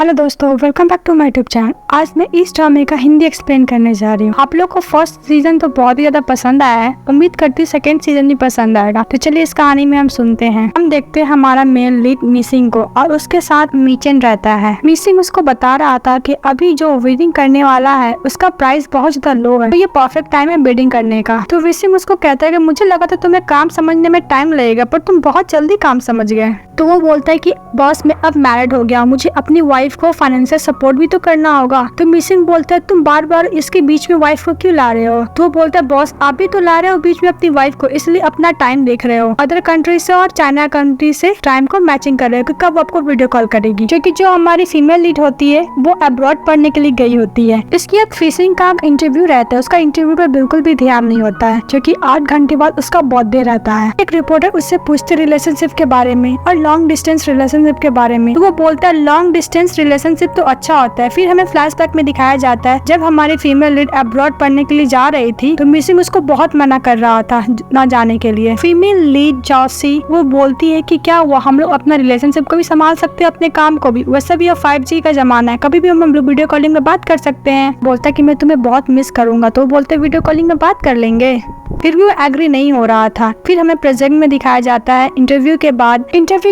Hello दोस्तों, welcome back to my YouTube channel. आज मैं इस ड्रामे का हिंदी एक्सप्लेन करने जा रही हूँ। आप लोग को फर्स्ट सीजन तो बहुत ही ज्यादा पसंद आया है, उम्मीद करती हूँ सेकंड सीजन भी पसंद आएगा। तो चलिए इस कहानी में हम सुनते हैं। हम देखते हैं हमारा मेन लीड मिसिंग को और उसके साथ मीचन रहता है। मिसिंग उसको बता रहा था कि अभी जो बिडिंग करने वाला है उसका प्राइस बहुत ज्यादा लो है, तो ये परफेक्ट टाइम है बिडिंग करने का। तो मिसिंग उसको कहता है कि मुझे लगा था तुम्हें काम समझने में टाइम लगेगा, पर तुम बहुत जल्दी काम समझ गए। तो वो बोलता है कि बॉस मैं अब मैरिड हो गया, मुझे अपनी वाइफ को फाइनेंशियल सपोर्ट भी तो करना होगा। तो मिसिंग बोलता है तुम बार बार इसके बीच में वाइफ को क्यों ला रहे हो। तो वो बोलता है बॉस आप भी तो ला रहे हो बीच में अपनी वाइफ को, इसलिए अपना टाइम देख रहे हो अदर कंट्री से और चाइना कंट्री से टाइम को मैचिंग कर रहे हो कि कब आपको वीडियो कॉल करेगी, क्योंकि जो हमारी फीमेल लीड होती है वो अब्रॉड पढ़ने के लिए गई होती है। इसकी एक फिशिंग का इंटरव्यू रहता है, उसका इंटरव्यू पर बिल्कुल भी ध्यान नहीं होता है, क्योंकि 8 घंटे बाद उसका बर्थडे रहता है। एक रिपोर्टर उससे पूछते रिलेशनशिप के बारे में और लॉन्ग डिस्टेंस रिलेशनशिप के बारे में। तो वो बोलता है लॉन्ग डिस्टेंस रिलेशनशिप तो अच्छा होता है। फिर हमें फ्लैशबैक में दिखाया जाता है जब हमारी फीमेल लीड अब्रॉड पढ़ने के लिए जा रही थी तो मिसिंग उसको बहुत मना कर रहा था न जाने के लिए। फीमेल लीड जॉसी वो बोलती है कि क्या वो हम लोग अपना रिलेशनशिप को भी संभाल सकते हैं, अपने काम को भी, वैसे भी अब 5G का जमाना है, कभी भी हम लोग वीडियो कॉलिंग में बात कर सकते हैं। बोलता है कि मैं तुम्हें बहुत मिस करूंगा, तो बोलते वीडियो कॉलिंग में बात कर लेंगे। फिर भी वो एग्री नहीं हो रहा था। फिर हमें प्रेजेंट में दिखाया जाता है इंटरव्यू के बाद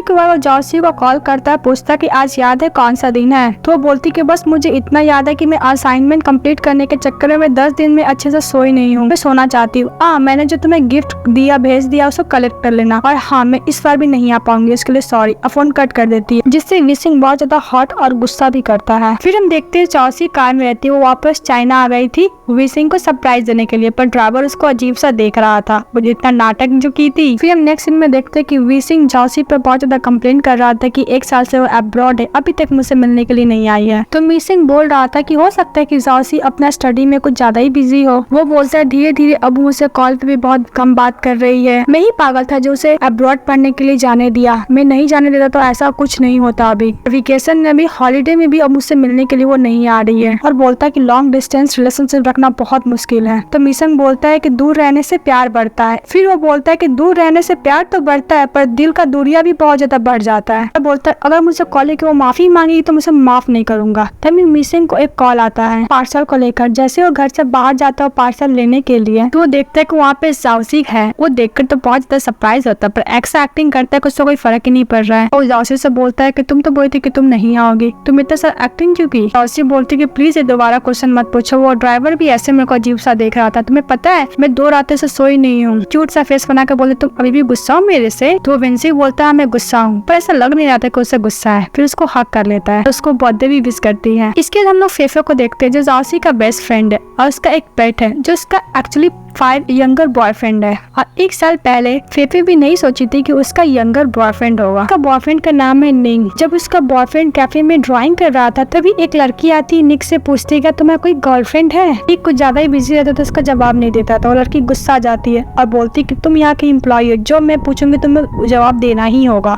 वो जॉसी को कॉल करता है, पूछता कि आज याद है कौन सा दिन है। तो वो बोलती कि बस मुझे इतना याद है कि मैं असाइनमेंट कंप्लीट करने के चक्कर में 10 दिन में अच्छे से सोई नहीं हूँ, मैं सोना चाहती हूँ। मैंने जो तुम्हें गिफ्ट दिया भेज दिया उसको कलेक्ट कर लेना, और हाँ मैं इस बार भी नहीं आ पाऊंगी, उसके लिए सॉरी। फोन कट कर देती है, जिससे मिसिंग बहुत ज्यादा हॉट और गुस्सा भी करता है। फिर हम देखते हैं जॉसी कार में रहती है, वो वापस चाइना आ गई थी मिसिंग को सरप्राइज देने के लिए, पर ड्राइवर उसको अजीब सा देख रहा था, वो जितना नाटक जो की थी। फिर हम नेक्स्ट सीन में देखते हैं कि मिसिंग जॉसी पर बहुत ज्यादा कंप्लेंट कर रहा था कि 1 साल से वो अब्रॉड है, अभी तक मुझसे मिलने के लिए नहीं आई है। तो मिसिंग बोल रहा था कि हो सकता है कि जॉसी अपना स्टडी में कुछ ज्यादा ही बिजी हो। वो बोलता है धीरे धीरे अब मुझसे कॉल पे भी बहुत कम बात कर रही है, मैं ही पागल था जो उसे अब्रॉड पढ़ने के लिए जाने दिया, मैं नहीं जाने देता तो ऐसा कुछ नहीं होता। अभी वेकेशन में भी, हॉलीडे में भी अब मुझसे मिलने के लिए वो नहीं आ रही है, और बोलता है कि लॉन्ग डिस्टेंस रिलेशनशिप रखना बहुत मुश्किल है। तो मिसिंग बोलता है कि दूर रहने से प्यार बढ़ता है। फिर वो बोलता है कि दूर रहने से प्यार तो बढ़ता है, पर दिल का दूरिया भी बहुत ज्यादा बढ़ जाता है। तो बोलता है अगर मुझसे कॉल लेके वो माफी मांगी तो मुझे माफ नहीं करूंगा। तभी मिसिंग को एक कॉल आता है पार्सल को लेकर। जैसे वो घर से बाहर जाता है पार्सल लेने के लिए, तो वो देखता है कि वहाँ पे जॉसी है। वो देखकर तो बहुत ज्यादा सरप्राइज होता है, पर ऐसा एक्टिंग करता है कि उसको कोई फर्क ही नहीं पड़ रहा है। और जॉसी से बोलता है कि तुम तो बोली थी कि तुम नहीं आओगी, तुम इतना सा एक्टिंग क्यों की। जॉसी बोलती है कि प्लीज ये दोबारा क्वेश्चन मत पूछो। वो ड्राइवर भी ऐसे मेरे को अजीब सा देख रहा था, तुम्हें पता है मैं 2 रातें से सोई नहीं हूँ। क्यूट सा फेस बना के बोले तुम अभी भी गुस्सा हो मेरे से। तो विंसी बोलता है मैं गुस्सा हूँ, पर ऐसा लग नहीं रहा था कि उसे गुस्सा है। फिर उसको हक कर लेता है, तो उसको बर्थडे भी विश करती है। इसके बाद हम लोग फेफे को देखते हैं जो जॉसी का बेस्ट फ्रेंड है, और उसका एक पेट है जो उसका एक्चुअली 5 यंगर बॉयफ्रेंड है। और 1 साल पहले फेफे भी नहीं सोची थी कि उसका यंगर बॉयफ्रेंड होगा। उसका बॉयफ्रेंड का नाम है निंग। जब उसका बॉयफ्रेंड कैफे में ड्राइंग कर रहा था तभी एक लड़की आती निक से पूछती क्या तुम्हारा कोई गर्लफ्रेंड है। निक कुछ ज्यादा ही बिजी रहता तो उसका जवाब नहीं देता था। वो लड़की गुस्सा आ जाती है और बोलती कि तुम यहाँ की एम्प्लॉय हो, जो मैं पूछूंगी तुम्हें जवाब देना ही होगा।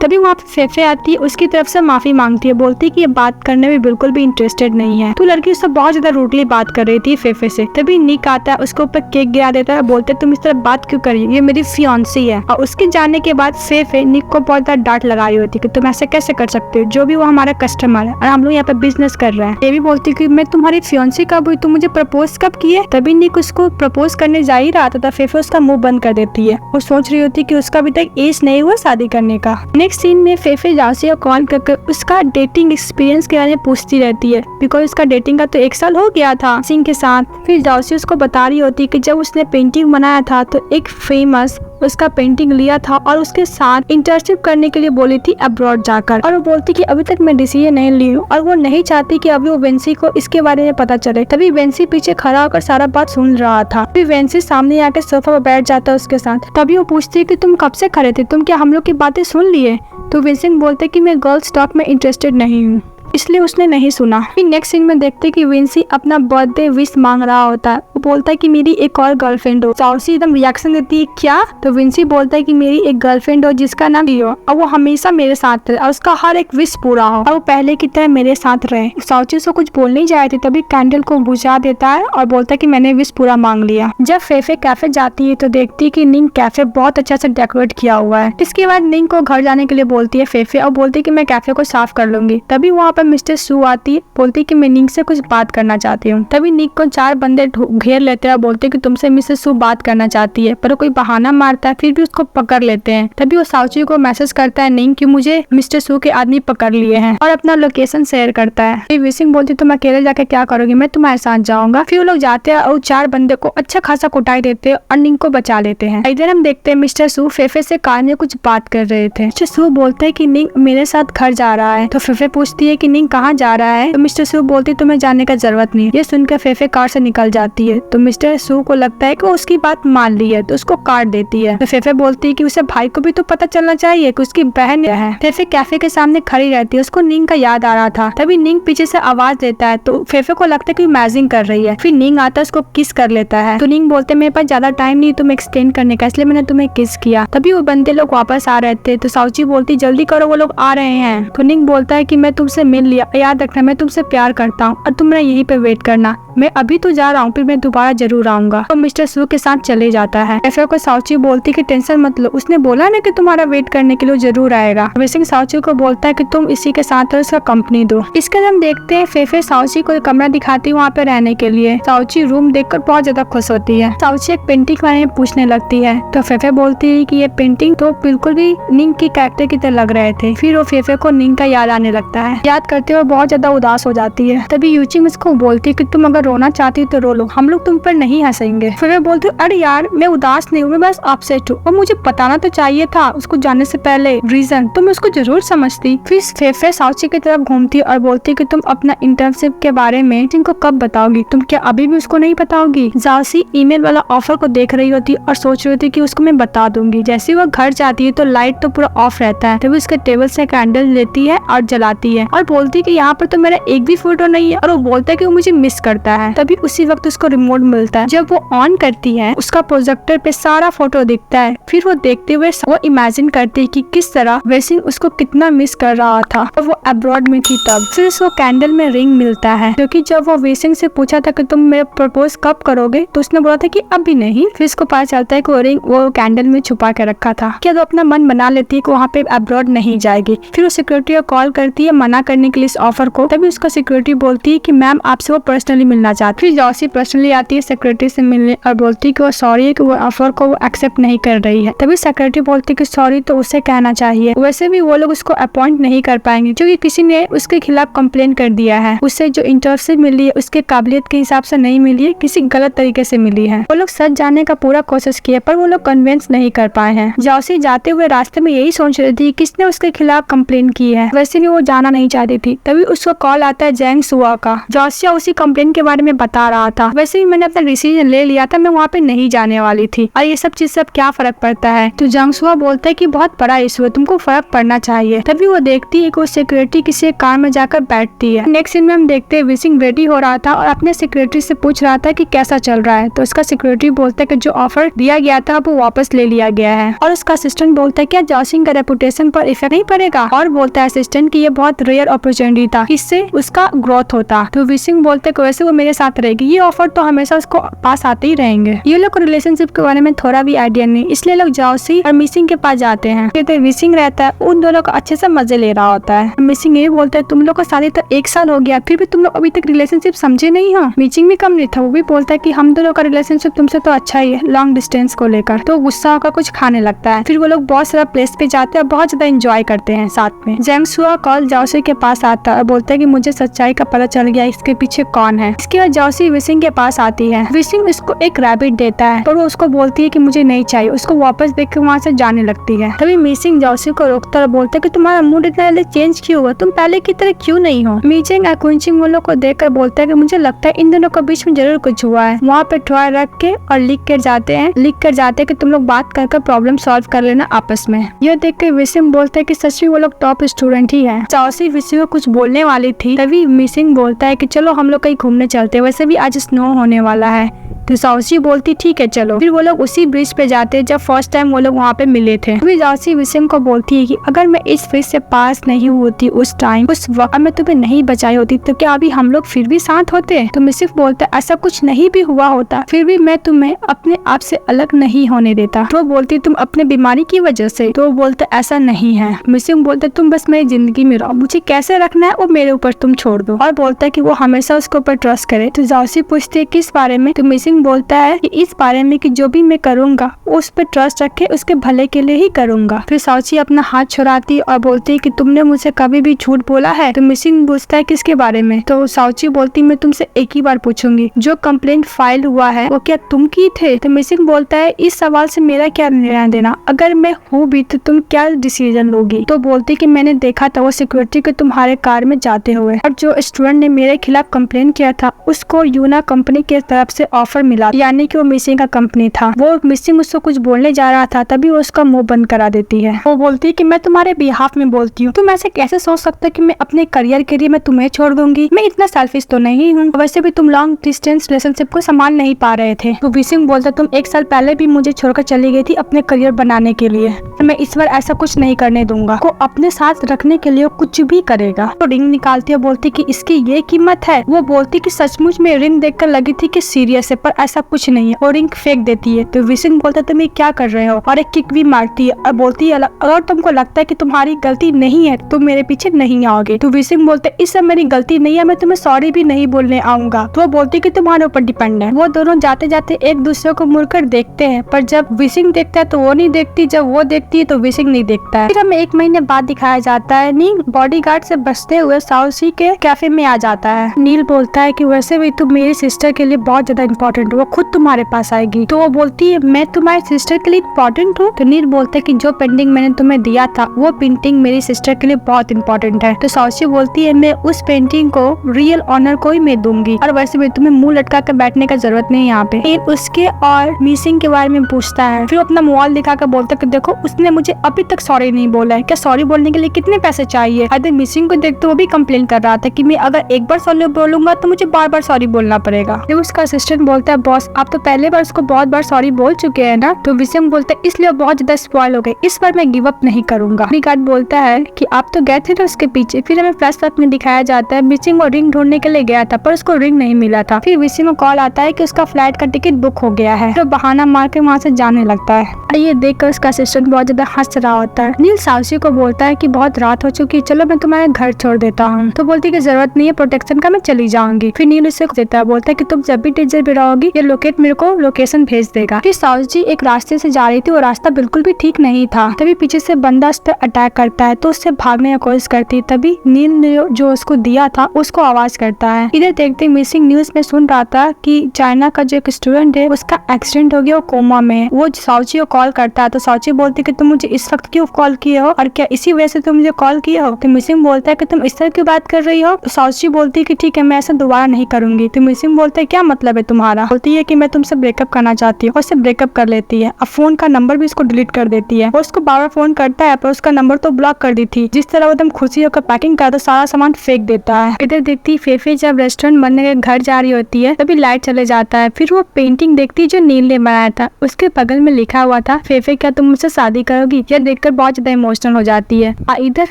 तभी वहाँ पे फेफे आती है, उसकी तरफ से माफी मांगती है, बोलती है कि ये बात करने में बिल्कुल भी इंटरेस्टेड नहीं है। तो लड़की उससे बहुत ज्यादा रूडली बात कर रही थी फेफे से। तभी निक आता है, उसके ऊपर केक गिरा देता है, बोलते तुम इस तरह बात क्यों कर रही हो, ये मेरी फियांसी है। और उसके जाने के बाद फेफे निक को बहुत ज्यादा डांट लगा रही होती कि तुम ऐसे कैसे कर सकते हो, जो भी वो हमारा कस्टमर है और हम लोग यहाँ पे बिजनेस कर रहे हैं। ये भी बोलती कि मैं तुम्हारी फियांसी कब हुई, तुम मुझे प्रपोज कब किए। तभी निक उसको प्रपोज करने जा ही रहा था, फेफे उसका मुंह बंद कर देती है। वो सोच रही होती कि उसका अभी तक एज नहीं हुआ शादी करने का। नेक्स्ट सीन में फेफे जॉसी को कॉल करके उसका डेटिंग एक्सपीरियंस के बारे में पूछती रहती है, बिकॉज उसका डेटिंग का तो 1 साल हो गया था सिंह के साथ। फिर जॉसी उसको बता रही होती कि जब उसने पेंटिंग बनाया था तो एक फेमस उसका पेंटिंग लिया था और उसके साथ इंटर्नशिप करने के लिए बोली थी अब्रॉड जाकर। और वो बोलती कि अभी तक मैं डिसीजन नहीं ली हूँ, और वो नहीं चाहती कि अभी वो वेंसी को इसके बारे में पता चले। तभी वेंसी पीछे खड़ा होकर सारा बात सुन रहा था। फिर वेंसी सामने आके सोफा पर बैठ जाता है उसके साथ। तभी वो पूछती है कि तुम कब से खड़े थे, तुम क्या हम लोग की बातें सुन लिए। तो विंसेंट बोलते कि मैं गर्ल्स टॉक में इंटरेस्टेड नहीं हूँ, इसलिए उसने नहीं सुना। फिर नेक्स्ट सीन में देखते कि विंसी अपना बर्थडे विश मांग रहा होता है। वो बोलता है कि मेरी एक और गर्लफ्रेंड हो। जॉसी एकदम रिएक्शन देती है क्या। तो विंसी बोलता है कि मेरी एक गर्लफ्रेंड हो जिसका नाम लियो, और वो हमेशा मेरे साथ रहे और उसका हर एक विश पूरा हो और वो पहले की तरह मेरे साथ रहे। जॉसी से कुछ बोलने ही जाए थे तभी कैंडल को बुझा देता है और बोलता है कि मैंने विश पूरा मांग लिया। जब फेफे कैफे जाती है तो देखती है कि निंग कैफे बहुत अच्छा से डेकोरेट किया हुआ है। इसके बाद निंग को घर जाने के लिए बोलती है फेफे और बोलती है कि मैं कैफे को साफ कर लूंगी। तभी वहाँ पर पर मिस्टर सू आती है, बोलती कि मैं निक से कुछ बात करना चाहती हूँ। तभी निक को 4 बंदे घेर लेते हैं और बोलते कि तुमसे मिस्टर सू बात करना चाहती है, पर कोई बहाना मारता है, फिर भी उसको पकड़ लेते हैं। तभी वो साउची को मैसेज करता है निक कि मुझे मिस्टर सू के आदमी पकड़ लिए हैं और अपना लोकेशन शेयर करता है। फिर विसिंग बोलती तुम अकेले जाके क्या करोगी, मैं तुम्हारे साथ जाऊंगा। फिर वो लोग जाते हैं और 4 बंदे को अच्छा खासा कुटाई देते हैं और निक को बचा लेते हैं। इधर हम देखते हैं मिस्टर सू फेफे से कार में कुछ बात कर रहे थे। मिस्टर सू बोलते है कि निक मेरे साथ घर जा रहा है, तो फेफे पूछती है कि निक कहाँ जा रहा है, तो मिस्टर सू बोलती तुम्हें जाने का जरूरत नहीं। ये सुनकर फेफे कार से निकल जाती है, तो मिस्टर सू को लगता है कि वो उसकी बात मान ली है, तो उसको काट देती है। तो फेफे बोलती है कि उसे भाई को भी तो पता चलना चाहिए कि उसकी बहन है। फेफे कैफे के सामने खड़ी रहती है, उसको निक का याद आ रहा था। तभी निक पीछे से आवाज देता है, तो फेफे को लगता है कि इमेजिन कर रही है। फिर निक आता है, उसको किस कर लेता है। तो निक बोलते मेरे पास ज्यादा टाइम नहीं तुम्हें एक्सप्लेन करने का, इसलिए मैंने तुम्हें किस किया। तभी वो बंदे लोग वापस आ रहे थे, तो साउची बोलती जल्दी करो वो लोग आ रहे हैं। तो निक बोलता है कि मैं तुमसे मिल लिया, याद रखना मैं तुमसे प्यार करता हूँ और तुम मेरा यहीं पे वेट करना, मैं अभी तो जा रहा हूँ, फिर मैं दोबारा जरूर आऊंगा। तो मिस्टर सू के साथ चले जाता है। फेफे को साउची बोलती कि टेंशन मत लो, उसने बोला ना कि तुम्हारा वेट करने के लिए जरूर आएगा। विसिंग साउची को बोलता है कि तुम इसी के साथ उसका कंपनी दो। इसके हम देखते हैं फेफे साउची को कमरा दिखाती है वहाँ पे रहने के लिए। साउची रूम देखकर बहुत ज्यादा खुश होती है। साउची एक पेंटिंग के बारे में पूछने लगती है, तो फेफे बोलती है कि ये पेंटिंग तो बिल्कुल भी निक की कैरेक्टर की तरह लग रहे थे। फिर वो फेफे को निक का याद आने लगता है। याद करते हुए बहुत ज्यादा उदास हो जाती है। तभी यूचिंग उसको बोलती है कि तुम अगर रोना चाहती हो तो रो लो, हम लोग तुम पर नहीं हंसेंगे। फेफे बोलती है अरे यार मैं उदास नहीं हूँ, मैं बस अपसेट हूँ, और मुझे बताना तो चाहिए था उसको जाने से पहले रीजन, तो मैं उसको जरूर समझती। फिर फेफे साउची की तरफ घूमती और बोलती कि तुम अपना इंटर्नशिप के बारे में तुमको कब बताओगी, तुम क्या अभी भी उसको नहीं बताओगी। जासी ईमेल वाला ऑफर को देख रही होती और सोच रही थी कि उसको मैं बता दूंगी। जैसे वो घर जाती है तो लाइट तो पूरा ऑफ रहता है, तभी उसके टेबल से कैंडल लेती है और जलाती है और बोलती कि यहाँ पर तो मेरा एक भी फोटो नहीं है, और वो बोलता है कि वो मुझे मिस करता है। तभी उसी वक्त उसको रिमोट मिलता है। जब वो ऑन करती है उसका प्रोजेक्टर पे सारा फोटो दिखता है। फिर वो देखते हुए वो इमेजिन करती है कि किस तरह वेसिंग उसको कितना मिस कर रहा था और वो अब्रॉड में थी तब। फिर उसको कैंडल में रिंग मिलता है, क्योंकि जब वो वेसिंग से पूछा था कि तुम मेरे प्रपोज कब करोगे, तो उसने बोला था कि अभी नहीं। फिर इसको पता चलता है कि वो रिंग वो कैंडल में छुपा के रखा था। क्या तो अपना मन बना लेती है कि वहाँ पे अब्रॉड नहीं जाएगी। फिर वो सिक्योरिटी को कॉल करती है मना करने के लिए इस ऑफर को। तभी उसका सिक्योरिटी बोलती है कि मैम आपसे वो पर्सनली मिलना चाहती है। फिर जॉसी पर्सनली आती है सिक्योरिटी से मिलने और बोलती है कि वो सॉरी है कि वो ऑफर को वो एक्सेप्ट नहीं कर रही है। तभी सिक्योरिटी बोलती है कि सॉरी तो उसे कहना चाहिए, वैसे भी वो लोग उसको अपॉइंट नहीं कर पाएंगे क्योंकि किसी ने उसके खिलाफ कंप्लेन कर दिया है। उसे जो इंटर्नशिप मिली है उसके काबिलियत के हिसाब से नहीं मिली है, किसी गलत तरीके से मिली है। वो लोग सच जानने का पूरा कोशिश किया पर वो लोग कन्विंस नहीं कर पाए हैं। जॉसी जाते हुए रास्ते में यही सोच रही थी किसने उसके खिलाफ कंप्लेन की है, वैसे भी वो जाना नहीं चाहती थी। तभी उसको कॉल आता है जैंग सुआ का। जॉसिया उसी कंप्लेन के बारे में बता रहा था, वैसे भी मैंने अपना डिसीजन ले लिया था, मैं वहाँ पे नहीं जाने वाली थी और ये सब चीज सब क्या फर्क पड़ता है। तो जंगसुआ बोलता है कि बहुत बड़ा इशू है, तुमको फर्क पड़ना चाहिए। तभी वो देखती है कि वो सिक्योरिटी किसी कार में जाकर बैठती है। नेक्स्ट सीन में हम देखते हैं विसिंग रेडी हो रहा था और अपने सिक्योरिटी से पूछ रहा था कि कैसा चल रहा है। तो उसका सिक्योरिटी बोलता है कि जो ऑफर दिया गया था वो वापस ले लिया गया है। और उसका असिस्टेंट बोलता है क्या जॉसिंग का रेपुटेशन पर इफेक्ट नहीं पड़ेगा, और बोलता है असिस्टेंट की ये बहुत रेयर अपॉर्चुनिटी था, इससे उसका ग्रोथ होता। तो विसिंग बोलते है वैसे वो मेरे साथ रहेगी, ये ऑफर तो हमेशा उसको पास आते ही रहेंगे। ये लोग रिलेशनशिप के बारे में थोड़ा भी आइडिया नहीं, इसलिए लोग जॉसी और मिसिंग के पास जाते हैं। तो विसिंग रहता है उन दोनों को अच्छे से मजे ले रहा होता है। मिसिंग ये बोलता है तुम लोग को शादी तो 1 साल हो गया, फिर भी तुम लोग अभी तक रिलेशनशिप समझे नहीं हो। मिसिंग भी कम नहीं था, वो भी बोलता है कि हम दोनों का रिलेशनशिप तुमसे तो अच्छा ही है लॉन्ग डिस्टेंस को लेकर। तो गुस्सा होकर कुछ खाने लगता है। फिर वो लोग बहुत सारा प्लेस पे जाते हैं, बहुत ज्यादा एंजॉय करते हैं साथ में। जैंगसुआ कॉल जॉसी के पास आता है और बोलता है कि मुझे सच्चाई का पता चल गया इसके पीछे कौन है। इसके बाद जॉसी विसिंग के पास आती है। विसिंग उसको एक रैबिट देता है पर वो उसको बोलती है कि मुझे नहीं चाहिए, उसको वापस देख के वहाँ से जाने लगती है। तभी मिसिंग जॉसी को रोकता और बोलता है कि तुम्हारा मूड इतना जल्दी चेंज क्यों हुआ, तुम पहले की तरह क्यों नहीं हो। मिचिंग और कुंचिंग वो लोग को देखकर बोलता है कि मुझे लगता है इन दोनों के बीच में जरूर कुछ हुआ है। वहाँ पे टॉय रख के और लिख कर जाते हैं कि तुम लोग बात करके प्रॉब्लम सॉल्व कर लेना आपस में। यह देख के विसिंग बोलता है कि सच में वो लोग टॉप स्टूडेंट ही है। जॉसी विसिंग को कुछ बोलने वाली थी, तभी मिसिंग बोलता है कि चलो हम लोग कहीं घूमने चलते हैं, वैसे भी आज स्नो होने वाला है। तो साउची बोलती ठीक है चलो। फिर वो लोग उसी ब्रिज पे जाते जब फर्स्ट टाइम वो लोग वहाँ पे मिले थे। फिर साउची विसिंग को बोलती है कि अगर मैं इस ब्रिज से पास नहीं होती उस टाइम, उस वक्त मैं तुम्हें नहीं बचाई होती तो क्या अभी हम लोग फिर भी साथ होते। तो मिसिंग बोलता है ऐसा कुछ नहीं भी हुआ होता, फिर भी मैं तुम्हें अपने आप से अलग नहीं होने देता। तो बोलती तुम अपने बीमारी की वजह से। तो बोलते ऐसा नहीं है। मिसिंग बोलते तुम बस मेरी जिंदगी में रहो, मुझे कैसे रखना है वो मेरे ऊपर तुम छोड़ दो। और बोलता है कि वो हमेशा उसके ऊपर ट्रस्ट करे। तो जाओसी पूछती है किस बारे में। तो मिसिंग बोलता है कि इस बारे में कि जो भी मैं करूंगा उस पर ट्रस्ट रखे, उसके भले के लिए ही करूंगा। फिर साउची अपना हाथ छुड़ाती और बोलती है कि तुमने मुझसे कभी भी झूठ बोला है। तो मिसिंग पूछता है किसके बारे में। तो साउची बोलती मैं तुमसे एक ही बार पूछूंगी, जो कंप्लेंट फाइल हुआ है वो क्या तुम की थे। तो मिसिंग बोलता है इस सवाल से मेरा क्या लेना देना, अगर मैं हूँ भी तो तुम क्या डिसीजन लोगी। तो बोलती कि मैंने देखा था वो सिक्योरिटी को तुम्हारे कार में जाते हुए, और जो स्टूडेंट ने मेरे खिलाफ कंप्लेन किया था उसको यूना कंपनी की तरफ से ऑफर मिला, यानी कि वो मिसिंग का कंपनी था। वो मिसिंग उसको कुछ बोलने जा रहा था तभी वो उसका मुंह बंद करा देती है। वो बोलती है कि मैं तुम्हारे बिहाफ में बोलती हूँ, तुम ऐसे कैसे सोच सकते हो कि मैं अपने करियर के लिए मैं तुम्हें छोड़ दूंगी। मैं इतना सेल्फिश तो नहीं हूँ, वैसे भी तुम लॉन्ग डिस्टेंस रिलेशनशिप को संभाल नहीं पा रहे थे। तो मिसिंग बोलता तुम 1 साल पहले भी मुझे छोड़कर चली गई थी अपने करियर बनाने के लिए, मैं इस बार ऐसा कुछ नहीं करने दूंगा। को अपने साथ रखने के लिए कुछ भी करेगा। तो रिंग निकालती है, बोलती कि इसकी ये कीमत है। वो बोलती कि सचमुच में रिंग देखकर लगी थी कि सीरियस है, पर ऐसा कुछ नहीं है। और रिंग फेंक देती है। तो विसिंग बोलता तुम ये क्या कर रहे हो, और एक किक भी मारती है और बोलती है अगर तुमको लगता है कि तुम्हारी गलती नहीं है तुम मेरे पीछे नहीं आओगे। तो विसिंग बोलते इस सब मेरी गलती नहीं है, मैं तुम्हें सॉरी भी नहीं बोलने आऊंगा। तो वो बोलती कि तुम्हारे ऊपर डिपेंड है। वो दोनों जाते जाते एक दूसरे को मुड़कर देखते हैं, पर जब विसिंग देखता है तो वो नहीं देखती, जब वो देखती है तो विसिंग नहीं देखता है। फिर हमें 1 महीने बाद दिखाया जाता है नील बॉडीगार्ड से बचते हुए साउची के कैफे में आ जाता है। नील बोलता है कि वैसे भी तुम मेरी सिस्टर के लिए बहुत ज्यादा इंपॉर्टेंट हो, वो खुद तुम्हारे पास आएगी। तो वो बोलती है मैं तुम्हारी सिस्टर के लिए इंपॉर्टेंट हूँ। तो नील बोलता है कि जो पेंटिंग मैंने तुम्हें दिया था वो पेंटिंग मेरी सिस्टर के लिए बहुत इंपॉर्टेंट है। तो साउची बोलती है मैं उस पेंटिंग को रियल ऑनर को ही मैं दूंगी, और वैसे भी तुम्हें मुंह लटका कर बैठने का जरूरत नहीं यहाँ पे। नील उसके और मिसिंग के बारे में पूछता है। फिर अपना मोबाइल दिखा कर बोलता है कि देखो उसने मुझे अभी तक सॉरी नहीं बोला है, क्या सॉरी बोलने के लिए कितने पैसे चाहिए। अगर मिसिंग को देखते वो भी कंप्लेन कर रहा था कि मैं अगर एक बार सॉरी बोलूंगा तो मुझे बार बार सॉरी बोलना पड़ेगा। फिर उसका असिस्टेंट बोलता है बॉस आप तो पहले बार उसको बहुत बार सॉरी बोल चुके हैं ना। तो विसिंग बोलता है इसलिए बहुत ज्यादा स्पॉइल हो गए, इस बार मैं गिव अप नहीं करूंगा। बॉडीगार्ड बोलता है कि आप तो गए थे ना उसके पीछे। फिर हमें फ्लैशबैक में दिखाया जाता है मिसिंग वो रिंग ढूंढने के लिए गया था पर उसको रिंग नहीं मिला था। फिर विसिंग को कॉल आता है कि उसका फ्लाइट का टिकट बुक हो गया है, तो बहाना मार के वहाँ से जाने लगता है। ये देखकर उसका असिस्टेंट बहुत ज्यादा हंस रहा होता है। नील साउची को बोलता है कि बहुत रात हो चुकी है, चलो मैं तुम्हारे घर छोड़ देता हूँ। तो बोलती कि जरूरत नहीं है प्रोटेक्शन का, मैं चली जाऊंगी। फिर नील उसे देता है, बोलता है कि तुम जब भी टीचर भी रहोगी ये लोकेट मेरे को लोकेशन भेज देगा। फिर साउची एक रास्ते से जा रही थी, वो रास्ता बिल्कुल भी ठीक नहीं था। तभी पीछे से बंदा उस पर अटैक करता है तो उससे भागने की कोशिश करती है। तभी नील ने जो उसको दिया था उसको आवाज करता है। इधर देखते मिसिंग न्यूज में सुन रहा था कि चाइना का जो एक स्टूडेंट है उसका एक्सीडेंट हो गया, वो कोमा में। वो साउची को कॉल करता है तो साउची बोलती कि तुम मुझे इस वक्त क्यों कॉल किए हो, और क्या इसी वजह से तुम मुझे कॉल किए हो। तो मिसिंग बोलता है कि तुम इस तरह की बात कर रही हो। तो साउची बोलती है कि ठीक है मैं ऐसा दोबारा नहीं करूंगी। तो मिसिंग बोलता है क्या मतलब है तुम्हारा। बोलती है कि मैं तुमसे ब्रेकअप करना चाहती हूँ, और उससे ब्रेकअप कर लेती है। अब फोन का नंबर भी उसको डिलीट कर देती है। और उसको बार बार फोन करता है पर उसका नंबर तो ब्लॉक कर दी थी। जिस तरह वो एकदम खुशी होकर पैकिंग करता सारा सामान फेंक देता है। इधर देखती फेफे जब रेस्टोरेंट बनने के घर जा रही होती है तभी लाइट चले जाता है। फिर वो पेंटिंग देखती जो नील ने बनाया था, उसके बगल में लिखा हुआ था फेफे क्या तुम मुझसे शादी करोगी। यह देखकर बहुत ज्यादा इमोशनल हो जाती है। इधर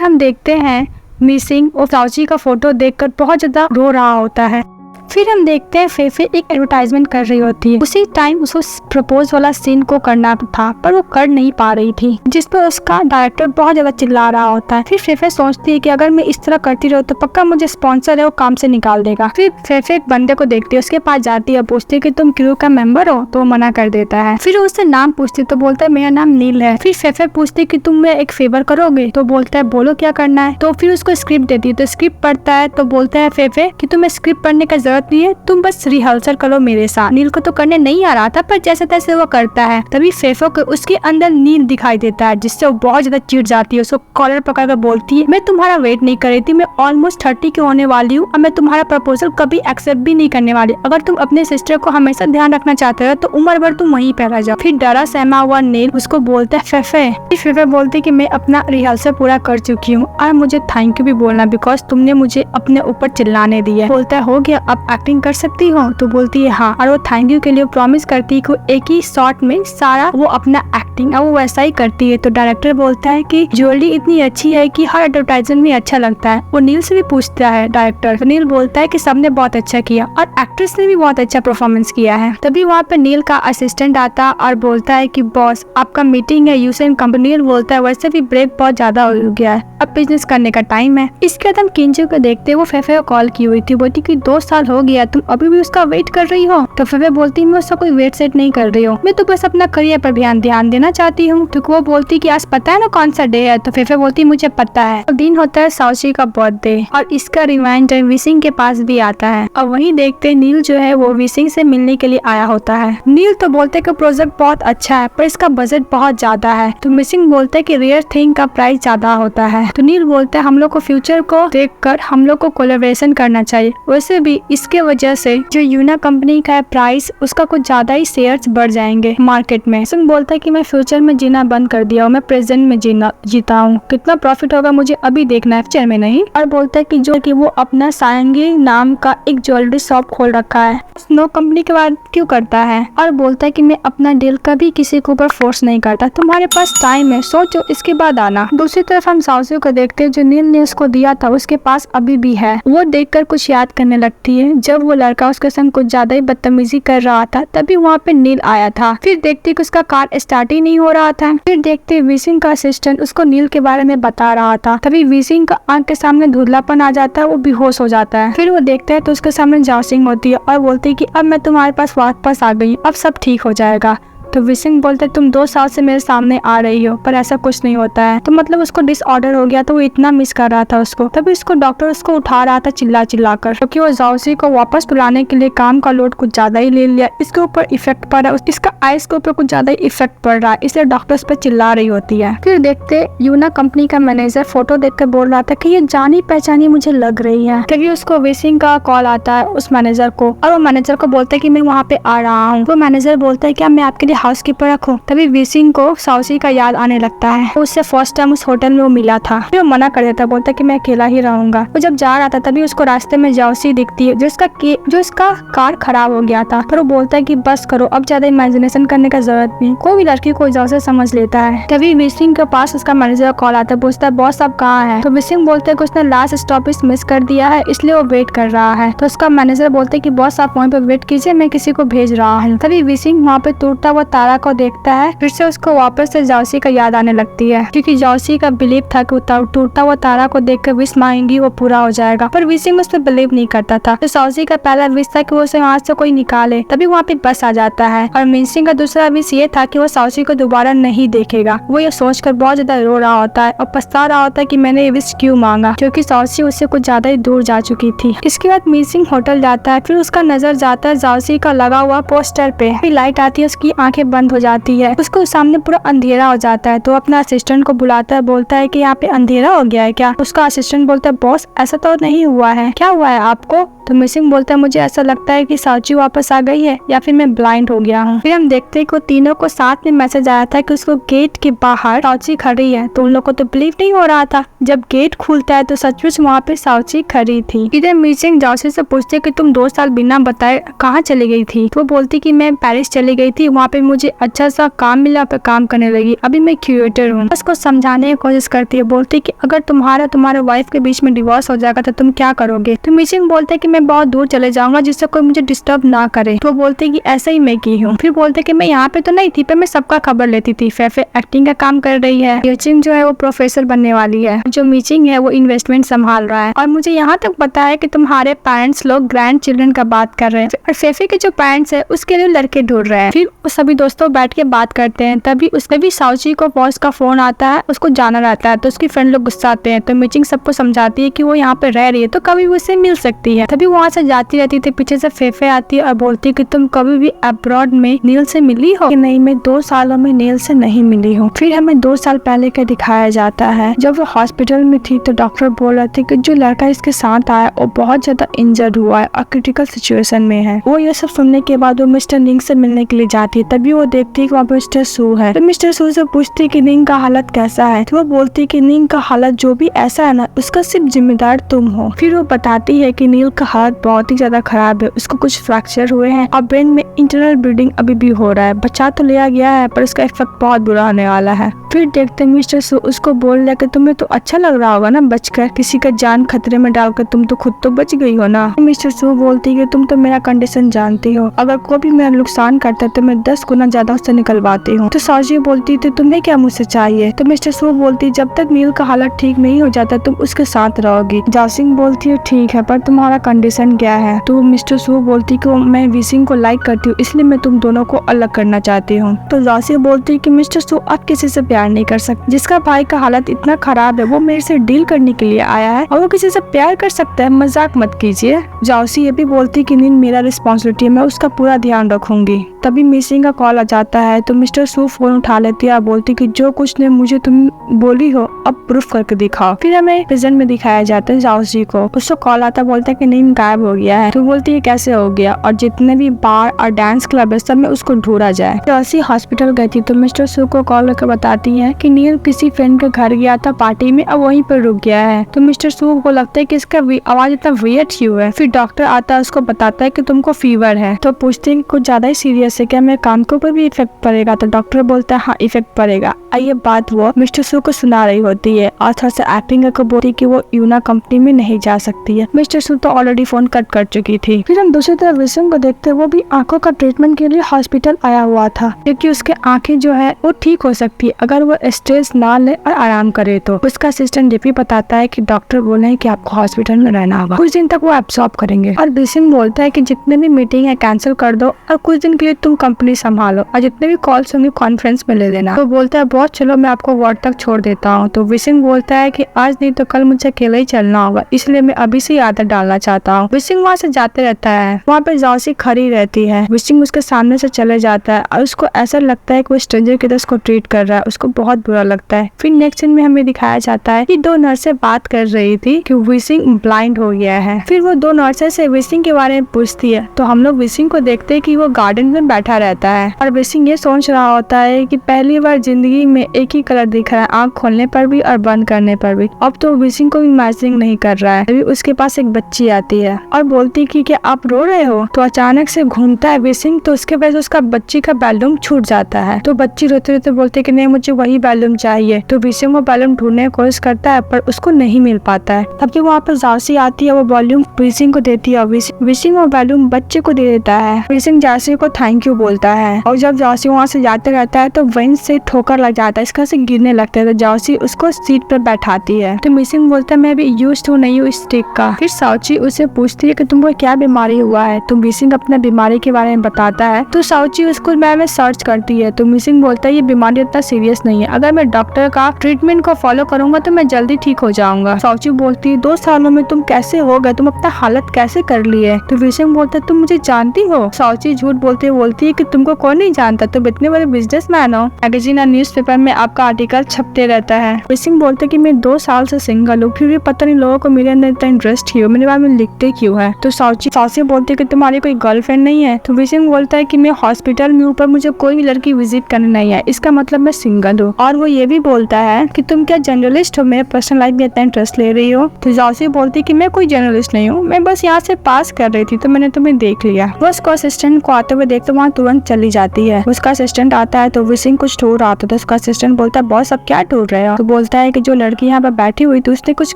हम देखते हैं मिसिंग और साउची का फोटो देखकर बहुत ज्यादा रो रहा होता है। फिर हम देखते हैं फेफे एक एडवर्टाइजमेंट कर रही होती है। उसी टाइम उसको प्रपोज वाला सीन को करना था पर वो कर नहीं पा रही थी, जिस पर उसका डायरेक्टर बहुत ज्यादा चिल्ला रहा होता है। फिर फेफे सोचती है कि अगर मैं इस तरह करती रहूं तो पक्का मुझे स्पॉन्सर है वो काम से निकाल देगा। फिर फेफे एक बंदे को देखती है, उसके पास जाती है, पूछती है कि तुम क्रू का मेंबर हो, तो वो मना कर देता है। फिर उससे नाम पूछती तो बोलता है मेरा नाम नील है। फिर फेफे पूछती कि तुम मैं एक फेवर करोगे, तो बोलता है बोलो क्या करना है। तो फिर उसको स्क्रिप्ट देती है तो स्क्रिप्ट पढ़ता है तो बोलता है फेफे कि तुम्हें स्क्रिप्ट पढ़ने का जरूरत नहीं है, तुम बस रिहर्सल करो मेरे साथ। नील को तो करने नहीं आ रहा था पर जैसे तैसे वो करता है। तभी फेफे को उसके अंदर नील दिखाई देता है जिससे वो बहुत ज्यादा चिढ़ जाती है। उसको कॉलर पकड़ कर बोलती है मैं तुम्हारा वेट नहीं कर रही थी, मैं ऑलमोस्ट 30 की होने वाली हूँ और मैं तुम्हारा प्रपोजल कभी एक्सेप्ट भी नहीं करने वाली। अगर तुम अपने सिस्टर को हमेशा ध्यान रखना चाहते हो तो उम्र भर तुम वहीं पे रह जाओ। फिर डरा सहमा हुआ नील उसको बोलता है फेफे। फिर फेफे बोलती कि मैं अपना रिहर्सल पूरा कर चुकी हूँ और मुझे थैंक यू भी बोलना बिकॉज तुमने मुझे अपने ऊपर चिल्लाने दिया। बोलता है हो गया, अब एक्टिंग कर सकती हो? तो बोलती है हाँ, और वो थैंक यू के लिए प्रॉमिस करती है कि एक ही शॉट में सारा वो अपना एक्टिंग वो वैसा ही करती है। तो डायरेक्टर बोलता है कि ज्वेलरी इतनी अच्छी है कि हर एडवर्टाइजमेंट में अच्छा लगता है। वो नील से भी पूछता है डायरेक्टर, तो नील बोलता है कि सबने बहुत अच्छा किया और एक्ट्रेस ने भी बहुत अच्छा परफॉर्मेंस किया है। तभी वहाँ पे नील का असिस्टेंट आता और बोलता है कि बॉस आपका मीटिंग है यूसेन कंपनी। नील बोलता है वैसे भी ब्रेक बहुत ज्यादा हो गया है, अब बिजनेस करने का टाइम है। इसके बाद हम किंजो को देखते, वो फेफे को कॉल की हुई थी, बोलती कि 2 साल हो गया, तुम अभी भी उसका वेट कर रही हो? तो फेफे बोलती मैं उसका कोई वेट सेट नहीं कर रही हूँ, मैं तो बस अपना करियर पर ध्यान देना चाहती हूँ। तो वो बोलती कि आज पता है ना कौन सा डे है? तो फेफे बोलती मुझे पता है, और दिन होता है साउची का बर्थडे और इसका रिमाइंडर विसिंग के पास भी आता है। और वहीं देखते नील जो है वो विसिंग से मिलने के लिए आया होता है। नील तो बोलते कि प्रोजेक्ट बहुत अच्छा है पर इसका बजट बहुत ज्यादा है। तो विसिंग बोलते कि रेयर थिंग का प्राइस ज्यादा होता है। तो नील बोलते हम लोग को फ्यूचर को देखकर हम लोग को कोलैबोरेशन करना चाहिए, वैसे भी इसके वजह से जो यूना कंपनी का है प्राइस उसका कुछ ज्यादा ही शेयर्स बढ़ जाएंगे मार्केट में। विसिंग बोलता है कि मैं फ्यूचर में जीना बंद कर दिया हूँ, मैं प्रेजेंट में जीता हूँ, कितना प्रॉफिट होगा मुझे अभी देखना है, फ्यूचर में नहीं। और बोलता है कि वो अपना सायंगी नाम का एक ज्वेलरी शॉप खोल रखा है, स्नो कंपनी के बाद क्यों करता है। और बोलता है कि मैं अपना डील कभी किसी के ऊपर फोर्स नहीं करता, तुम्हारे पास टाइम है, सोचो इसके बाद आना। दूसरी तरफ हम साउसियो को देखते हैं, जो नील ने उसको दिया था उसके पास अभी भी है। वो देखकर कुछ याद करने लगती है, जब वो लड़का उसके संग कुछ ज्यादा ही बदतमीजी कर रहा था तभी वहाँ पे नील आया था। फिर देखते कि उसका कार स्टार्ट ही नहीं हो रहा था। फिर देखते विसिंग का असिस्टेंट उसको नील के बारे में बता रहा था, तभी विसिंग का आंख के सामने धुंधलापन आ जाता है, वो बेहोश हो जाता है। फिर वो देखता है तो उसके सामने जाओसिंग होती है और बोलती है कि अब मैं तुम्हारे पास वापस आ गई, अब सब ठीक हो जाएगा। तो विसिंग बोलते तुम 2 साल से मेरे सामने आ रही हो पर ऐसा कुछ नहीं होता है। तो मतलब उसको डिसऑर्डर हो गया, तो वो इतना मिस कर रहा था उसको। तभी उसको डॉक्टर उसको उठा रहा था चिल्ला चिल्ला कर, क्योंकि वो जाओसी को वापस बुलाने के लिए काम का लोड कुछ ज्यादा ही ले लिया, इसके ऊपर इफेक्ट पड़ रहा है, इसका आइज के ऊपर कुछ ज्यादा ही इफेक्ट पड़ रहा है, इसलिए डॉक्टर उस पर चिल्ला रही होती है। फिर देखते यूना कंपनी का मैनेजर फोटो देखकर बोल रहा था कि ये जानी पहचानी मुझे लग रही है। तभी उसको विसिंग का कॉल आता है उस मैनेजर को, और वो मैनेजर को बोलता है कि मैं वहाँ पे आ रहा हूँ। वो मैनेजर बोलता है क्या मैं आपके लिए हाउसकीपर रखूं? तभी विसिंग को साउसी का याद आने लगता है, उससे फर्स्ट टाइम उस होटल में वो मिला था। फिर वो मना कर देता, बोलता कि मैं अकेला ही रहूंगा। वो जब जा रहा था तभी उसको रास्ते में जाओसी दिखती है, जो इसका कार खराब हो गया था। पर वो बोलता है कि बस करो, अब ज्यादा इमेजिनेशन करने का जरूरत नहीं, कोई भी लड़की को जाओसी समझ लेता है। तभी विसिंग के पास उसका मैनेजर कॉल आता है, पूछता है बॉस आप कहाँ है? तो विसिंग बोलते है कि उसने लास्ट स्टॉपेज मिस कर दिया है इसलिए वो वेट कर रहा है। तो उसका मैनेजर बोलते है कि बॉस आप वहीं पे वेट कीजिए, मैं किसी को भेज रहा हूँ। तभी विसिंग वहाँ पे टूटता हुआ तारा को देखता है, फिर से उसको वापस से जाओसी का याद आने लगती है, क्योंकि जाओसी का बिलीव था कि टूटता हुआ तारा को देखकर विश मांगेंगी वो पूरा हो जाएगा, पर विसिंग उस पर बिलीव नहीं करता था। तो जाओसी का पहला विश था कि वो उसे वहाँ से कोई निकाले, तभी वहाँ पे बस आ जाता है। और मिनसिंग का दूसरा विश ये था कि वो साउसी को दोबारा नहीं देखेगा। वो ये सोचकर बहुत ज्यादा रो रहा होता है और पछता रहा होता है कि मैंने ये विश क्यों मांगा, क्योंकि साउसी उससे कुछ ज्यादा ही दूर जा चुकी थी। इसके बाद मिनसिंग होटल जाता है, फिर उसका नजर जाता है जाओसी का लगा हुआ पोस्टर पे, फिर लाइट आती है, उसकी आंखें बंद हो जाती है, उसको सामने पूरा अंधेरा हो जाता है। तो अपना असिस्टेंट को बुलाता है, बोलता है कि यहाँ पे अंधेरा हो गया है क्या? उसका असिस्टेंट बोलता है बॉस ऐसा तो नहीं हुआ है, क्या हुआ है आपको? तो मिसिंग बोलता है मुझे ऐसा लगता है कि साउची वापस आ गई है या फिर मैं ब्लाइंड हो गया हूँ। फिर हम देखते हैं कि तीनों को साथ में मैसेज आया था कि उसको गेट के बाहर साउची खड़ी है। तो उन लोग को तो बिलीव नहीं हो रहा था, जब गेट खुलता है तो सचमुच वहाँ पे साउची खड़ी थी। इधर मिसिंग जाओसी से पूछते कि तुम 2 साल बिना बताए कहाँ चली गई थी? तो वो बोलती कि मैं पेरिस चली गई थी, वहाँ पे मुझे अच्छा सा काम मिला, पे काम करने लगी, अभी मैं क्यूरेटर हूँ। उसको समझाने की कोशिश करती है, बोलती कि अगर तुम्हारे वाइफ के बीच में डिवोर्स हो जाएगा तो तुम क्या करोगे? तो मिसिंग बोलते कि मैं बहुत दूर चले जाऊंगा जिससे कोई मुझे डिस्टर्ब ना करे। तो बोलते कि ऐसा ही मैं की हूँ। फिर बोलते कि मैं यहाँ पे तो नहीं थी, पर मैं सबका खबर लेती थी। फेफे एक्टिंग का काम कर रही है, यूचिंग जो है वो प्रोफेसर बनने वाली है, जो मीचिंग है वो इन्वेस्टमेंट संभाल रहा है, और मुझे यहाँ तक पता है कि तुम्हारे पेरेंट्स लोग ग्रैंड चिल्ड्रन का बात कर रहे हैं, और फेफे के जो पेरेंट्स है उसके लिए लड़के ढूंढ रहे हैं। फिर वो सभी दोस्तों बैठ के बात करते हैं, तभी उसमें भी साउची को बॉस का फोन आता है, उसको जाना रहता है। तो उसकी फ्रेंड लोग गुस्सा आते हैं, तो मीचिंग सबको समझाती है कि वो यहाँ पे रह रही है तो कभी भी उससे मिल सकती है। तभी वहाँ से जाती रहती थी, पीछे से फेफे आती है और बोलती है कि तुम कभी भी अब्रॉड में नील से मिली हो? कि नहीं, मैं 2 सालों में नील से नहीं मिली हूँ। फिर हमें 2 साल पहले का दिखाया जाता है, जब वो हॉस्पिटल में थी तो डॉक्टर बोल रहे थे कि जो लड़का इसके साथ आया वो बहुत ज्यादा इंजर्ड हुआ है और क्रिटिकल सिचुएशन में है। वो ये सब सुनने के बाद वो मिस्टर निंग से मिलने के लिए जाती है, तभी तभी वो देखती है कि वहाँ पे मिस्टर सू है। तो मिस्टर सू से पूछती है कि नींग का हालत कैसा है। तो वो बोलती है कि नींग का हालत जो भी ऐसा है ना, उसका सिर्फ जिम्मेदार तुम हो। फिर वो बताती है कि नील का हालत बहुत ही ज्यादा खराब है, उसको कुछ फ्रैक्चर हुए हैं और ब्रेन में इंटरनल ब्लीडिंग अभी भी हो रहा है। बचा तो लिया गया है पर उसका इफेक्ट बहुत बुरा होने वाला है। फिर देखते मिस्टर सू उसको बोल रहा है कि तुम्हें तो अच्छा लग रहा होगा ना बचकर, किसी का जान खतरे में डालकर तुम तो खुद तो बच गई हो ना। मिस्टर सू बोलती है कि तुम तो मेरा कंडीशन जानती हो, अगर कोई भी मेरा नुकसान करता है तो मैं 10 गुना ज्यादा उससे निकलवाती हूँ। तो साउजी बोलती है तुम्हें क्या मुझसे चाहिए। तो मिस्टर सू बोलती है जब तक नील का हालत ठीक नहीं हो जाता तुम उसके साथ रहोगी। जासिंग बोलती है ठीक है पर तुम्हारा कंडीशन क्या है। तो मिस्टर सू बोलती है मैं विसिंग को लाइक करती हूँ इसलिए मैं तुम दोनों को अलग करना चाहती हूँ। तो जासिंग बोलती है कि मिस्टर सू आप किसी से प्यार नहीं कर सकते, जिसका भाई का हालत इतना खराब है वो मेरे से डील करने के लिए आया है और वो किसी से प्यार कर सकता है, मजाक मत कीजिए। जाओसी ये भी बोलती कि नील मेरा रिस्पॉन्सिबिलिटी है, मैं उसका पूरा ध्यान रखूंगी। तभी मिसिंग का कॉल आ जाता है तो मिस्टर सू फोन उठा लेती है और बोलती कि जो कुछ ने मुझे तुम बोली हो अब प्रूफ करके दिखाओ। फिर हमें प्रेजेंट में दिखाया जाता है जाओसी को, उसको कॉल आता बोलता है कि नील गायब हो गया है। तो बोलती है कैसे हो गया और जितने भी बार और डांस क्लब है सब में उसको ढूंढा जाए। जाओसी हॉस्पिटल गई थी तो मिस्टर सू को कॉल करके बताती है कि नील किसी फ्रेंड के घर गया था पार्टी में और वहीं पर रुक गया है। तो मिस्टर सू को लगता है कि इसका आवाज इतना वियर्ड क्यों है। फिर डॉक्टर आता है उसको बताता है कि तुमको फीवर है। तो पूछते हैं कि कुछ ज्यादा ही सीरियस है क्या, मेरे काम के ऊपर भी इफेक्ट पड़ेगा। तो डॉक्टर बोलता है हाँ इफेक्ट पड़ेगा। ये बात वो मिस्टर सू को सुना रही होती है और थोड़ा सा एक्टिंग करके बोलती है कि वो यूना कंपनी में नहीं जा सकती है। मिस्टर सू तो ऑलरेडी फोन कट कर चुकी थी। फिर हम दूसरी तरफ विसम को देखते हैं, वो भी आंखों का ट्रीटमेंट के लिए हॉस्पिटल आया हुआ था क्योंकि उसके आंखें जो है वो ठीक हो सकती है अगर वो स्ट्रेस ना ले और आराम करे। तो उसका असिस्टेंट जेपी बताता है कि डॉक्टर बोले हैं कि आपको हॉस्पिटल में रहना होगा, कुछ दिन तक वो एब्सॉर्ब करेंगे। और विसम बोलता है कि जितने भी मीटिंग है कैंसिल कर दो और कुछ दिन के लिए तुम कंपनी संभालो और जितने भी कॉल्स होंगे कॉन्फ्रेंस में ले लेना। तो बोलता है बहुत चलो मैं आपको वार्ड तक छोड़ देता हूँ। तो विसिंग बोलता है कि आज नहीं तो कल मुझे अकेले ही चलना होगा, इसलिए मैं अभी से आदत डालना चाहता हूँ। विसिंग वहाँ से जाते रहता है, वहाँ पे जाओसी खड़ी रहती है। विसिंग उसके सामने से चले जाता है और उसको ऐसा लगता है कि वो स्ट्रेंजर की तरह उसको ट्रीट कर रहा है, उसको बहुत बुरा लगता है। फिर नेक्स्ट सीन में हमें दिखाया जाता है कि दो नर्सें बात कर रही थी कि विसिंग ब्लाइंड हो गया है। फिर वो दो नर्सें से विसिंग के बारे में पूछती है तो हम लोग विसिंग को देखते हैं कि वो गार्डन में बैठा रहता है और विसिंग ये सोच रहा होता है कि पहली बार जिंदगी में एक ही कलर दिख रहा है, आंख खोलने पर भी और बंद करने पर भी। अब तो विसिंग को भी मैचिंग नहीं कर रहा है। तभी उसके पास एक बच्ची आती है और बोलती कि क्या आप रो रहे हो। तो अचानक से घूमता है विसिंग, तो उसके वजह से उसका बच्ची का बैलून छूट जाता है। तो बच्ची रोते रोते बोलती है कि नहीं मुझे वही बैलून चाहिए। तो विसिंग वो बैलून ढूंढने की कोशिश करता है पर उसको नहीं मिल पाता है। तब जब वहाँ पर जासी आती है वो बैलून विसिंग को देती है, विसिंग वो बैलून बच्चे को दे देता है। विसिंग जासी को थैंक यू बोलता है और जब जासी वहाँ से जाते रहता है तो वेंस से ठोकर लग जाता है, इसका से गिरने लगता है। तो जासी उसको सीट पर बैठाती है। तो मिसिंग बोलता है मैं भी यूज्ड हूँ नहीं हूँ इस स्टिक का। फिर साउची उसे पूछती है कि तुमको क्या बीमारी हुआ है। तो मिसिंग अपना बीमारी के बारे में बताता है। तो साउची उसको बारे में सर्च करती है। तो मिसिंग बोलता है ये बीमारी इतना सीरियस नहीं है, अगर मैं डॉक्टर का ट्रीटमेंट को फॉलो करूंगा तो मैं जल्दी ठीक हो जाऊंगा। साउची बोलती है 2 सालों में तुम कैसे हो गए, तुम अपना हालत कैसे कर ली है। तो मिसिंग बोलता है तुम मुझे जानती हो। साउची झूठ बोलती है कि तुमको कौन नहीं जानता, तुम इतने बड़े बिजनेसमैन हो, मैगजीन और न्यूज़पेपर में आपका आर्टिकल छपते रहता है। मिसिंग बोलते कि मैं 2 साल से सिंगल हूँ, फिर भी पता नहीं लोगों को मेरे अंदर इतना इंटरेस्ट क्यों, मेरे बारे में लिखते क्यों है। तो साउची बोलती है कि तुम्हारी कोई गर्लफ्रेंड नहीं है। तो मिसिंग बोलता है कि मैं हॉस्पिटल में ऊपर मुझे कोई भी लड़की विजिट करने नहीं है, इसका मतलब मैं सिंगल हूँ। और वो ये भी बोलता है कि तुम क्या जर्नलिस्ट हो, मेरे पर्सनल लाइफ में इतना इंटरेस्ट ले रही हो। तो जासी बोलती कि मैं कोई जर्नलिस्ट नहीं हूँ, मैं बस यहाँ से पास कर रही थी तो मैंने तुम्हें देख लिया। वो उसको असिस्टेंट को आते हुए देखते वहाँ तुरंत चली जाती है। उसका असिस्टेंट आता है तो विसिंग कुछ ढूंढ रहा था। तो उसका असिस्टेंट बोलता है बॉस अब क्या ढूंढ रहे हो। तो बोलता है कि जो लड़की यहाँ पर बैठी हुई थी उसने कुछ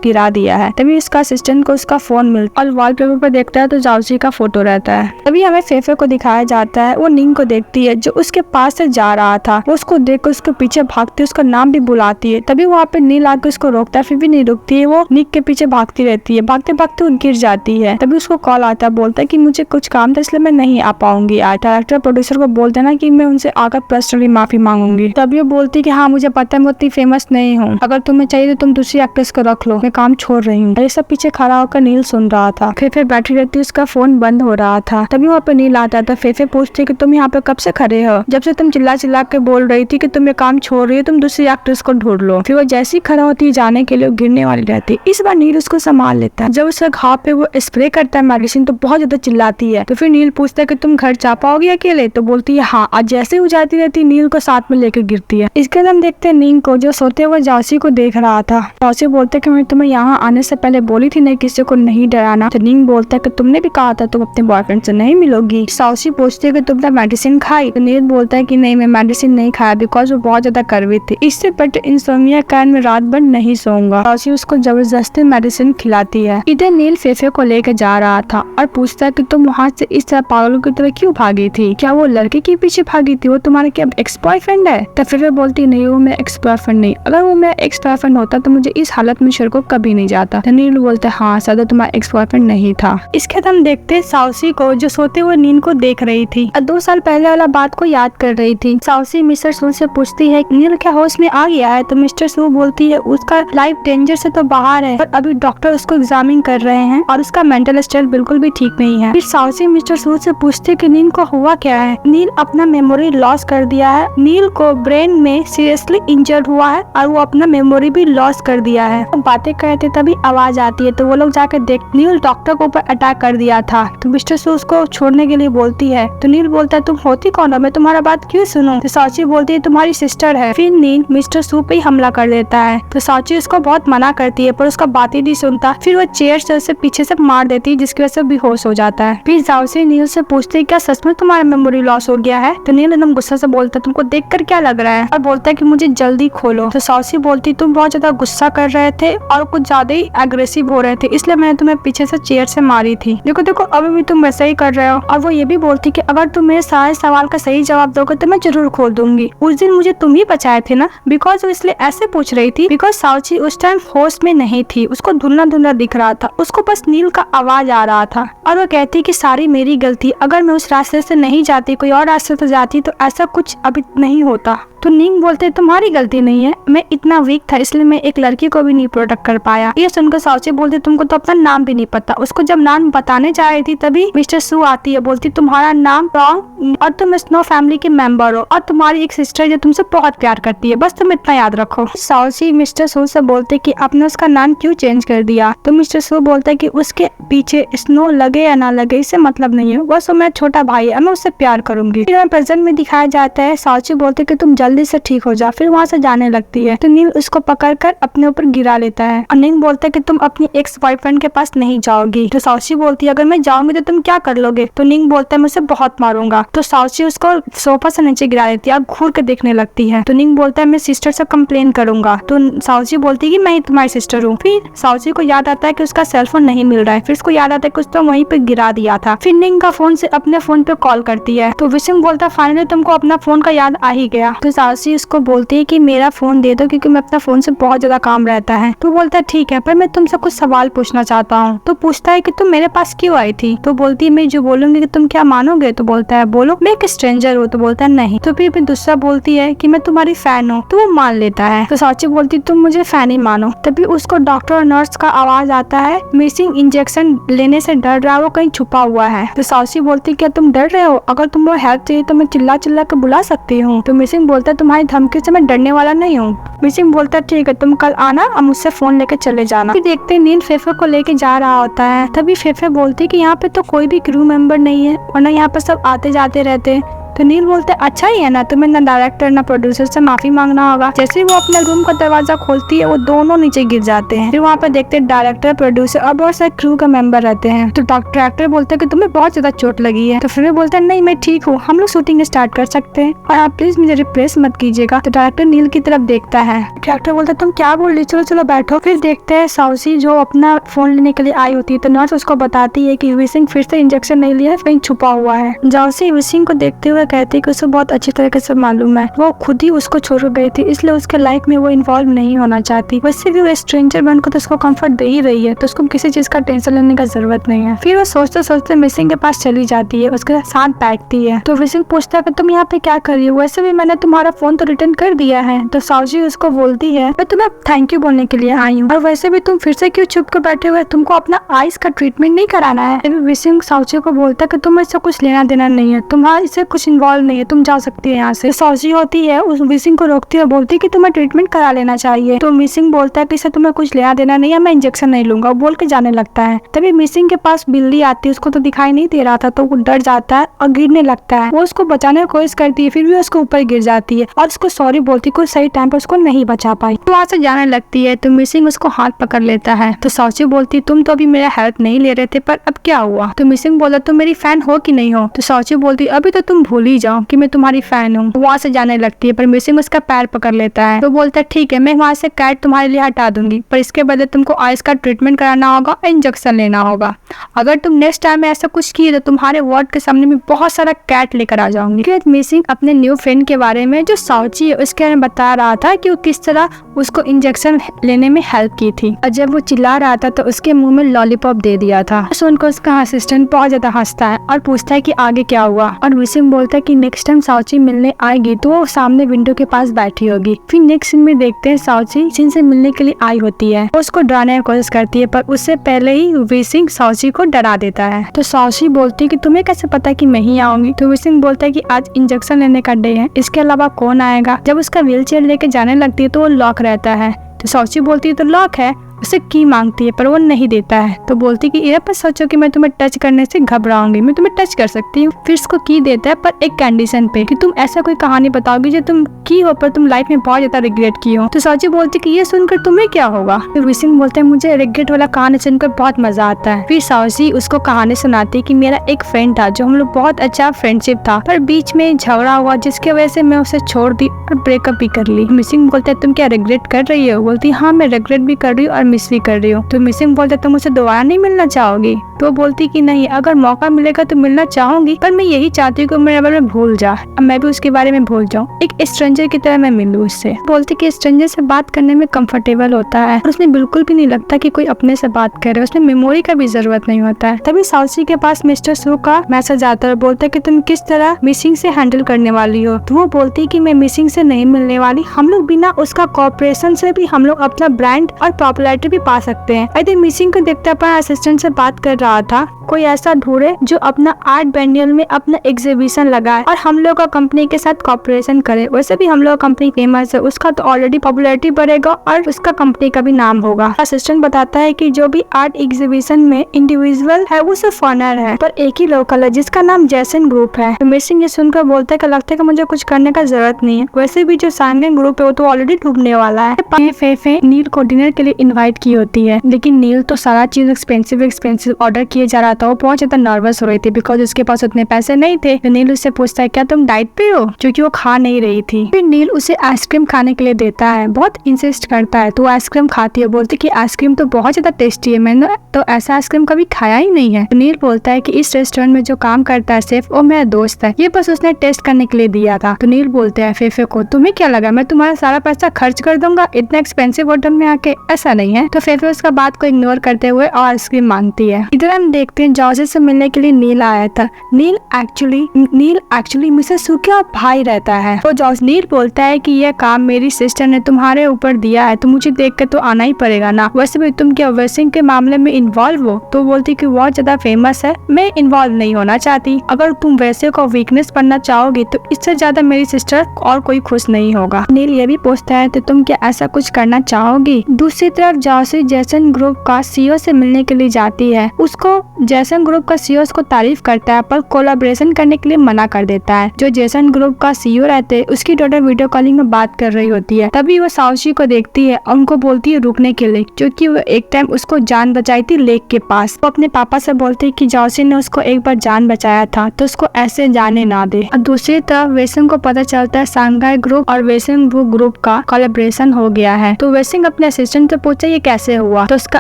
गिरा दिया है। तभी उसका असिस्टेंट को उसका फोन मिलता है और वॉलपेपर पर देखता है तो जाओसी का फोटो रहता है। तभी हमें फेफे को दिखाया जाता है, वो नींग को देखती है जो उसके पास से जा रहा था। वो उसको देख कर उसके पीछे भागती है, उसका नाम भी बुलाती है। तभी वहाँ पे नील आके उसको रोकता है, फिर भी नहीं रुकती है, वो नीक के पीछे भागती रहती है। भागते भागते वो गिर जाती है। तभी उसको कॉल आता है, बोलता है कि मुझे कुछ काम था इसलिए मैं नहीं आ पाऊंगी। डायरेक्टर प्रोड्यूसर को बोल देना कि मैं उनसे आकर पर्सनली माफी मांगूंगी। तभी वो बोलती कि हाँ मुझे पता है मैं उतनी फेमस नहीं हूँ, अगर तुम्हें चाहिए तो तुम दूसरी एक्ट्रेस को रख लो, मैं काम छोड़ रही हूँ। ये सब पीछे खड़ा होकर नील सुन रहा था। फेफे बैठी रहती, उसका फोन बंद हो रहा था। तभी वहाँ पे नील आता था। फेफे पूछती कि तुम यहाँ पे कब से खड़े हो, जब से तुम चिल्ला चिल्ला के बोल रही थी कि तुम ये काम छोड़ रही हो, तुम दूसरी एक्ट्रेस को ढूंढ लो। फिर वो जैसी खड़ा होती है जाने के लिए गिरने वाली रहती। इस बार नील उसको संभाल लेता है। जब उसका घाव पे वो स्प्रे करता है मेडिसिन तो बहुत ज्यादा चिल्लाती है। तो फिर नील पूछता है कि तुम घर जा पाओगे या अकेले? तो बोलती है हाँ। और जैसे वो जाती रहती नील को साथ में लेकर गिरती है। इसके बाद हम देखते हैं नील को जो सोते हुए जाओसी को देख रहा था। जाओसी बोलते कि मैं तुम्हें यहाँ आने से पहले बोली थी नहीं किसी को नहीं डराना। तो नील बोलता है कि तुमने भी कहा था तुम अपने बॉयफ्रेंड से नहीं मिलोगी। जाओसी पूछती है कि तुमने मेडिसिन खाई? तो नील बोलता है कि नहीं मैं मेडिसिन नहीं खाया बिकॉज वो बहुत ज्यादा कड़वी थी, इससे बट इंसोम्निया कारण मैं रात भर नहीं सोऊंगा। जाओसी उसको जबरदस्ती मेडिसिन खिलाती है। इधर नील फेफे को लेकर जा रहा था और पूछता है कि तुम वहाँ से इस तरह पागलों की तरह क्यों भागी थी? क्या वो लड़के के पीछे भागी थी? वो तुम्हारा क्या एक्स बॉयफ्रेंड है? तो फेफे बोलती नहीं वो मेरा एक्स बॉयफ्रेंड नहीं, अगर वो मेरा एक्स बॉयफ्रेंड होता तो मुझे इस हालत में शहर को कभी नहीं जाता। तो नील बोलता है हाँ शायद तुम्हारा एक्स बॉयफ्रेंड नहीं था। इसके बाद हम देखते हैं साउसी को जो सोते हुए नील को देख रही थी और 2 साल पहले वाला बात को याद कर रही थी। साउसी मिस्टर सू से पूछती है नील क्या होश में आ गया है? तो मिस्टर सू बोलती है उसका लाइफ डेंजर से तो बाहर है पर अभी डॉक्टर उसको एग्जामिन कर रहे हैं और उसका मेंटल स्टेट बिल्कुल भी ठीक नहीं है। फिर साउसी मिस्टर सू से पूछती है कि नील को हुआ क्या है? नील अपना मेमोरी लॉस कर दिया है। नील को ब्रेन में सीरियसली इंजर्ड हुआ है और वो अपना मेमोरी भी लॉस कर दिया है। बातें करते तभी आवाज आती है तो वो लोग जाकर देख नील डॉक्टर के ऊपर अटैक कर दिया था। तो मिस्टर सू उसको छोड़ने के लिए बोलती है। तो नील बोलता है तुम होती कौन हो? मैं तुम्हारा बात क्यों सुनूं? तो साउची बोलती है तुम्हारी सिस्टर है। फिर नील मिस्टर सू पे ही हमला कर देता है। तो साउची उसको बहुत मना करती है पर उसका बात ही नहीं सुनता। फिर वो चेयर से उसे पीछे से मार देती है जिसकी वजह से बेहोश हो जाता है। फिर साउची नील से पूछती है क्या सच में तुम्हारा मेमोरी लॉस हो गया है? तो नील एकदम गुस्सा से बोलता है तुमको देखकर क्या लग रहा है? और बोलता है कि मुझे जल्दी खोलो। तो साउची बोलती तुम बहुत ज्यादा गुस्सा कर रहे थे और कुछ ज्यादा ही एग्रेसिव हो रहे थे इसलिए मैंने तुम्हें पीछे से चेयर से मारी थी। देखो देखो अभी भी तुम वैसा ही कर रहे हो। और वो ये भी बोलती कि अगर तुम मेरे सारे सवाल का सही जवाब दोगे तो मैं जरूर खोल दूंगी। उस दिन मुझे तुम ही बचाए थे ना? बिकॉज वो इसलिए ऐसे पूछ रही थी बिकॉज साउची उस टाइम होश में नहीं थी, उसको धुंधला धुंधला दिख रहा था, उसको बस नील का आवाज आ रहा था और वो कहती कि सारी मेरी गलती, अगर मैं उस रास्ते से नहीं जाती कोई और रास्ते से जाती तो ऐसा कुछ अभी नहीं होता। तो नींग बोलते तुम्हारी गलती नहीं है, मैं इतना वीक था इसलिए मैं एक लड़की को भी नहीं प्रोटेक्ट कर पाया। ये सुनकर साउची बोलती तुमको तो अपना नाम भी नहीं पता। उसको जब नाम बताने जा रही थी तभी मिस्टर सू आती है, बोलती तुम्हारा नाम रॉन्ग और तुम स्नो फैमिली के मेंबर हो और तुम्हारी एक सिस्टर जो तुमसे बहुत प्यार करती है, बस तुम इतना याद रखो। साउची मिस्टर सू से बोलते कि आपने उसका नाम क्यों चेंज कर दिया? तो मिस्टर सू बोलते कि उसके पीछे स्नो लगे या ना लगे इससे मतलब नहीं है, बस वो मेरा छोटा भाई है, मैं उससे प्यार करूंगी। फिर हमें प्रेजेंट में दिखाया जाता है साउची बोलते कि तुम जल्दी से ठीक हो जा। फिर वहाँ से जाने लगती है तो नील उसको पकड़कर अपने ऊपर गिरा लेता है और नील बोलता है कि तुम अपनी एक्स बॉयफ्रेंड के पास नहीं जाओगी। तो साउची बोलती है अगर मैं जाऊंगी तो तुम क्या कर लोगे? तो नील बोलता है मैं उसे बहुत मारूंगा। तो साउची उसको सोफा से नीचे गिरा देती है और घूर के देखने लगती है। तो नील बोलता है मैं सिस्टर से कंप्लेन करूंगा। तो साउची बोलती है कि मैं ही तुम्हारी सिस्टर हूँ। फिर साउची को याद आता है कि उसका सेलफोन नहीं मिल रहा है। फिर उसको याद आता है कि उसको वहीं पे गिरा दिया था। फिर नील का फोन से अपने फोन पे कॉल करती है। तो विशिंग बोलता है फाइनली तुमको अपना फोन का याद आ ही गया। तो साउची उसको बोलती है कि मेरा फोन दे दो क्योंकि मैं अपना फोन से बहुत ज्यादा काम रहता है। तो बोलता है ठीक है पर मैं तुमसे कुछ सवाल पूछना चाहता हूँ। तो पूछता है कि तुम मेरे पास क्यों आई थी? तो बोलती है मैं जो बोलूंगी कि तुम क्या मानोगे? तो बोलता है बोलो। मैं एक स्ट्रेंजर हूँ। तो बोलता है नहीं। तो फिर दूसरा बोलती है कि मैं तुम्हारी फैन हूँ। तो वो मान लेता है। तो साउची बोलती तुम मुझे फैन ही मानो। तभी उसको डॉक्टर और नर्स का आवाज आता है मिसिंग इंजेक्शन लेने से डर रहा है, वो कहीं छुपा हुआ है। तो साउची बोलती क्या तुम डर रहे हो? अगर तुमको हेल्प चाहिए तो मैं चिल्ला चिल्ला के बुला सकती हूँ। तो मिसिंग बोलता है तुम्हारी धमकी से मैं डरने वाला नहीं हूँ। मिसिंग बोलता है ठीक है तुम कल आना और मुझसे फोन लेके चले जाना। फिर देखते नील फेफे को लेके जा रहा होता है। तभी फेफे बोलती कि यहाँ पे तो कोई भी क्रू मेंबर नहीं है वरना यहाँ पे सब आते जाते रहते। तो नील बोलते अच्छा ही है ना, तुम्हें ना डायरेक्टर ना प्रोड्यूसर से माफी मांगना होगा। जैसे ही वो अपने रूम का दरवाजा खोलती है वो दोनों नीचे गिर जाते हैं। फिर वहाँ पे देखते डायरेक्टर प्रोड्यूसर और बहुत सारे क्रू के मेंबर रहते हैं। तो डायरेक्टर बोलते हैं कि तुम्हें बहुत ज्यादा चोट लगी है। तो फिर बोलते हैं नहीं मैं ठीक हूँ, हम लोग शूटिंग स्टार्ट कर सकते हैं और आप प्लीज मुझे रिप्लेस मत कीजिएगा। तो डायरेक्टर नील की तरफ देखता है। डायरेक्टर बोलता है तुम क्या बोल रही, चलो चलो बैठो। फिर देखते हैं साउसी जो अपना फोन लेने के लिए आई होती है। तो नर्स उसको बताती है कि विशिंग फिर से इंजेक्शन नहीं लिया है, कहीं छुपा हुआ है। जाओसी विशिंग को देखते हुए कहती है कि उसे बहुत अच्छी तरीके से मालूम है वो खुद ही उसको छोड़ गई थी, इसलिए उसके लाइफ में वो इन्वॉल्व नहीं होना चाहती। वैसे भी वो स्ट्रेंजर बन को तो उसको कंफर्ट दे ही रही है तो उसको किसी चीज का टेंशन लेने का जरूरत नहीं है। फिर वो सोचते सोचते मिसिंग के पास चली जाती है, उसके साथ बैठती है। तो विशिंग पूछता है कि तुम यहाँ पे क्या कर रही हो? वैसे भी मैंने तुम्हारा फोन तो रिटर्न कर दिया है। तो साउजी उसको बोलती है मैं तुम्हें थैंक यू बोलने के लिए आई हूँ और वैसे भी तुम फिर से क्यों छुप कर बैठे हुए, तुमको अपना आइस का ट्रीटमेंट नहीं कराना है? विशिंग साउजी को बोलता है कि तुम्हें इससे कुछ लेना देना नहीं है, तुम्हारा इससे कुछ कुछ इन्वॉल्व नहीं है, तुम जा सकती है यहाँ से। साउची होती है उस मिसिंग को रोकती है और बोलती है कि तुम्हें ट्रीटमेंट करा लेना चाहिए। तो मिसिंग बोलता है कि इससे तुम्हें कुछ लेना देना नहीं है, मैं इंजेक्शन नहीं लूंगा, बोल के जाने लगता है। तभी मिसिंग के पास बिल्ली आती है, उसको तो दिखाई नहीं दे रहा था तो वो डर जाता है और गिरने लगता है। वो उसको बचाने की कोशिश करती है, फिर भी उसके ऊपर गिर जाती है और उसको सॉरी बोलती है, कुछ सही टाइम पर उसको नहीं बचा पाई। तो वहाँ से जाने लगती है तो मिसिंग उसको हाथ पकड़ लेता है। तो साउची बोलती तुम तो अभी मेरा हेल्प नहीं ले रहे थे, पर अब क्या हुआ? तो मिसिंग बोला तुम मेरी फैन हो कि नहीं हो? तो साउची बोलती अभी तो तुम भूल ही जाओ कि मैं तुम्हारी फैन हूँ। वहाँ से जाने लगती है पर मिसिंग उसका पैर पकड़ लेता है। तो बोलता है ठीक है, मैं वहाँ से कैट तुम्हारे लिए हटा दूंगी, पर इसके बदले तुमको आइस का ट्रीटमेंट कराना होगा और इंजेक्शन लेना होगा। अगर तुम नेक्स्ट टाइम में ऐसा कुछ किए तो तुम्हारे वार्ड के सामने में बहुत सारा कैट लेकर आ जाऊंगी। मिसिंग अपने न्यू फ्रेंड के बारे में जो साउची है उसके बारे में बता रहा था कि वो किस तरह उसको इंजेक्शन लेने में हेल्प की थी, और जब वो चिल्ला रहा था तो उसके मुंह में लॉलीपॉप दे दिया था। सुनकर उसका असिस्टेंट बहुत ज्यादा हंसता है और पूछता है कि आगे क्या हुआ। और मिसिंग बोलता है कि नेक्स्ट टाइम साउची मिलने आएगी तो वो सामने विंडो के पास बैठी होगी। फिर नेक्स्ट सीन में देखते हैं साउची जिन से मिलने के लिए आई होती है, वो उसको डराने की कोशिश करती है पर उससे पहले ही विसिंग साउची को डरा देता है। तो साउची बोलती है कि तुम्हें कैसे पता कि मैं ही आऊंगी? तो विसिंग बोलता है कि आज इंजेक्शन लेने का डे है, इसके अलावा कौन आएगा? जब उसका व्हील चेयर लेके जाने लगती है तो वो लॉक रहता है। तो साउची बोलती है तो लॉक है, उसे की मांगती है पर वो नहीं देता है। तो बोलती कि ये पर सोचो कि मैं तुम्हें टच करने से घबराऊंगी, मैं तुम्हें टच कर सकती हूँ। फिर उसको की देता है पर एक कंडीशन पे कि तुम ऐसा कोई कहानी बताओगी जो तुम की हो पर तुम लाइफ में बहुत ज्यादा रिग्रेट की हो। तो साउची बोलती कि ये सुनकर तुम्हें क्या होगा? फिर विसिंग बोलते हैं मुझे रिग्रेट वाला कहानी सुनकर बहुत मजा आता है। फिर साउची उसको कहानी सुनाती कि मेरा एक फ्रेंड था जो हम लोग बहुत अच्छा फ्रेंडशिप था, पर बीच में झगड़ा हुआ जिसकी वजह से मैं उसे छोड़ दी और ब्रेकअप भी कर ली। मिसिंग बोलते तुम क्या रिग्रेट कर रही हो? बोलती हाँ मैं रिग्रेट भी कर रही हूँ और मिस भी कर रही हूँ। तो मिसिंग बोलते तुम मुझसे दोबारा नहीं मिलना चाहोगी? तो बोलती कि नहीं, अगर मौका मिलेगा तो मिलना चाहूंगी, पर मैं यही चाहती हूँ कि मेरे बारे में भूल जा, अब मैं भी उसके बारे में भूल जाऊँ, एक स्ट्रेंजर की तरह मैं मिलूँ उससे। बोलती कि स्ट्रेंजर से बात करने में कंफर्टेबल होता है और उसमें बिल्कुल भी नहीं लगता कि कोई अपने से बात करे, उसमें मेमोरी का भी जरूरत नहीं होता है। तभी साउची के पास मिस्टर सू का मैसेज आता है, बोलता है कि तुम किस तरह मिसिंग से हैंडल करने वाली हो? तो वो बोलती है कि मैं मिसिंग से नहीं मिलने वाली, हम लोग बिना उसका कॉपरेशन से भी हम लोग अपना ब्रांड और पॉपुलैरिटी भी पा सकते हैं। यदि मिसिंग को देखते अपना असिस्टेंट से बात कर रहा था, कोई ऐसा ढूंढे जो अपना आर्ट बेंडियल में अपना एग्जीबिशन लगाए और हम लोग का कंपनी के साथ कॉपरेशन करे। वैसे भी हम लोग कंपनी फेमस है, उसका तो ऑलरेडी पॉपुलैरिटी बढ़ेगा और उसका कंपनी का भी नाम होगा। असिस्टेंट बताता है कि जो भी आर्ट एग्जीबिशन में इंडिविजुअल है वो सिर्फ फॉरनर है, पर एक ही लोकल है जिसका नाम जैसन ग्रुप है। तो मिसिंग ये सुनकर बोलता है कि लगता है कि मुझे कुछ करने का जरूरत नहीं है, वैसे भी जो सांगन ग्रुप है वो तो ऑलरेडी डूबने वाला है। फेफे नील को डिनर के लिए इन्वाइट की होती है, लेकिन नील तो सारा चीज एक्सपेंसिव ऑर्डर किए जा रहा था। वो बहुत ज्यादा नर्वस हो रही थी बिकॉज उसके पास उतने पैसे नहीं थे। तो नील उससे पूछता है क्या तुम डाइट पे हो, क्योंकि वो खा नहीं रही थी। फिर नील उसे आइसक्रीम खाने के लिए देता है, बहुत इंसिस्ट करता है, तो आइसक्रीम खाती है। बोलती कि आइसक्रीम तो बहुत ज्यादा टेस्टी है, मैंने तो ऐसा आइसक्रीम कभी खाया ही नहीं है। तो नील बोलता है कि इस रेस्टोरेंट में जो काम करता है शेफ वो मेरा दोस्त है, ये बस उसने टेस्ट करने के लिए दिया था। तो नील बोलते हैं फेफे को तुम्हें क्या लगा मैं तुम्हारा सारा पैसा खर्च कर दूंगा इतना एक्सपेंसिव होटल में आके? ऐसा नहीं है। तो फेफे उसका बात को इग्नोर करते हुए और आइसक्रीम मांगती है। इधर हम देखते हैं जॉर्ज से मिलने के लिए नील आया था। नील एक्चुअली मिसेस सू का भाई रहता है। तो जॉर्ज नील बोलता है कि यह काम मेरी सिस्टर ने तुम्हारे ऊपर दिया है तो मुझे देख कर तो आना ही पड़ेगा ना, वैसे भी तुम क्या वेसिंग के मामले में इन्वॉल्व हो? तो बोलती कि बहुत ज्यादा फेमस है, मैं इन्वॉल्व नहीं होना चाहती, अगर तुम वैसे को वीकनेस बनना चाहोगी तो इससे ज्यादा मेरी सिस्टर और कोई खुश नहीं होगा। नील ये भी पूछता है तो तुम क्या ऐसा कुछ करना चाहोगी? दूसरी तरफ जॉर्ज जैसन ग्रुप का सीईओ से मिलने के लिए जाती है, उसको जैसन ग्रुप का सीईओ उसको तारीफ करता है पर कोलैबोरेशन करने के लिए मना कर देता है। जो जैसन ग्रुप का सीईओ रहते हैं उसकी डॉटर वीडियो कॉलिंग में बात कर रही होती है, तभी वो साउची को देखती है और उनको बोलती है रुकने के लिए, क्योंकि वो एक टाइम उसको जान बचाई थी लेक के पास। वो अपने पापा से बोलती है कि जॉर्ज ने उसको एक बार जान बचाया था तो उसको ऐसे जाने ना दे। और दूसरी तरफ वेसिंग को पता चलता है सांघाई ग्रुप और वेसिंग ग्रुप का कोलैबोरेशन हो गया है। तो वेसिंग अपने असिस्टेंट से पूछा ये कैसे हुआ? तो उसका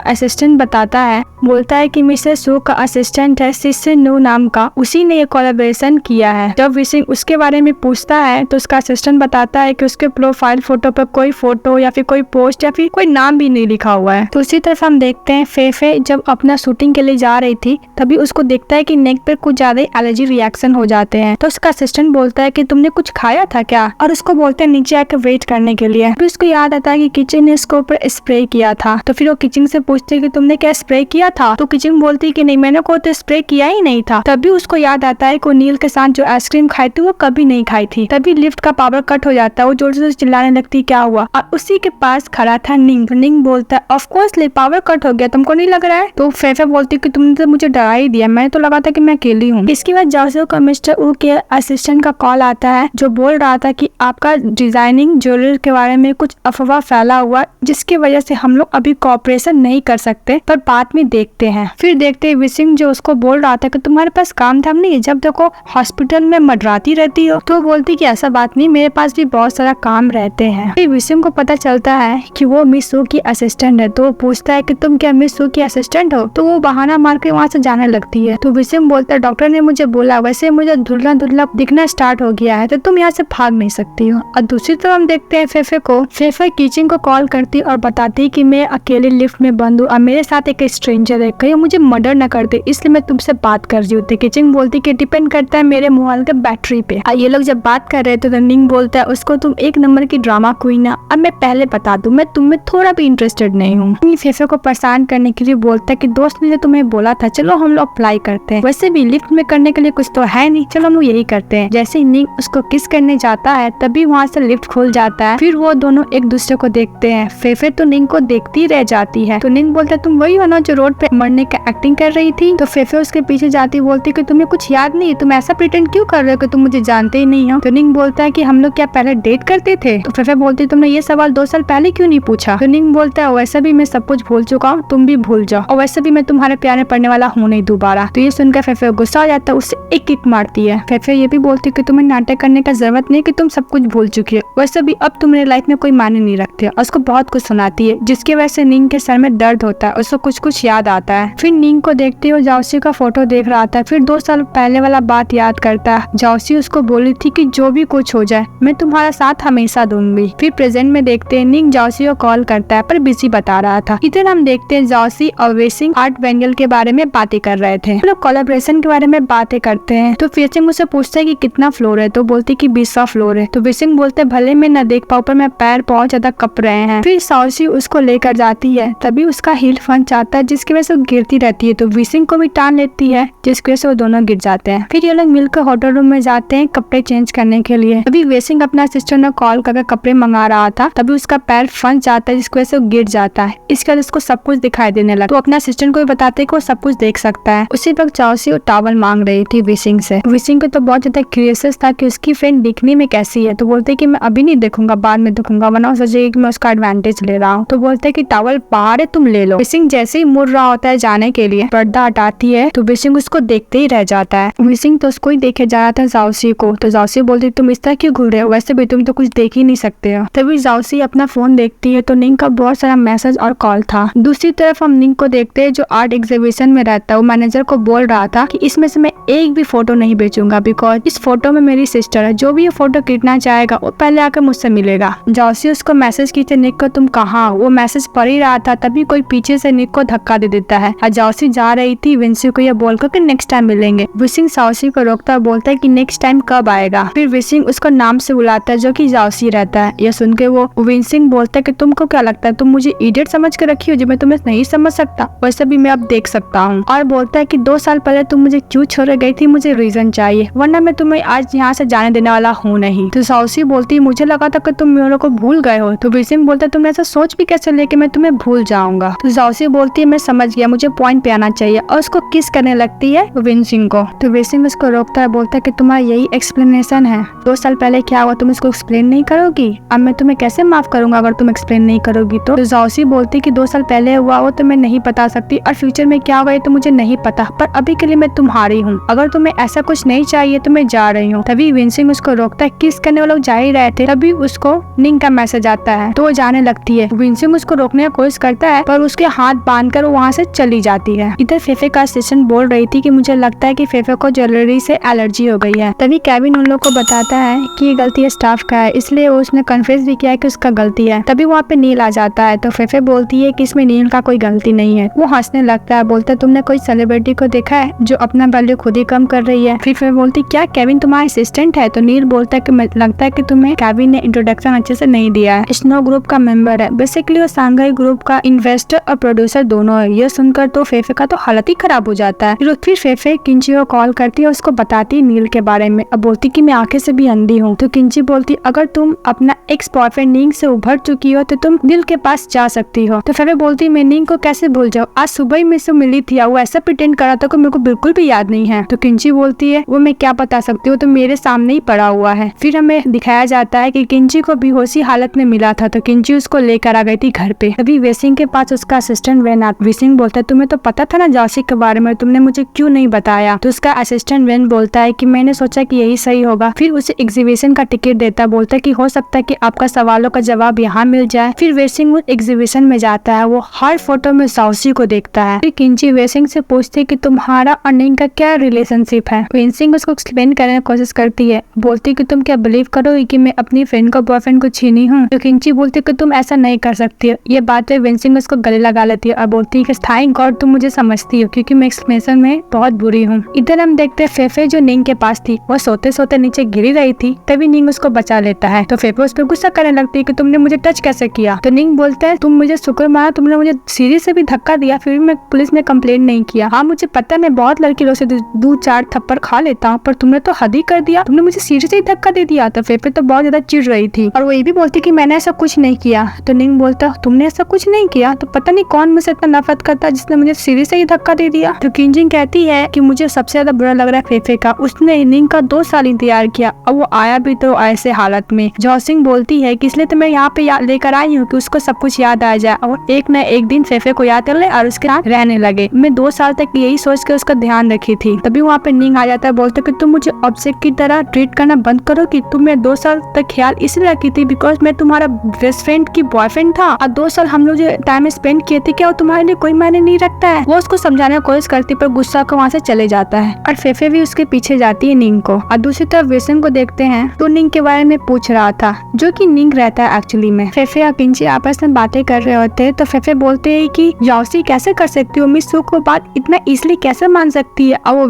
असिस्टेंट बताता है, बोलता है कि मिस्टर सू का असिस्टेंट है सिस्से नू नाम का, उसी ने ये कोलैबोरेशन किया है। जब वेसिंग उसके बारे में पूछता है तो उसका असिस्टेंट बताता है कि उसके प्रोफाइल फोटो पर कोई फोटो या फिर कोई पोस्ट या फिर कोई नाम भी नहीं लिखा हुआ है। तो उसी तरफ हम देखते हैं फेफे जब अपना शूटिंग के लिए जा रही थी तभी उसको देखता है कि नेक पर कुछ ज्यादा एलर्जी रिएक्शन हो जाते हैं। तो उसका असिस्टेंट बोलता है कि तुमने कुछ खाया था क्या, और उसको बोलते हैं नीचे आकर वेट करने के लिए। फिर उसको याद आता है कि किचन ने इसके ऊपर स्प्रे किया था था। तो फिर वो किचिंग से पूछते कि तुमने क्या स्प्रे किया था? तो किचिंग बोलती कि नहीं, मैंने को तो स्प्रे किया ही नहीं था। तभी उसको याद आता है कि नील के साथ जो आइसक्रीम खाई थी वो कभी नहीं खाई थी। तभी लिफ्ट का पावर कट हो जाता है, वो जोर से चिल्लाने लगती क्या हुआ, और उसी के पास खड़ा था निंग। निंग बोलता है ऑफ कोर्स पावर कट हो गया, तुमको नहीं लग रहा है? तो फेफे बोलती कि तुमने तो मुझे डरा ही दिया, मैंने तो लगा था कि मैं अकेली हूँ। इसके बाद जाओसी को मिस्टर वू के असिस्टेंट का कॉल आता है, जो बोल रहा था कि आपका डिजाइनिंग ज्वेलरी के बारे में कुछ अफवाह फैला हुआ, जिसकी वजह से हम लोग अभी कोऑपरेशन नहीं कर सकते, पर बाद में देखते हैं। फिर देखते विसिंग जो उसको बोल रहा था कि तुम्हारे पास काम धाम नहीं है, जब देखो हॉस्पिटल में मडराती रहती हो। तो बोलती कि ऐसा बात नहीं, मेरे पास भी बहुत सारा काम रहते हैं। फिर विसिंग को पता चलता है कि वो मिस वू की असिस्टेंट है। तो वो पूछता है कि तुम क्या मिस वू की असिस्टेंट हो? तो वो बहाना मार के वहाँ से जाने लगती है। तो विसिंग बोलता है डॉक्टर ने मुझे बोला, वैसे मुझे धुंधला धुंधला दिखना स्टार्ट हो गया है, तो तुम यहाँ से भाग नहीं सकती हो। और दूसरी तरफ हम देखते हैं फेफे को। फेफे किचिंग को कॉल करती और बताती कि मैं अकेले लिफ्ट में बंद हूँ और मेरे साथ एक स्ट्रेंजर है, कहीं मुझे मर्डर न कर दे, इसलिए मैं तुमसे बात कर रही हूँ। किचिंग बोलती कि डिपेंड करता है मेरे मोबाइल के बैटरी पे। ये लोग जब बात कर रहे थे तो निंग बोलता है उसको तुम एक नंबर की ड्रामा क्वीन है, अब मैं पहले बता दूं मैं तुम में थोड़ा भी इंटरेस्टेड नहीं हूँ। फेफे को परेशान करने के लिए बोलता है कि दोस्त ने तुम्हें बोला था, चलो हम लोग अप्लाई करते हैं, वैसे भी लिफ्ट में करने के लिए कुछ तो है नहीं, चलो हम लोग यही करते हैं। जैसे ही निंग उसको किस करने जाता है तभी वहाँ से लिफ्ट खुल जाता है। फिर वो दोनों एक दूसरे को देखते हैं। फेफे तो निंग को देखती रह जाती है। तो निंग बोलता है तुम वही हो ना जो रोड पे मरने का एक्टिंग कर रही थी? तो फेफे उसके पीछे जाती बोलती कि तुम्हें कुछ याद नहीं है, तुम ऐसा प्रिटेंड क्यों कर रहे हो कि तुम मुझे जानते ही नहीं हो? तो निंग बोलता है कि हम लोग क्या पहले डेट करते थे? तो फेफे बोलती तुमने ये सवाल 2 साल पहले क्यों नहीं पूछा? तो निंग बोलता है वैसे भी मैं सब कुछ भूल चुका हूँ, तुम भी भूल जाओ, और वैसे भी मैं तुम्हारे प्यार में पड़ने वाला हूँ नहीं दोबारा। तो ये सुनकर फेफे गुस्सा हो जाता है, उससे एक किक मारती है। फेफे ये भी बोलती कि तुम्हें नाटक करने का जरूरत नहीं कि तुम सब कुछ भूल चुकी हो, वैसे भी अब तुम मेरी लाइफ में कोई मायने नहीं रखते। और उसको बहुत कुछ सुनाती है, जिसकी वजह से निंग के सर में दर्द होता है, उसको कुछ कुछ याद आता है। फिर निंग को देखते हुए जाओसी का फोटो देख रहा था। फिर 2 साल पहले वाला बात याद करता है। जाओसी उसको बोली थी कि जो भी कुछ हो जाए मैं तुम्हारा साथ हमेशा दूंगी। फिर प्रेजेंट में देखते हैं निंग जाओसी को कॉल करता है, पर बिजी बता रहा था। इधर हम देखते हैं जाओसी और वेसिंग आर्ट वेंगल के बारे में बातें कर रहे थे। लोग कोलैबोरेशन के बारे में बातें करते हैं। तो वेसिंग उसे पूछता है कि कितना फ्लोर है? तो बोलती कि 20वां फ्लोर है। तो वेसिंग बोलते भले मैं न देख पाऊँ पर मैं पैर बहुत ज्यादा कप रहे हैं। फिर जाओसी उसको लेकर जाती है, तभी उसका हील फंस जाता है, जिसकी वजह से वो गिरती रहती है। तो वेसिंग को भी टान लेती है, जिसकी वजह से वो दोनों गिर जाते हैं। फिर ये लोग मिलकर होटल रूम में जाते हैं कपड़े चेंज करने के लिए। तभी वेसिंग अपना सिस्टर ने कॉल करके कपड़े मंगा रहा था, तभी उसका पैर फंस जाता है, जिसकी वजह से वो गिर जाता है। इसके बाद उसको सब कुछ दिखाई देने लगा। तो अपना सिस्टर को भी बताते कि वो सब कुछ देख सकता है। उसी वक्त जाओसी वो टॉवल मांग रही थी वेसिंग से। वेसिंग को तो बहुत ज्यादा क्यूरियस था कि उसकी फ्रेंड दिखने में कैसी है। तो बोलते कि मैं अभी नहीं देखूंगा, बाद में देखूंगा, वरना सोचेगी कि मैं उसका एडवांटेज ले रहा हूँ। तो बोलते कि टॉवल बाहर है, तुम ले लो। वेसिंग जैसे ही मुड़ रहा होता है जाने के लिए, पर्दा हटाती है तो वेसिंग उसको देखते ही रह जाता है। वेसिंग तो उसको ही देखे जा रहा था जाओसी को। तो जाओसी बोलती तुम इस तरह क्यों घूर रहे हो, वैसे भी तुम तो कुछ देख ही नहीं सकते हो। तभी जाओसी अपना फोन देखती है तो निंग का बहुत सारा मैसेज और कॉल था। दूसरी तरफ हम निंग को देखते हैं जो आर्ट एग्जीबिशन में रहता है। वो मैनेजर को बोल रहा था कि इसमें से मैं एक भी फोटो नहीं बेचूंगा, बिकॉज इस फोटो में मेरी सिस्टर है, जो भी ये फोटो खरीदना चाहेगा वो पहले आकर मुझसे मिलेगा। जाओसी उसको मैसेज की थे निक को तुम कहाँ हो? वो मैसेज पढ़ ही रहा था, तभी कोई पीछे से निक को धक्का दे देता है। जाओसी जा रही थी विंसी को ये बोलकर कि नेक्स्ट टाइम मिलेंगे। विसिंग जाओसी को रोकता है, बोलता है कि नेक्स्ट टाइम कब आएगा। फिर विसिंग उसको नाम से बुलाता है, जो कि जाओसी रहता है। यह सुन के वो विंसिंग बोलता है कि तुमको क्या लगता है, तुम मुझे इडियट समझ के रखी हो जो मैं तुम्हें नहीं समझ सकता, वैसे भी मैं अब देख सकता हूँ। और बोलता है कि 2 साल पहले तुम मुझे क्यों छोड़ गई थी, मुझे रीजन चाहिए, वरना मैं तुम्हें आज यहाँ से जाने देने वाला हूँ नहीं। तो जाओसी बोलती मुझे लगा था कि तुम मेरे को भूल गए हो। तो विसिंग बोलता है तुमने ऐसा सोच भी कैसे लिया कि मैं तुम्हें भूल जाऊंगा। तो जाओसी बोलती है मैं समझ गया, मुझे पॉइंट पे आना चाहिए, और उसको किस करने लगती है विंसिंग को। तो विसिंग उसको रोकता है, बोलता है कि तुम्हारा यही एक्सप्लेनेशन है, 2 साल पहले क्या हुआ तुम इसको एक्सप्लेन नहीं करोगी? अब मैं तुम्हें कैसे माफ करूंगा अगर तुम एक्सप्लेन नहीं करोगी तो जाओसी बोलती कि 2 साल पहले हुआ वो तो मैं नहीं बता सकती, और फ्यूचर में क्या हुआ तो मुझे नहीं पता, पर अभी के लिए मैं तुम्हारी हूँ, अगर तुम्हें ऐसा कुछ नहीं चाहिए तो मैं जा रही हूँ। तभी विंसिंग उसको रोकता है, किस करने वो लोग जा ही रहे थे, तभी उसको निंग का मैसेज आता है तो वो जाने लगती है। विंसिंग उसको रोकने की कोशिश करता है पर उसके हाथ बांधकर वो वहाँ से चली जाती है। इधर फेफे का असिस्टेंट बोल रही थी कि मुझे लगता है कि फेफे को ज्वेलरी से एलर्जी हो गई है। तभी केविन उन लोग को बताता है कि ये गलती स्टाफ का है, इसलिए उसने कन्फेस भी किया है कि उसका गलती है। तभी वहाँ पे नील आ जाता है तो फेफे बोलती है कि इसमें नील का कोई गलती नहीं है। वो हंसने लगता है, बोलता है तुमने कोई सेलिब्रिटी को देखा है जो अपना वैल्यू खुद जल्दी कम कर रही है। फिर फेफे बोलती क्या केविन तुम्हारा असिस्टेंट है? तो नील बोलता है कि लगता है कि तुम्हें केविन ने इंट्रोडक्शन अच्छे से नहीं दिया है। स्नो ग्रुप का मेंबर है, बेसिकली वो सांघाई ग्रुप का इन्वेस्टर और प्रोड्यूसर दोनों है। ये सुनकर तो फेफे का तो हालत ही खराब हो जाता है। फिर फेफे किंची को कॉल करती है, उसको बताती है नील के बारे में। अब बोलती कि मैं आंखें से भी अंधी हूँ। तो किंची बोलती अगर तुम अपना एक्स बॉयफ्रेंड नींग से उभर चुकी हो तो तुम नील के पास जा सकती हो। तो फेफे बोलती मैं नींग को कैसे भूल जाऊँ, आज सुबह ही मैं से मिली थी, वो ऐसा प्रिटेंड करा था कि मेरे को बिल्कुल भी याद नहीं है। तो किंची बोलती है वो मैं क्या बता सकती हूँ, तो मेरे सामने ही पड़ा हुआ है। फिर हमें दिखाया जाता है कि किंची को बेहोशी हालत में मिला था, तो किंची उसको लेकर आ गई थी घर पे। तभी वेसिंग के पास उसका असिस्टेंट वेन आता। वेसिंग बोलता है तुम्हें तो पता था ना जासी के बारे में, तुमने मुझे क्यों नहीं बताया? तो उसका असिस्टेंट वेन बोलता है कि मैंने सोचा कि यही सही होगा। फिर उसे एग्जीबिशन का टिकट देता है, बोलता है कि हो सकता है कि आपका सवालों का जवाब यहाँ मिल जाए। फिर वेसिंग उस एग्जीबिशन में जाता है, वो हर फोटो में जासी को देखता है। फिर किंची वेसिंग से पूछती है कि तुम्हारा और नींग का क्या रिलेशनशिप है? वेसिंग उसको एक्सप्लेन करने की कोशिश करती है, बोलती कि तुम क्या बिलीव करोगी कि मैं अपनी फ्रेंड का बॉयफ्रेंड को छीनी हूँ? तो किंची बोलती कि तुम ऐसा नहीं कर सकती हो। ये बातें वेसिंग उसको गले लगा लेती है और बोलती है कि थैंक गॉड तुम मुझे समझती हो, क्योंकि मैं एक्सप्लेनेशन में बहुत बुरी हूँ। इधर हम देखते हैं फेफे जो नींग के पास थी, वो सोते सोते नीचे गिरी रही थी, तभी नींग उसको बचा लेता है। तो फेफे उस पर गुस्सा करने लगती है कि तुमने मुझे टच कैसे किया? तो नींग बोलता है तुम मुझे शुक्र माना, तुमने मुझे सीढ़ी से भी धक्का दिया, फिर भी मैं पुलिस में कंप्लेंट नहीं किया। हाँ मुझे पता है मैं बहुत लड़की लोग से 2-4 थप्पड़ खा लेता हूँ, पर तुमने तो हद ही कर दिया, तुमने मुझे सीढ़ी से ही धक्का दे दिया। तो फेफे तो बहुत ज्यादा चिढ़ रही थी और वो ये भी बोलती कि मैंने ऐसा कुछ नहीं किया। तो नींग बोलता तुमने ऐसा कुछ नहीं किया, तो पता नहीं कौन मुझसे इतना नफरत करता जिसने मुझे सीढ़ी से ही धक्का दे दिया। तो किंजिंग कहती है कि मुझे सबसे ज्यादा बुरा लग रहा है फेफे का, उसने नींग का 2 साल इंतजार किया और वो आया भी तो ऐसे हालत में। जॉसिंग बोलती है कि इसलिए तो मैं यहाँ पे लेकर आई हूँ कि उसको सब कुछ याद आ जाए और एक न एक दिन फेफे को याद कर ले और उसके साथ रहने लगे। मैं 2 साल तक यही सोच के उसका ध्यान रखी थी। तभी वहाँ पे नींग आ जाता है, बोलते कि तुम मुझे ऑब्जेक्ट की तरह ट्रीट करना बंद करो कि तुम्हें 2 साल तक ख्याल इसलिए रखी थी बिकॉज मैं तुम्हारा बेस्ट फ्रेंड की बॉयफ्रेंड था और 2 साल हम लोग जो टाइम स्पेंड किए थे क्या वो तुम्हारे लिए कोई मायने नहीं रखता है? वो उसको समझाने की कोशिश करती पर गुस्सा को वहाँ से चले जाता है और फेफे भी उसके पीछे जाती है नींग को। और दूसरी तरफ वेसिंग को देखते हैं तो नींग के बारे में पूछ रहा था, जो कि नींग रहता है एक्चुअली में। फेफे और किंची आपस में बातें कर रहे होते हैं तो फेफे बोलते हैं कि जाओसी कैसे कर सकती हो, मिस सू को बात इतना इजिली कैसे मान सकती है और वो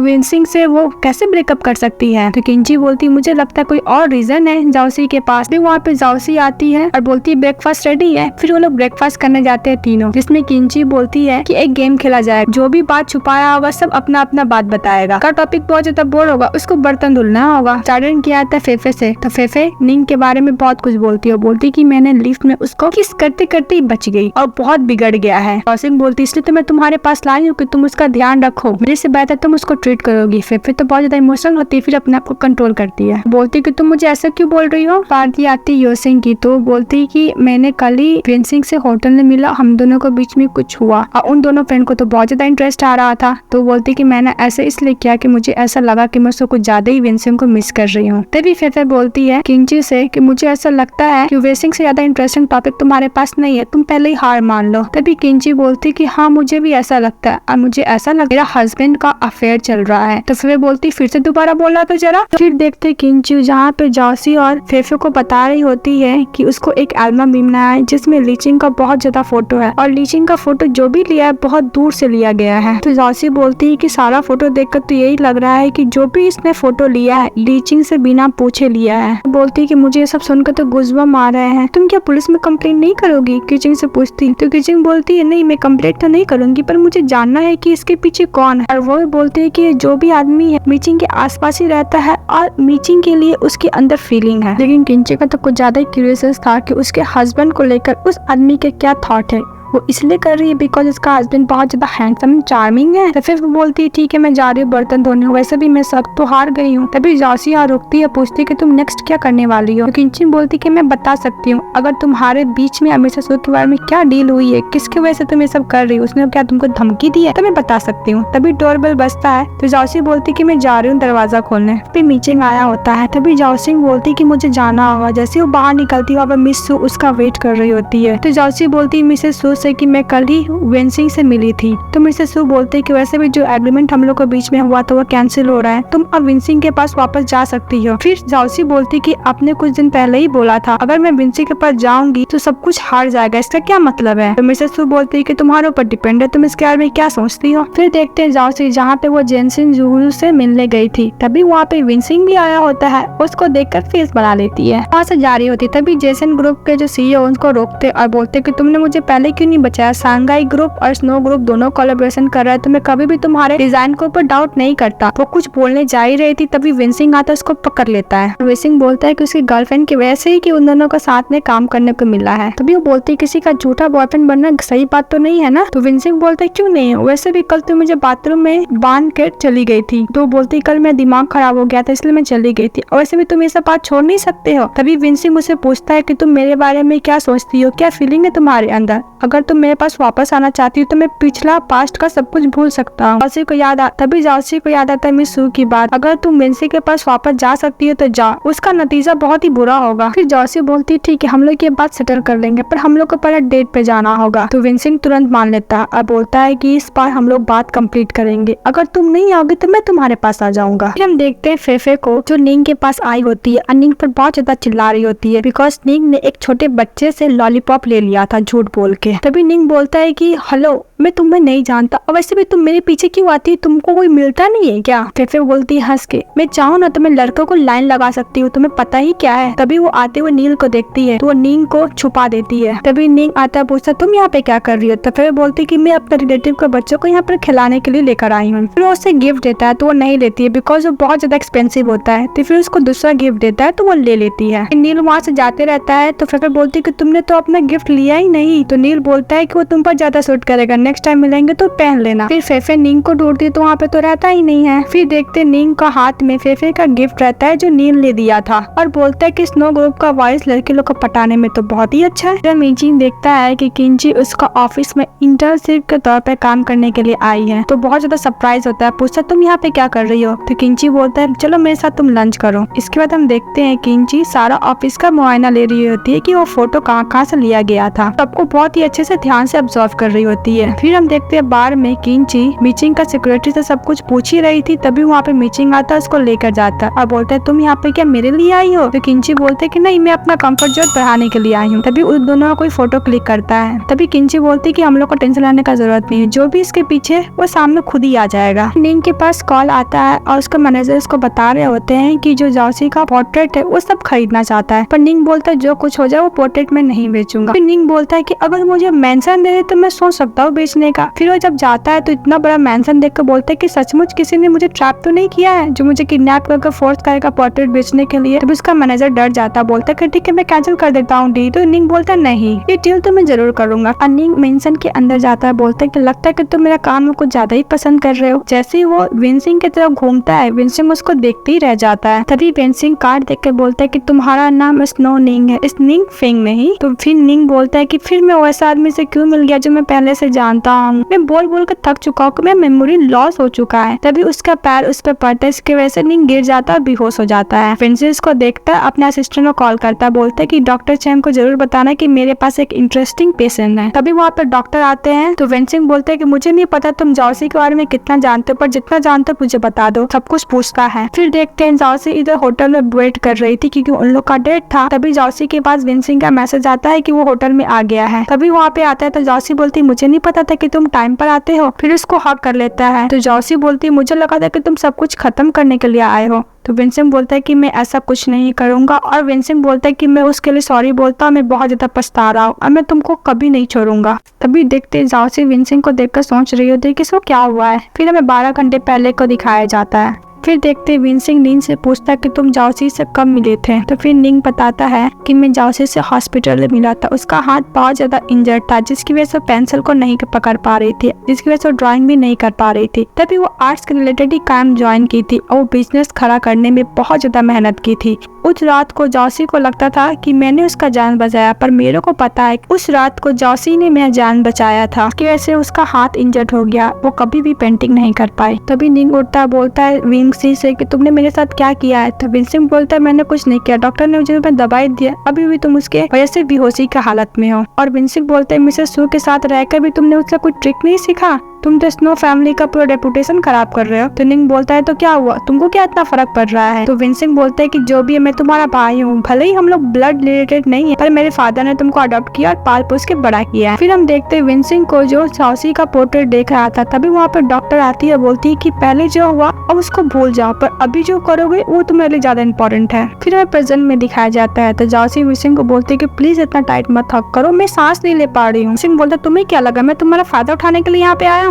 विंसिंग से वो कैसे ब्रेकअप कर सकती है? तो किंची बोलती मुझे लगता है कोई और रीजन है जाओसी के पास। भी वहाँ पे जाओसी आती है और बोलती है ब्रेकफास्ट रेडी है। फिर वो लोग ब्रेकफास्ट करने जाते हैं तीनों, जिसमें किंची बोलती है कि एक गेम खेला जाए, जो भी बात छुपाया होगा सब अपना अपना बात बताएगा। का टॉपिक बहुत ज्यादा बोर होगा उसको बर्तन धुलना होगा। स्टार्ट किया था फेफे से। तो फेफे नींग के बारे में बहुत कुछ बोलती है, बोलती कि मैंने लिफ्ट में उसको किस करते करते ही बच गई और बहुत बिगड़ गया है। जॉसिंग बोलती इसलिए तो मैं तुम्हारे पास लाई हूँ कि तुम उसका ध्यान रखो, मेरे से बेहतर तुम उसको ट्रीट करोगी। फेफे तो बहुत ज्यादा इमोशनल होती है, फिर अपने आप को कंट्रोल करती है, बोलती कि तुम मुझे ऐसा क्यों बोल रही हो? पार्टी आती योसिंग की तो बोलती कि मैंने कल ही विंसिंग से होटल में मिला, हम दोनों को बीच में कुछ हुआ और उन दोनों फ्रेंड को तो बहुत ज्यादा इंटरेस्ट आ रहा था। तो बोलती कि मैंने ऐसे इसलिए किया कि मुझे ऐसा लगा कि मैं उसको कुछ ज्यादा ही विंसिंग को मिस कर रही हूँ। तभी फेफे बोलती है किंची से कि मुझे ऐसा लगता है कि विंसिंग से ज्यादा इंटरेस्टिंग टॉपिक तुम्हारे पास नहीं है, तुम पहले ही हार मान लो। तभी किंची बोलती कि हाँ मुझे भी ऐसा लगता है और मुझे ऐसा लग मेरा हस्बैंड का अफेयर चल रहा है। तो फेफे बोलती फिर से दोबारा बोलना तो जरा। फिर देखते किंची जहाँ पे जासी और फेफे को बता रही होती है कि उसको एक एल्बम मिलना है जिसमें लीचिंग का बहुत ज्यादा फोटो है और लीचिंग का फोटो जो भी लिया है बहुत दूर से लिया गया है। तो जासी बोलती है कि सारा फोटो देखकर तो यही लग रहा है कि जो भी इसने फोटो लिया है लीचिंग से बिना पूछे लिया है। बोलती है कि मुझे ये सब सुनकर तो गुज़बम आ रहे हैं, तुम क्या पुलिस में कंप्लेंट नहीं करोगी? किचिंग से पूछती तो किचिंग बोलती है नहीं मैं कंप्लेंट तो नहीं करूंगी पर मुझे जानना है कि इसके पीछे कौन है। और वो बोलते है कि जो भी आदमी है मीचिंग के आसपास ही रहता है और मीचिंग के लिए उसके अंदर फीलिंग है। लेकिन किंची का तो कुछ ज्यादा ही क्यूरियस था कि उसके हस्बैंड को लेकर उस आदमी के क्या थॉट है। वो इसलिए कर रही है बिकॉज उसका हस्बैंड बहुत ज्यादा हैंडसम चार्मिंग है। तो फिर वो बोलती है ठीक है मैं जा रही हूँ बर्तन धोने, वैसे भी मैं सब तो हार गई हूँ। तभी जासी यहाँ रुकती है, पूछती है कि तुम नेक्स्ट क्या करने वाली हो? तो किंचिन बोलती कि मैं बता सकती हूँ, अगर तुम्हारे बीच में हमेशा सूट के बारे में क्या डील हुई है, किसकी वजह से तुम ये सब कर रही हो, उसने क्या तुमको धमकी दी है, तो मैं बता सकती हूँ। तभी डोरबेल बजता है तो जासी बोलती कि मैं जा रही हूँ दरवाजा खोलने। फिर मीचिंग आया होता है, तभी जासिंग बोलती कि मुझे जाना होगा। जैसे वो बाहर निकलती है मिस सू उसका वेट कर रही होती है। तो जासी बोलती मिसेस सू से कि मैं कल ही विंसिंग से मिली थी। तो मिसेस सू बोलते कि वैसे भी जो एग्रीमेंट हम लोग के बीच में हुआ था वो कैंसिल हो रहा है, तुम अब विंसिंग के पास वापस जा सकती हो। फिर जाओसी बोलती कि आपने कुछ दिन पहले ही बोला था अगर मैं विंसी के पास जाऊंगी तो सब कुछ हार जाएगा, इसका क्या मतलब है? तो मिसेस सू बोलती है कि तुम्हारे ऊपर डिपेंड है, तुम इसके बारे में क्या सोचती हो। फिर देखते हैं जाओसी जहाँ पे वो जेनसिन जूहू से मिलने गई थी, तभी वहाँ पे विंसिंग भी आया होता है। उसको देखकर फेस बना लेती है, वहाँ से जा रही होती। तभी जेसन ग्रुप के जो सीईओ उनको रोकते और बोलते कि तुमने मुझे पहले क्यों नहीं बचाया? सांघाई ग्रुप और स्नो ग्रुप दोनों कोलैबोरेशन कर रहा है, तो मैं कभी भी तुम्हारे डिजाइन के ऊपर डाउट नहीं करता। वो कुछ बोलने जा ही रही थी, तभी विंसिंग आता उसको पकड़ लेता है। विंसिंग बोलता है कि उसकी गर्लफ्रेंड की वजह से ही कि उन दोनों को साथ में काम करने को मिला है। तभी वो बोलती है किसी का झूठा बॉयफ्रेंड बनना सही बात तो नहीं है ना? तो विंसिंग बोलता है क्यों नहीं, वैसे भी कल तुम मुझे बाथरूम में बांध कर चली गई थी। तो बोलती कल मेरा दिमाग खराब हो गया था इसलिए मैं चली गई थी, और वैसे भी तुम ये सब बात छोड़ नहीं सकते हो। तभी विंसिंग मुझसे पूछता है कि तुम मेरे बारे में क्या सोचती हो, क्या फीलिंग है तुम्हारे अंदर? अगर तुम मेरे पास वापस आना चाहती हो तो मैं पिछला पास्ट का सब कुछ भूल सकता हूँ। तभी जाओसी को याद आता है मिस सू की बात, अगर तुम विंसी के पास वापस जा सकती हो तो जा, उसका नतीजा बहुत ही बुरा होगा। फिर जाओसी बोलती है ठीक है हम लोग ये बात सेटल कर लेंगे, पर हम लोग को पहले डेट पे जाना होगा। तो विंसिंग तुरंत मान लेता है और बोलता है कि इस बार हम लोग बात कंप्लीट करेंगे, अगर तुम नहीं आओगे तो मैं तुम्हारे पास आ जाऊंगा। फिर हम देखते हैं फेफे को जो निंग के पास आई होती है और निंग पर बहुत ज्यादा चिल्ला रही होती है बिकॉज निंग ने एक छोटे बच्चे से लॉलीपॉप ले लिया था झूठ बोल के। तभी निंग बोलता है कि हेलो मैं तुम्हें नहीं जानता, और वैसे भी तुम मेरे पीछे क्यों आती है, तुमको कोई मिलता नहीं है क्या? फेफे बोलती है हंस के, मैं चाहूँ ना तो मैं लड़कों को लाइन लगा सकती हूँ, तुम्हें पता ही क्या है। तभी वो आते हुए नील को देखती है तो वो नींग को छुपा देती है। तभी नींग आता पूछता तुम यहाँ पे क्या कर रही हो? तो फिर बोलती कि मैं अपने रिलेटिव के बच्चों को यहाँ पर खिलाने के लिए लेकर आई हूँ। फिर वो उससे गिफ्ट देता है तो वो नहीं लेती है बिकॉज वो बहुत ज्यादा एक्सपेंसिव होता है। तो फिर उसको दूसरा गिफ्ट देता है तो वो ले लेती है। नील वहाँ से जाते रहता है तो फिर बोलती है कि तुमने तो अपना गिफ्ट लिया ही नहीं। तो नील बोलता है कि वो तुम पर ज्यादा सूट करेगा, नेक्स्ट टाइम मिलेंगे तो पहन लेना। फिर फेफे नींग को ढूंढती है तो वहाँ पे तो रहता ही नहीं है। फिर देखते नींग का हाथ में फेफे का गिफ्ट रहता है जो नील ने दिया था, और बोलता है कि स्नो ग्रुप का वॉइस लड़के लोग को पटाने में तो बहुत ही अच्छा है। जब मीचिंग देखता है कि किंची उसका ऑफिस में इंटर्नशिप के तौर पे काम करने के लिए आई है तो बहुत ज्यादा सरप्राइज होता है, पूछता तुम यहाँ पे क्या कर रही हो? तो किंची बोलता है चलो मेरे साथ तुम लंच करो। इसके बाद हम देखते हैं किंची सारा ऑफिस का मुआयना ले रही होती है कि वो फोटो कहाँ से लिया गया था, सबको बहुत ही अच्छे से ध्यान से ऑब्जर्व कर रही होती है। फिर हम देखते हैं बार में किंची मीचिंग का सिक्योरिटी से सब कुछ पूछ ही रही थी, तभी वहाँ पे मीचिंग आता है उसको लेकर जाता है और बोलता है तुम यहाँ पे क्या मेरे लिए आई हो? तो किंची बोलते है कि नहीं मैं अपना कंफर्ट जोन बढ़ाने के लिए आई हूँ। तभी उस दोनों का कोई फोटो क्लिक करता है। तभी किंची बोलती है कि हम लोग को टेंशन लेने का जरूरत नहीं है, जो भी इसके पीछे वो सामने खुद ही आ जाएगा। निंग के पास कॉल आता है और उसका मैनेजर उसको बता रहे होते हैं कि जो जाओसी का पोर्ट्रेट है वो सब खरीदना चाहता है, पर निंग बोलता है जो कुछ हो जाए वो पोर्ट्रेट में नहीं बेचूंगा। फिर निंग बोलता है कि अगर मुझे मेंशन दे दे तो मैं सोच सकता हूँ बेचने का। फिर वो जब जाता है तो इतना बड़ा मेंशन देख कर बोलता है कि सचमुच किसी ने मुझे ट्रैप तो नहीं किया है जो मुझे किडनैप करके फोर्स करेगा पोर्ट्रेट बेचने के लिए। तब उसका मैनेजर डर जाता है, बोलता है कि ठीक है मैं कैंसिल कर देता हूँ डील। तो निंग बोलता है नहीं ये डील तो मैं जरूर करूंगा। और निंग मेंशन के अंदर जाता है, बोलता है कि लगता है कि तुम मेरा काम में कुछ ज्यादा ही पसंद कर रहे हो। जैसे ही वो विंसिंग की तरफ घूमता है विंसिंग उसको देखते ही रह जाता है। तभी विंसिंग कार्ड देख कर बोलता है कि तुम्हारा नाम स्नो निंग है, इस निंग फेंग नहीं। तो फिर निंग बोलता है कि फिर मैं वैसा आदमी से क्यों मिल गया जो मैं पहले से जानता हूँ, मैं बोल बोल कर थक चुका हूँ, मैं मेमोरी लॉस हो चुका है। तभी उसका पैर उस पर पड़ता है, इसकी वजह से निंग गिर जाता है और बेहोश हो जाता है। विंसिंग इसको देखता है, अपने असिस्टेंट को कॉल करता है, बोलता है कि डॉक्टर चैंग को जरूर बताना कि मेरे पास एक इंटरेस्टिंग पेशेंट है। तभी वहाँ पर डॉक्टर आते हैं तो विंसिंग बोलते हैं कि मुझे नहीं पता तुम जाओसी के बारे में कितना जानते हो, पर जितना जानते हो मुझे बता दो। सब कुछ पूछता है। फिर देखते हैं जाओसी इधर होटल में वेट कर रही थी क्योंकि उन लोग का डेट था। तभी जाओसी के पास विंसिंग का मैसेज आता है कि वो होटल में आ गया है। तभी वहाँ पे आता है तो जाओसी बोलती मुझे नहीं पता था कि तुम टाइम पर आते हो। फिर उसको हक कर लेता है। तो जाओसी बोलती मुझे लगा था कि तुम सब कुछ खत्म करने के लिए आए हो। तो विंसिंग बोलता है कि मैं ऐसा कुछ नहीं करूंगा, और विंसिंग बोलता है कि मैं उसके लिए सॉरी बोलता हूँ, मैं बहुत ज्यादा पछता रहा हूँ और मैं तुमको कभी नहीं छोड़ूंगा। तभी देखते जाओसी विंसिंग को देखकर सोच रही होती है कि इसको क्या हुआ है। फिर हमें 12 घंटे पहले को दिखाया जाता है। फिर देखते विंसिंग निंग से पूछता है कि तुम जाओसी से कब मिले थे। तो फिर निंग बताता है कि मैं जाओसी से हॉस्पिटल में मिला था, उसका हाथ बहुत ज्यादा इंजर्ड था जिसकी वजह से पेंसिल को नहीं पकड़ पा रही थी, जिसकी वजह से ड्राइंग भी नहीं कर पा रही थी। तभी वो आर्ट्स के रिलेटेड ही काम ज्वाइन की थी और वो बिजनेस खड़ा करने में बहुत ज्यादा मेहनत की थी। उस रात को जॉसी को लगता था कि मैंने उसका जान बचाया, पर मेरे को पता है उस रात को जॉसी ने मेरा जान बचाया था। उसकी वजह से उसका हाथ इंजर्ड हो गया, वो कभी भी पेंटिंग नहीं कर पाई। तभी निंग उठता है, बोलता है विंसी से कि तुमने मेरे साथ क्या किया है। तो विंसिंग बोलता है मैंने कुछ नहीं किया, डॉक्टर ने मुझे दवाई दिया, अभी भी तुम उसके वजह से बेहोशी की हालत में हो। और विंसिंग बोलते हैं मिसेस सू के साथ रहकर भी तुमने उससे कोई ट्रिक नहीं सीखा, तुम तो स्नो फैमिली का पूरा रेपुटेशन खराब कर रहे हो। तो निंग बोलता है तो क्या हुआ, तुमको क्या इतना फर्क पड़ रहा है। तो विंसिंग बोलते हैं कि जो भी है मैं तुम्हारा भाई हूँ, भले ही हम लोग ब्लड रिलेटेड नहीं है, पर मेरे फादर ने तुमको अडॉप्ट किया और पाल पोस के बड़ा किया है। फिर हम देखते हैं विंसिंग को जो जॉसी का पोर्ट्रेट देख रहा था, तभी वहाँ पर डॉक्टर आती है, बोलती है कि पहले जो हुआ अब उसको भूल जाओ, पर अभी जो करोगे वो तुम्हारे लिए ज्यादा इंपॉर्टेंट है। फिर हमें प्रेजेंट में दिखाया जाता है, तो जॉसी विंसिंग को बोलती है कि प्लीज इतना टाइट मत हक करो, मैं सांस नहीं ले पा रही हूँ। विंसिंग बोलता है तुम्हें क्या लगा मैं तुम्हारा फायदा उठाने के लिए यहाँ पे आया हूँ।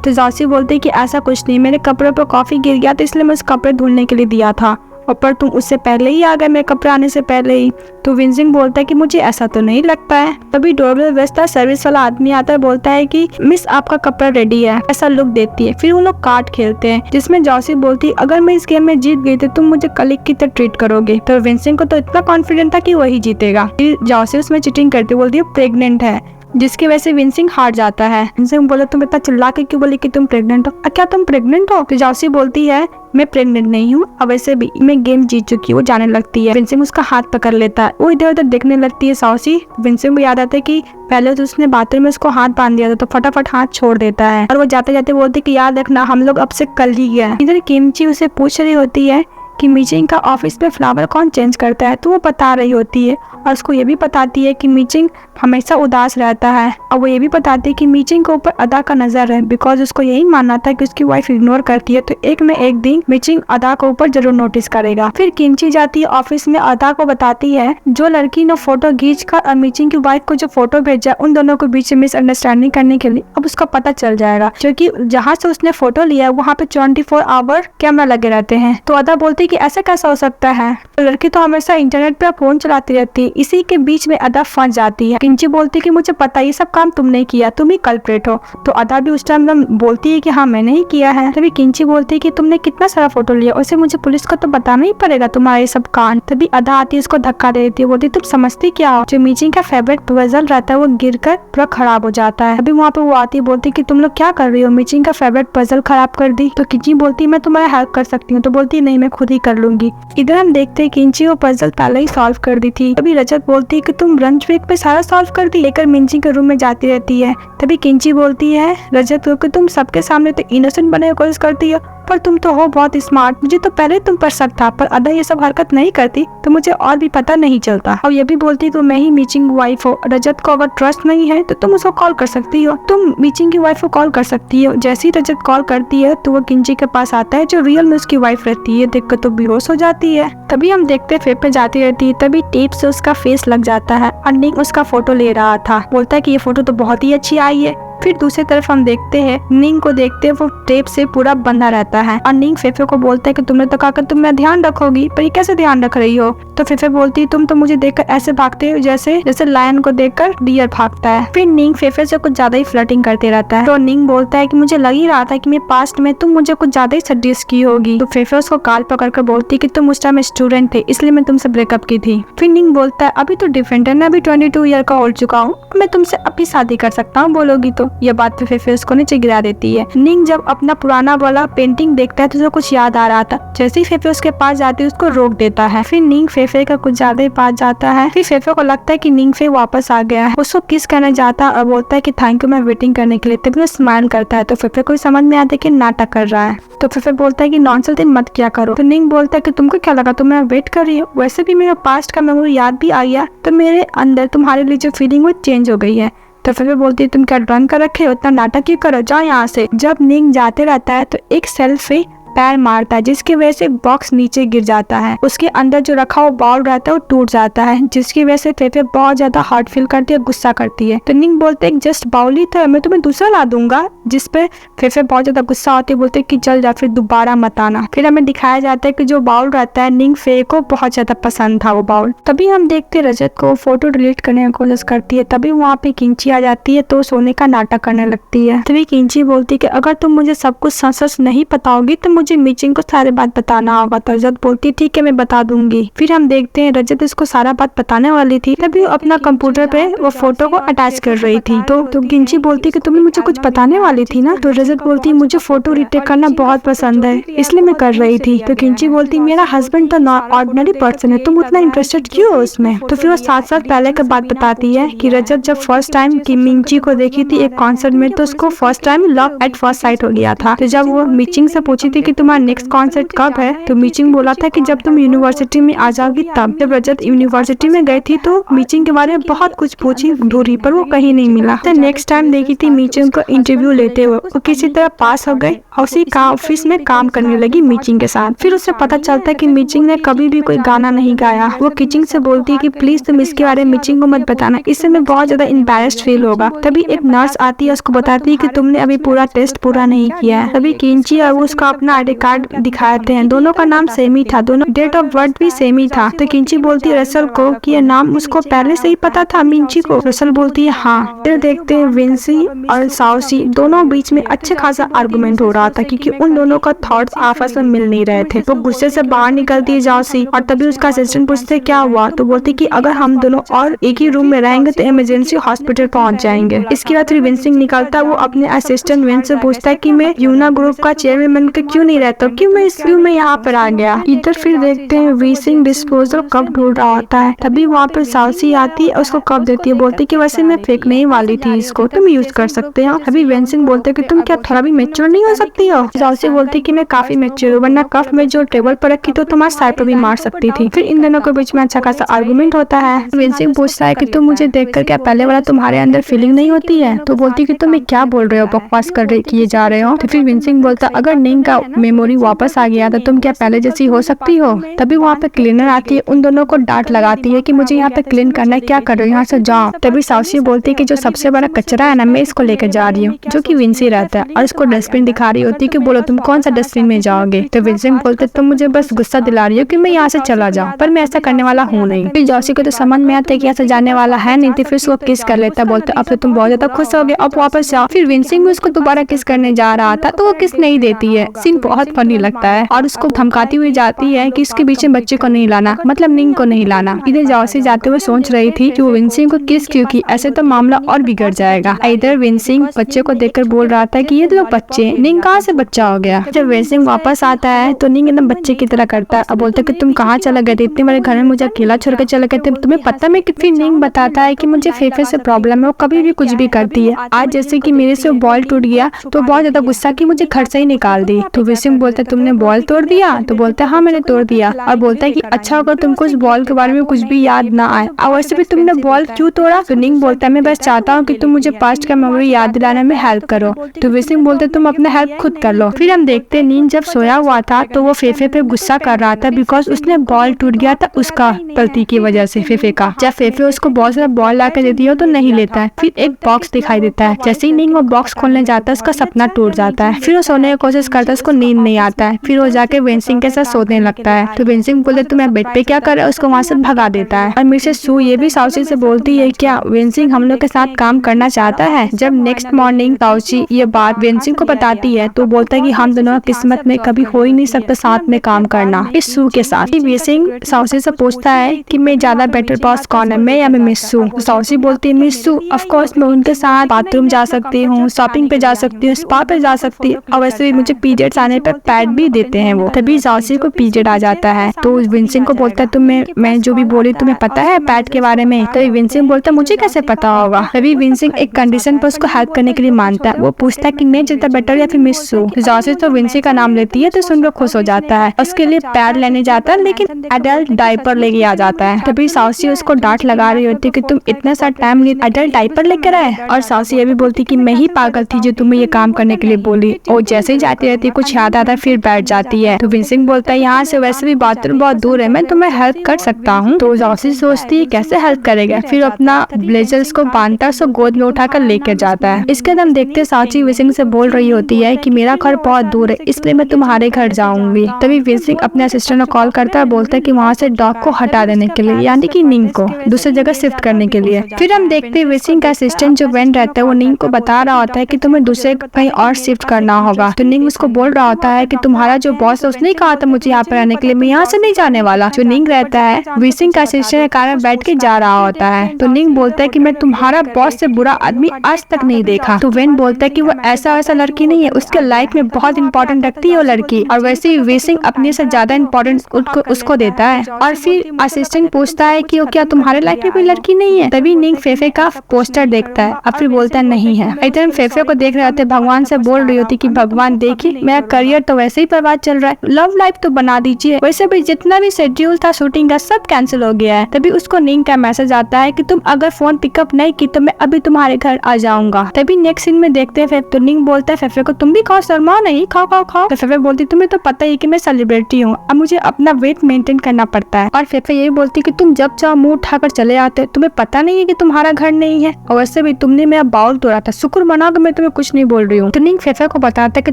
तो जॉसी बोलती है कि ऐसा कुछ नहीं, मेरे कपड़े पर कॉफी गिर गया तो इसलिए मैं उस कपड़े धुलने के लिए दिया था, और पर तुम उससे पहले ही आ गए, मेरे कपड़े आने से पहले ही। तो विंसिंग बोलता है कि मुझे ऐसा तो नहीं लगता है। तभी डोरबेल बजता है, सर्विस वाला आदमी आता है, बोलता है कि मिस आपका कपड़ा रेडी है, ऐसा लुक देती है। फिर वो लोग कार्ड खेलते हैं, जिसमें जॉसी बोलती है अगर मैं इस गेम में जीत गई तो तुम मुझे कलीग की तरह ट्रीट करोगे। तो विंसिंग को तो इतना कॉन्फिडेंट था कि वही जीतेगा। फिर जॉसी उसमें चीटिंग करती बोलती है प्रेग्नेंट है, जिसकी वजह से विंसिंग हार जाता है। विंसिंग बोले तुम इतना चिल्ला के क्यों बोली कि तुम प्रेग्नेंट हो, क्या तुम प्रेग्नेंट हो। तो जॉसी बोलती है मैं प्रेग्नेंट नहीं हूँ, अब वैसे भी मैं गेम जीत चुकी हूँ। वो जाने लगती है, विंसिंग उसका हाथ पकड़ लेता है, वो इधर उधर देखने लगती है जॉसी। विंसिंग को याद आता है कि पहले तो उसने बाथरूम में उसको हाथ बांध दिया था, तो फटाफट हाथ छोड़ देता है, और वो जाते जाते बोलती है कि याद रखना हम लोग अब से कल ही गए। इधर किमची उसे पूछ रही होती है कि मीचिंग का ऑफिस में फ्लावर कौन चेंज करता है, तो वो बता रही होती है, और उसको ये भी बताती है कि मीचिंग हमेशा उदास रहता है, और वो ये भी बताती है कि मीचिंग के ऊपर अदा का नजर है, बिकॉज उसको यही मानना था कि उसकी वाइफ इग्नोर करती है, तो एक न एक दिन मीचिंग अदा के ऊपर जरूर नोटिस करेगा। फिर किमची जाती है ऑफिस में, अदा को बताती है जो लड़की ने फोटो खींचकर और मीचिंग की वाइफ को जो फोटो भेजा, उन दोनों के बीच मिसअंडरस्टैंडिंग करने के लिए अब उसका पता चल जाएगा, क्योंकि जहाँ से उसने फोटो लिया है वहाँ पे 24 आवर कैमरा लगे रहते हैं। तो अदा बोलती है कि ऐसा कैसा हो सकता है, लड़की तो हमेशा इंटरनेट पे फोन चलाती रहती है। इसी के बीच में अदा फंस जाती है। किंची बोलती है कि मुझे पता ये सब काम तुमने किया, तुम ही कल्प्रेट हो। तो अदा भी उस टाइम बोलती है कि हाँ मैंने ही किया है। तभी किंची बोलती है कि तुमने कितना सारा फोटो लिया, उसे मुझे पुलिस को तो बताना ही पड़ेगा तुम्हारा ये सब कांड। तभी अदा आती है, उसको धक्का दे देती है, बोलती तुम समझती क्या हो, जो मीचिंग का फेवरेट पजल रहता है वो गिर कर पूरा खराब हो जाता है। अभी वहाँ पे वो आती है, बोलती कि तुम लोग क्या कर रही हो, मीचिंग का फेवरेट पजल खराब कर दी। तो किंची बोलती मैं तुम्हारा हेल्प कर सकती हूँ, तो बोलती नहीं मैं खुद ही कर लूंगी। इधर हम देखते हैं किंची वो पजल पहले ही सॉल्व कर दी थी। तभी रजत बोलती है कि तुम लंच ब्रेक पे सारा सॉल्व कर दी, लेकर मिंची के रूम में जाती रहती है। तभी किंची बोलती है रजत को कि तुम सबके सामने तो इनोसेंट बनने की कोशिश करती हो, पर तुम तो हो बहुत स्मार्ट, मुझे तो पहले तुम पर शक था, पर अदा ये सब हरकत नहीं करती तो मुझे और भी पता नहीं चलता। और ये भी बोलती तो मैं ही मीचिंग वाइफ हो, रजत को अगर ट्रस्ट नहीं है तो तुम उसको कॉल कर सकती हो, तुम मीचिंग की वाइफ को कॉल कर सकती हो। जैसे ही रजत कॉल करती है तो वो किंची के पास आता है, जो रियल में उसकी वाइफ रहती है। देखकर तो बेहोश हो जाती है। तभी हम देखते फेप पे जाती रहती है, तभी टेप से उसका फेस लग जाता है और निक उसका फोटो ले रहा था, बोलता है कि ये फोटो तो बहुत ही अच्छी आई है। फिर दूसरी तरफ हम देखते हैं निंग को, देखते हैं वो टेप से पूरा बंधा रहता है, और निंग फेफे को बोलता है कि तुमने तो कहा कि तुम मेरा ध्यान रखोगी, पर ये कैसे ध्यान रख रही हो। तो फेफे बोलती है तुम तो मुझे देखकर ऐसे भागते हो जैसे लायन को देखकर डियर भागता है। फिर निंग फेफे से कुछ ज्यादा ही फ्लर्टिंग करते रहता है। तो निंग बोलता है कि मुझे लग ही रहा था कि मैं पास्ट में तुम मुझे कुछ ज्यादा ही सजेस्ट की होगी। तो फेफे उसको काल पकड़ कर बोलती है कि तुम उस टाइम स्टूडेंट थे, इसलिए मैं तुमसे ब्रेकअप की थी। फिर निंग बोलता है अभी तो डिफरेंट है ना, अभी 22 ईयर का हो चुका हूँ, मैं तुमसे अभी शादी कर सकता हूँ, बोलोगी तो। ये बात पे फेफे उसको नीचे गिरा देती है। निंग जब अपना पुराना वाला पेंटिंग देखता है तो उसको कुछ याद आ रहा था, जैसे ही फेफे उसके पास जाती है उसको रोक देता है। फिर निंग फेफे का कुछ ज्यादा ही पास जाता है। फिर फेफे को लगता है कि निंग फे वापस आ गया है, उसको किस करने जाता है और बोलता है कि थैंक यू मैं वेटिंग करने के लिए। तभी वो स्माइल करता है, तो फेफे को समझ में आता है कि नाटक कर रहा है। तो फेफे बोलता है कि नॉनसेंस मत क्या करो। तो निंग बोलता है कि तुमको क्या लगा तुम मेरा वेट कर रही हो, वैसे भी मेरा पास्ट का मेमोरी याद भी आ गया, तो मेरे अंदर तुम्हारे लिए जो फीलिंग वो चेंज हो गई है। तो फिर बोलती है तुम क्या ड्रंक कर रखे हो, इतना नाटक क्यों करो, जाओ यहाँ से। जब निंग जाते रहता है तो एक सेल्फ पे पैर मारता है, जिसकी वजह से बॉक्स नीचे गिर जाता है। उसके अंदर जो रखा हुआ बाउल रहता है वो टूट जाता है, जिसकी वजह से फेफे बहुत ज्यादा हार्ट फील करती है, गुस्सा करती है। तो निंग बोलते है जस्ट बाउल ही था, मैं तुम्हें दूसरा ला दूंगा, जिस पे फेफे बहुत ज्यादा गुस्सा होती है, बोलते कि चल जा फिर दोबारा मत आना। फिर हमें दिखाया जाता है कि जो बाउल रहता है निंग फे को बहुत ज्यादा पसंद था वो बाउल। तभी हम देखते रजत को फोटो डिलीट करने की कोशिश करती है। तभी वहाँ पे किंची आ जाती है, तो सोने का नाटक करने लगती है। तभी किंची बोलती है कि अगर तुम मुझे सब कुछ सच सच नहीं बताओगी तो मुझे मीचिंग को सारी बात बताना होगा। तो रजत बोलती ठीक है मैं बता दूंगी। फिर हम देखते हैं रजत इसको सारा बात बताने वाली थी, तभी वो अपना कंप्यूटर पे वो फोटो को अटैच कर रही थी। तो किंची बोलती कि तुमने मुझे कुछ बताने वाली थी ना। तो रजत बोलती मुझे फोटो रिटेक करना बहुत पसंद है इसलिए मैं कर रही थी। तो किंची बोलती मेरा हस्बैंड तो ऑर्डिनरी पर्सन है, तुम उतना इंटरेस्टेड क्यों हो उसमें। तो फिर वो 7 साल पहले की बात बताती है कि रजत जब फर्स्ट टाइम मिंची को देखी थी एक कॉन्सर्ट में, तो उसको first time love at first sight हो गया था। तो जब वो मीचिंग से पूछी थी कि तुम्हारा नेक्स्ट कॉन्सर्ट कब है, तो मीचिंग बोला था कि जब तुम यूनिवर्सिटी में आ जाओगी तब। जब रजत यूनिवर्सिटी में गई थी तो मीचिंग के बारे में बहुत कुछ पूछी ढूंढी पर वो कहीं नहीं मिला। तो नेक्स्ट टाइम देखी थी मीचिंग को इंटरव्यू लेते हुए, वो किसी तरह पास हो गई और उसी ऑफिस में काम करने लगी मीचिंग के साथ। फिर उसे पता चलता है कि मीचिंग ने कभी भी कोई गाना नहीं गाया। वो किचिंग से बोलती है कि प्लीज तुम इसके बारे में मीचिंग को मत बताना, इससे मैं बहुत ज्यादा एम्बैरेस्ड फील होगा। तभी एक नर्स आती है, उसको बताती है कि तुमने अभी पूरा टेस्ट पूरा नहीं किया है। तभी किंची और वो उसका अपना आईडी कार्ड दिखाते हैं, दोनों का नाम सेम ही था, दोनों डेट ऑफ बर्थ भी सेम ही था। तो किंची बोलती है रसल को कि ये नाम उसको पहले से ही पता था मिंची को। रसल बोलती है हाँ। फिर देखते हैं विंसी और साउसी दोनों बीच में अच्छे खासा आर्गुमेंट हो रहा था क्योंकि उन दोनों का थॉट्स आपस में मिल नहीं रहे थे। वो गुस्से से बाहर निकलती है जाओसी और तभी उसका असिस्टेंट पूछते क्या हुआ। तो बोलती कि अगर हम दोनों और एक ही रूम में रहेंगे तो इमरजेंसी हॉस्पिटल पहुंच जाएंगे। इसके बाद फिर विंसिंग निकलता, वो अपने असिस्टेंट विंस से पूछता है कि मैं यूना ग्रुप का चेयरमैन बनकर क्यों नहीं रहता, क्यों मैं इसलिए मैं यहाँ पर आ गया। इधर फिर देखते हैं विंसिंग डिस्पोजल कप ढूंढ रहा होता है, तभी वहाँ पर साउसी आती है, उसको कप देती है, बोलती कि वैसे मैं फेंकने वाली थी इसको, तुम यूज कर सकते हो। अभी विंसिंग बोलते कि तुम क्या थोड़ा भी मैच्योर नहीं हो सकती हो। साउसी बोलती कि मैं काफी मैच्योर हूँ, वरना कप में जो टेबल पर रखी तो तुम्हारे सर पर भी मार सकती थी। फिर इन दोनों के बीच में अच्छा खासा आर्गुमेंट होता है। विंसिंग पूछता है कि तुम मुझे देखकर क्या पहले वाला तुम्हारे अंदर फीलिंग नहीं होती है। तो बोलती कि तुम क्या बोल रहे हो, बकवास कर रहे किए जा रहे हो। तो फिर विंसिंग बोलता अगर निंग का मेमोरी वापस आ गया तो तुम क्या पहले जैसी हो सकती हो। तभी वहाँ पे क्लीनर आती है, उन दोनों को डांट लगाती है कि मुझे यहाँ पे क्लीन करना है, क्या कर रहे हो, यहाँ से जाओ। तभी साउसी बोलती है कि जो सबसे बड़ा कचरा है ना मैं इसको लेकर जा रही हूँ, जो कि विंसी रहता है, और उसको डस्टबिन दिखा रही होती है कि बोलो तुम कौन सा डस्टबिन में जाओगे। तो विंसिंग बोलते तुम मुझे बस गुस्सा दिला रही हो कि मैं यहाँ से चला जाऊँ, पर मैं ऐसा करने वाला हूँ नहीं। फिर जॉसी को तो समझ में आता है कि ऐसा जाने वाला है नहीं, तो फिर उसको किस कर लेता, बोलते अब तो तुम बहुत ज्यादा खुश हो गए, अब वापस जाओ। फिर विंसिंग भी उसको दोबारा किस करने जा रहा था तो वो किस नहीं देती है। सीन बहुत फनी लगता है और उसको धमकाती हुई जाती है कि उसके पीछे बच्चे को नहीं लाना, मतलब निंग को नहीं लाना। इधर जॉसी जाते हुए सोच रही थी कि वो विंसिंग को किस क्यों की, ऐसे तो मामला और बिगड़ जाएगा। इधर विंसिंग बच्चे को देखकर बोल रहा था कि ये तो बच्चे, निंग कहाँ से बच्चा हो गया। जब विंसिंग वापस आता है तो निंग एकदम बच्चे की तरह करता है और बोलता है कि तुम कहाँ चले गए थे, इतने बड़े घर में मुझे अकेला छोड़ कर चले गए थे, तुम्हें पता मैं कितनी। निंग बताता है कि मुझे फेफे से प्रॉब्लम है, वो कभी भी कुछ भी करती है। आज जैसे कि मेरे से बॉल टूट गया तो बहुत ज्यादा गुस्सा की मुझे घर से ही निकाल दी। तो विंसिंग बोलता है तुमने बॉल तोड़ दिया। तो बोलता है हाँ मैंने तोड़ दिया, और बोलता है कि अच्छा अगर तुमको उस बॉल के बारे में कुछ भी याद ना आए, और वैसे भी तुमने बॉल क्यों तोड़ा। तो निंग बोलता है मैं बस चाहता हूँ कि तुम मुझे पास्ट का मेमोरी याद दिलाने में हेल्प करो। तो विंसिंग बोलते तुम अपना हेल्प खुद कर लो। फिर हम देखते हैं निंग जब सोया हुआ था तो वो फेफे पे गुस्सा कर रहा था बिकॉज उसने बॉल टूट गया था उसका गलती की वजह से फेफे का। जब फेफे उसको बहुत सारा बॉल ला कर देती हो तो नहीं लेता है। फिर एक बॉक्स दिखाई देता है, जैसे ही निंग वो बॉक्स खोलने जाता है उसका सपना टूट जाता है। फिर वो सोने की कोशिश करता है, उसको नींद नहीं आता है। फिर वो जाके विंसिंग के साथ सोने लगता है। तो विंसिंग बोलते तुम बेड पे क्या कर रहे हो, उसको वहाँ से भगा देता है। और मिसेस सू ये भी साउची से बोलती है क्या विंसिंग हम लोग के साथ काम करना चाहता है। जब नेक्स्ट मॉर्निंग साउची ये बात विंसिंग को बताती है तो बोलता है कि हम दोनों किस्मत में कभी हो ही नहीं सकता साथ में काम करना इस सू के साथ। विंसिंग साउची से पूछता है कि मैं ज्यादा बेटर बॉस कौन है, मैं या मैं मिस सू। साउची बोलती है मिस सू, ऑफ कोर्स मैं उनके साथ बाथरूम जा सकती हूँ, शॉपिंग पे जा सकती हूँ, स्पा पे जा सकती हूँ, और वैसे भी मुझे पीरियड्स आने पर पैड भी देते हैं वो। तभी साउची को पीरियड आ जाता है तो विंसिंग को बोलता है तुम्हें मैं जो भी बोली तुम्हें पता है पैड के बारे में। तभी विंसिंग बोलता है मुझे कैसे पता होगा। तभी विंसिंग एक कंडीशन पर उसको हेल्प करने के लिए मानता है, वो पूछता है कि मैं ज्यादा बेटर या फिर मिस सू। साउची तो विंसिंग का नाम लेती है तो सुनकर खुश हो जाता है, उसके लिए पैड लेने जाता है लेकिन एडल्ट डायपर लेके आ जाता है। तभी साउची उसको डांट लगा रही होती है कि तुम इतना सा टाइम एडल्ट डायपर लेकर आए। और साउची ये भी बोलती कि मैं ही पागल थी जो तुम्हें ये काम करने के लिए बोली। और जैसे ही जाती रहती है कुछ याद आता है फिर बैठ जाती है। तो विंसिंग बोलता है यहाँ से वैसे भी बाथरूम बहुत दूर है, मैं तुम्हें हेल्प कर सकता हूँ। तो साउची सोचती है कैसे हेल्प करेगा, फिर अपना ब्लेजर को बांधता है, उसको गोद में उठाकर लेकर जाता है। इसके बाद हम देखते साउची विंसिंग से बोल रही होती है कि मेरा घर बहुत दूर है इसलिए मैं तुम्हारे घर जाऊंगी। तभी विंसिंग अपने असिस्टेंट को कॉल करता है, बोलता है कि वहाँ से डॉग को हटा देने के लिए, यानी कि निंग को दूसरी जगह शिफ्ट करने के लिए। फिर हम देखते हैं विंसिंग का असिस्टेंट जो वेन रहता है वो निंग को बता रहा होता है कि तुम्हें दूसरे कहीं और शिफ्ट करना होगा। तो निंग उसको बोल रहा होता है कि तुम्हारा जो बॉस है उसने ही कहा था मुझे यहाँ पे रहने के लिए, मैं यहाँ से नहीं जाने वाला। जो निंग रहता है विसिंग का असिस्टेंट के कारण बैठ के जा रहा होता है। तो निंग बोलता है कि मैं तुम्हारा बॉस से बुरा आदमी आज तक नहीं देखा। तो वेन बोलता है कि वो ऐसा वैसा लड़की नहीं है, उसके लाइफ में बहुत इंपॉर्टेंट रखती है वो लड़की, और वैसे ही विसिंग अपने से ज्यादा इंपॉर्टेंट उसको देता है। और फिर असिस्टेंट पूछता है कि वो क्या तुम्हारे लाइफ में कोई लड़की नहीं है। तभी निंग फेफे का पोस्टर देखता है और फिर बोलता है नहीं है। इधर फेफे को देख रहे होते, भगवान से बोल रही होती कि भगवान देखिए मेरा करियर तो वैसे ही बर्बाद चल रहा है, लव लाइफ तो बना दीजिए। वैसे भी जितना भी शेड्यूल था शूटिंग का सब कैंसिल हो गया है। तभी उसको निंग का मैसेज आता है कि तुम अगर फोन पिकअप नहीं की तो मैं अभी तुम्हारे घर आ जाऊंगा। तभी नेक्स्ट सीन में देखते हैं तो निंग बोलता है फेफे को तुम भी खाओ, शर्मा नहीं, खाओ खाओ खाओ। तो फेफे बोलती तुम्हें तो पता ही कि मैं सेलिब्रिटी हूँ, अब मुझे अपना वेट मेंटेन करना पड़ता है। और फेफे यही बोलती कि तुम जब चाहो मुंह उठाकर चले आते, तुम्हें पता नहीं है कि तुम्हारा घर नहीं है, और वैसे भी तुमने मेरा बाउल तोड़ा था, शुक्र मनाओ कि मैं तुम्हें कुछ नहीं बोल रही हूँ। तो निंग फेफे को बताता है कि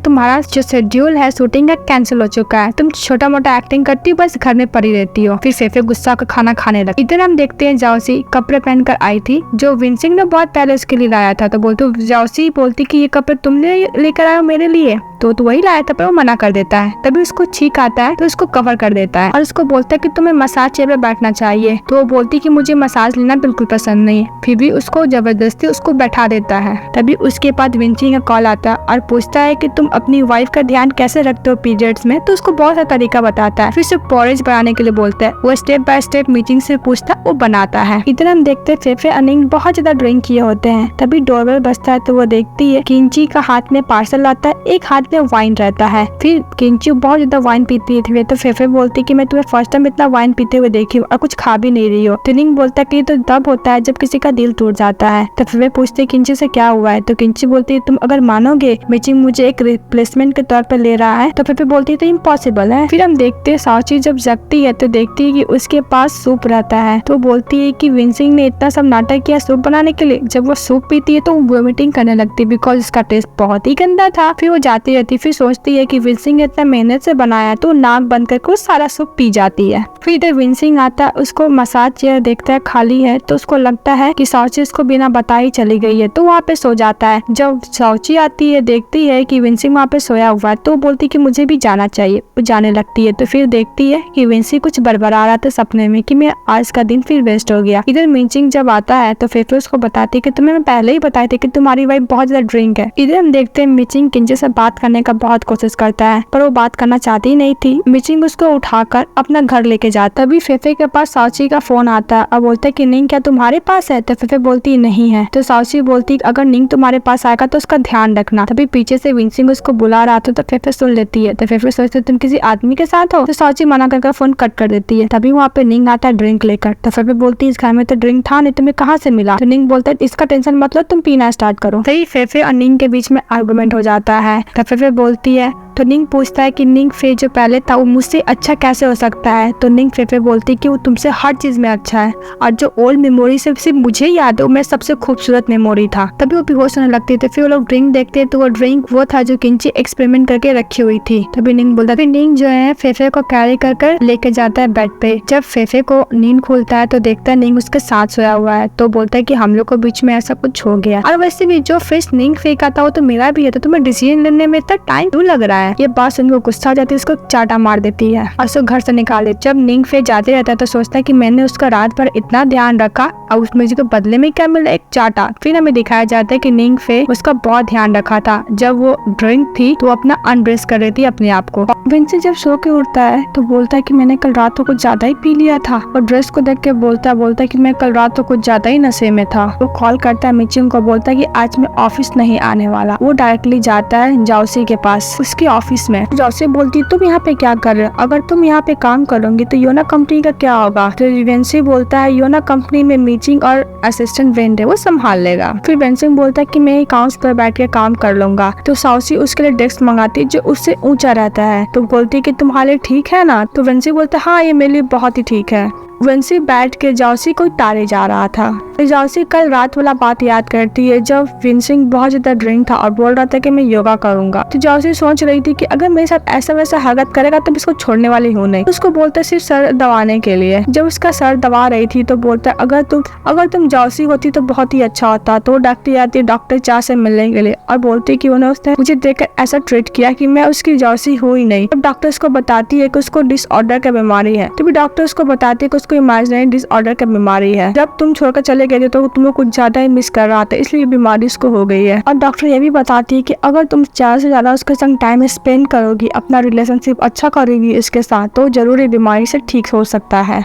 तुम्हारा जो शेड्यूल है शूटिंग का कैंसिल हो चुका है, तुम छोटा मोटा एक्टिंग करती हो, बस घर में पड़ी रहती हो। फिर फेफे गुस्सा का खाना खाने लगी। इधर हम देखते हैं जाओसी कपड़े पहनकर आई थी जो विंसिंग ने बहुत पहले उसके लिए लाया था। तो बोलती जाओसी बोलती कि ये कपड़े तुमने लेकर आए हो मेरे लिए, तो वही लाया था, पर वो मना कर देता है। तभी उसको छींक आता है तो उसको कवर कर देता है और उसको बोलता है कि तुम्हें मसाज चेयर पे बैठना चाहिए। तो वो बोलती कि मुझे मसाज लेना बिल्कुल पसंद नहीं है, फिर भी उसको जबरदस्ती उसको बैठा देता है। तभी उसके बाद विंसिंग का कॉल आता है और पूछता है कि तुम अपनी वाइफ का ध्यान कैसे रखते हो पीरियड्स में। तो उसको बहुत सा तरीका बताता है। फिर उसे पोरेज बनाने के लिए बोलता है, वो स्टेप बाय स्टेप मीटिंग से पूछता वो बनाता है। इधर हम देखते हैं फेफे और निंग बहुत ज्यादा ड्रिंक किए होते हैं। तभी डोरबेल बजता है तो वो देखती है किंची का हाथ में पार्सल आता है, एक हाथ में वाइन रहता है। फिर किंची बहुत ज्यादा वाइन पीती है। तो फेफे बोलती कि मैं तुम्हें फर्स्ट टाइम इतना वाइन पीते हुए देखी हूँ और कुछ खा भी नहीं रही हो। तो निंग बोलता है कि तो तब होता है जब किसी का दिल टूट जाता है। तो फेफे पूछते किंची से क्या हुआ है। तो किंची बोलती है तुम अगर मानोगे मीचिंग मुझे एक रिप्लेसमेंट के तौर पर ले रहा है। तो फेफे बोलती है तो इम्पॉसिबल है। फिर हम देखते हैं साउची जब जगती है तो देखती है कि उसके पास सूप रहता है। तो बोलती है कि विंसिंग ने इतना सब नाटक किया सूप बनाने के लिए। जब वो सूप पीती है तो वोमिटिंग करने लगती है बिकॉज उसका टेस्ट बहुत ही गंदा था। फिर वो जाती रहती, फिर सोचती है कि विंसिंग ने इतना मेहनत से बनाया, तो नाक बंद करके सारा सूप पी जाती है। फिर इधर विंसिंग आता है, उसको मसाज चेयर देखता है खाली है, तो उसको लगता है कि साउची उसको बिना बताए चली गई है, तो वहाँ पे सो जाता है। जब साउची आती है देखती है कि विंसिंग वहाँ पे सोया हुआ है, तो बोलती कि मुझे भी जाना चाहिए। वो जाने लगती है तो फिर देखती है कि विंसिंग कुछ बड़बड़ा रहा था सपने में कि मैं आज का दिन फिर वेस्ट हो गया। इधर मिचिंग जब आता है तो फिर उसको बताती है कि तुम्हें मैं पहले ही बताई थी कि तुम्हारी वाइफ बहुत ज्यादा ड्रिंक है। इधर हम देखते हैं मिचिंग किंची से बात करने का बहुत कोशिश करता है, पर वो बात करना चाहती नहीं थी। मिचिंग उसको उठाकर अपना घर लेके जाता। तभी फेफे के पास साउची का फोन आता है और बोलता है कि निंग क्या तुम्हारे पास है। तो फेफे बोलती नहीं है। तो साउची बोलती अगर निंग तुम्हारे पास आएगा तो उसका ध्यान रखना। तभी पीछे से विंसिंग उसको बुला रहा था तो फेफे सुन लेती है। तो फेफे सोचते तुम किसी आदमी के साथ हो। तो साउची मना करके फोन कट कर देती है। तभी वहाँ पे निंग आता है ड्रिंक लेकर। तो फेफे बोलती इस घर में तो ड्रिंक था नहीं, तुम्हें कहाँ से मिला। तो निंग बोलता है इसका टेंशन मतलब तुम पीना स्टार्ट करो। तभी फेफे और निंग के बीच में आर्गुमेंट हो जाता है। तो फेफे बोलती है तो निंग पूछता है कि निंग फे जो पहले था वो मुझसे अच्छा कैसे हो सकता है। तो निंग फेफे बोलती है कि वो तुमसे हर चीज में अच्छा है और जो ओल्ड मेमोरी से सिर्फ मुझे याद है वो मेरा सबसे खूबसूरत मेमोरी था। तभी वो बेहोश होने लगती है। फिर वो लोग ड्रिंक देखते हैं तो वो ड्रिंक वो था जो किंची एक्सपेरिमेंट करके रखी हुई थी। तभी निंग बोलता है। फिर निंग जो है फेफे को कैरी कर लेके जाता है बेड पे। जब फेफे को नींद खुलता है तो देखता है निंग उसके साथ सोया हुआ है। तो बोलता है कि हम लोग को बीच में ऐसा कुछ हो गया, और वैसे भी जो फिश निंग फे का था वो तो मेरा भी है, तो तुम्हें डिसीजन लेने में इतना टाइम क्यों लग रहा है। ये बात सुनकर गुस्सा हो जाती है, उसको चाटा मार देती है और उसको घर से निकाल देती। जब निंग फे जाते रहता है तो सोचता है कि मैंने उसका रात भर इतना ध्यान रखा और उसमें मुझे बदले में क्या मिला, एक चाटा। फिर हमें दिखाया जाता है कि निंग फे उसका बहुत ध्यान रखा था। जब वो ड्रिंक थी तो अपना अनड्रेस कर रही थी अपने आप को। विंसी जब सो के उठता है तो बोलता है कि मैंने कल रात को कुछ ज्यादा ही पी लिया था, और ड्रेस को देख के बोलता है कि मैं कल रात को कुछ ज्यादा ही नशे में था। वो कॉल करता है मिचिंग को, बोलता है कि आज मैं ऑफिस नहीं आने वाला। वो डायरेक्टली जाता है जाओसी के पास, उसके ऑफिस में। जाओसी बोलती तुम यहाँ पे क्या कर रहे हो, अगर तुम यहाँ पे काम करोगी तो योना कंपनी का क्या होगा। तो विंसी बोलता है योना कंपनी में मिचिंग और असिस्टेंट वेंड है, वो संभाल लेगा। फिर विंसिंग बोलता है कि मैं अकाउंट्स पर बैठ के काम कर लूंगा। तो साउसी उसके लिए डेस्क मंगाती है जो उससे ऊंचा रहता है। तो बोलती है कि तुम्हारे लिए ठीक है ना। तो विंसी बोलता है हाँ ये मेरे लिए बहुत ही ठीक है। विंसी बैठ के जॉसी को तारे जा रहा था। तो जॉसी कल रात वाला बात याद करती है जब विंसी बहुत ज्यादा ड्रिंक था और बोल रहा था कि मैं योगा करूंगा। तो जॉसी सोच रही थी कि अगर मेरे साथ ऐसा वैसा हरकत करेगा तो इसको छोड़ने वाली हूँ नहीं। उसको बोलता सिर्फ सर दबाने के लिए। जब उसका सर दबा रही थी तो बोलता अगर तुम जॉसी होती तो बहुत ही अच्छा होता। तो डॉक्टर आती डॉक्टर चार से मिलने के लिए और बोलती कि उसने मुझे देखकर ऐसा ट्रीट किया कि मैं उसकी जॉसी हुई ही नहीं। तब डॉक्टर उसको बताती है कि उसको डिसऑर्डर का बीमारी है। तो भी डॉक्टर उसको बताती है कि उसको इमेजिनरी डिसऑर्डर का बीमारी है। जब तुम छोड़कर चले गए थे तो तुम्हें कुछ ज्यादा ही मिस कर रहा था, इसलिए बीमारी उसको हो गई है। और डॉक्टर ये भी बताती है कि अगर तुम ज्यादा से ज्यादा उसके संग टाइम स्पेंड करोगी, अपना रिलेशनशिप अच्छा करोगी इसके साथ, तो जरूर बीमारी से ठीक हो सकता है।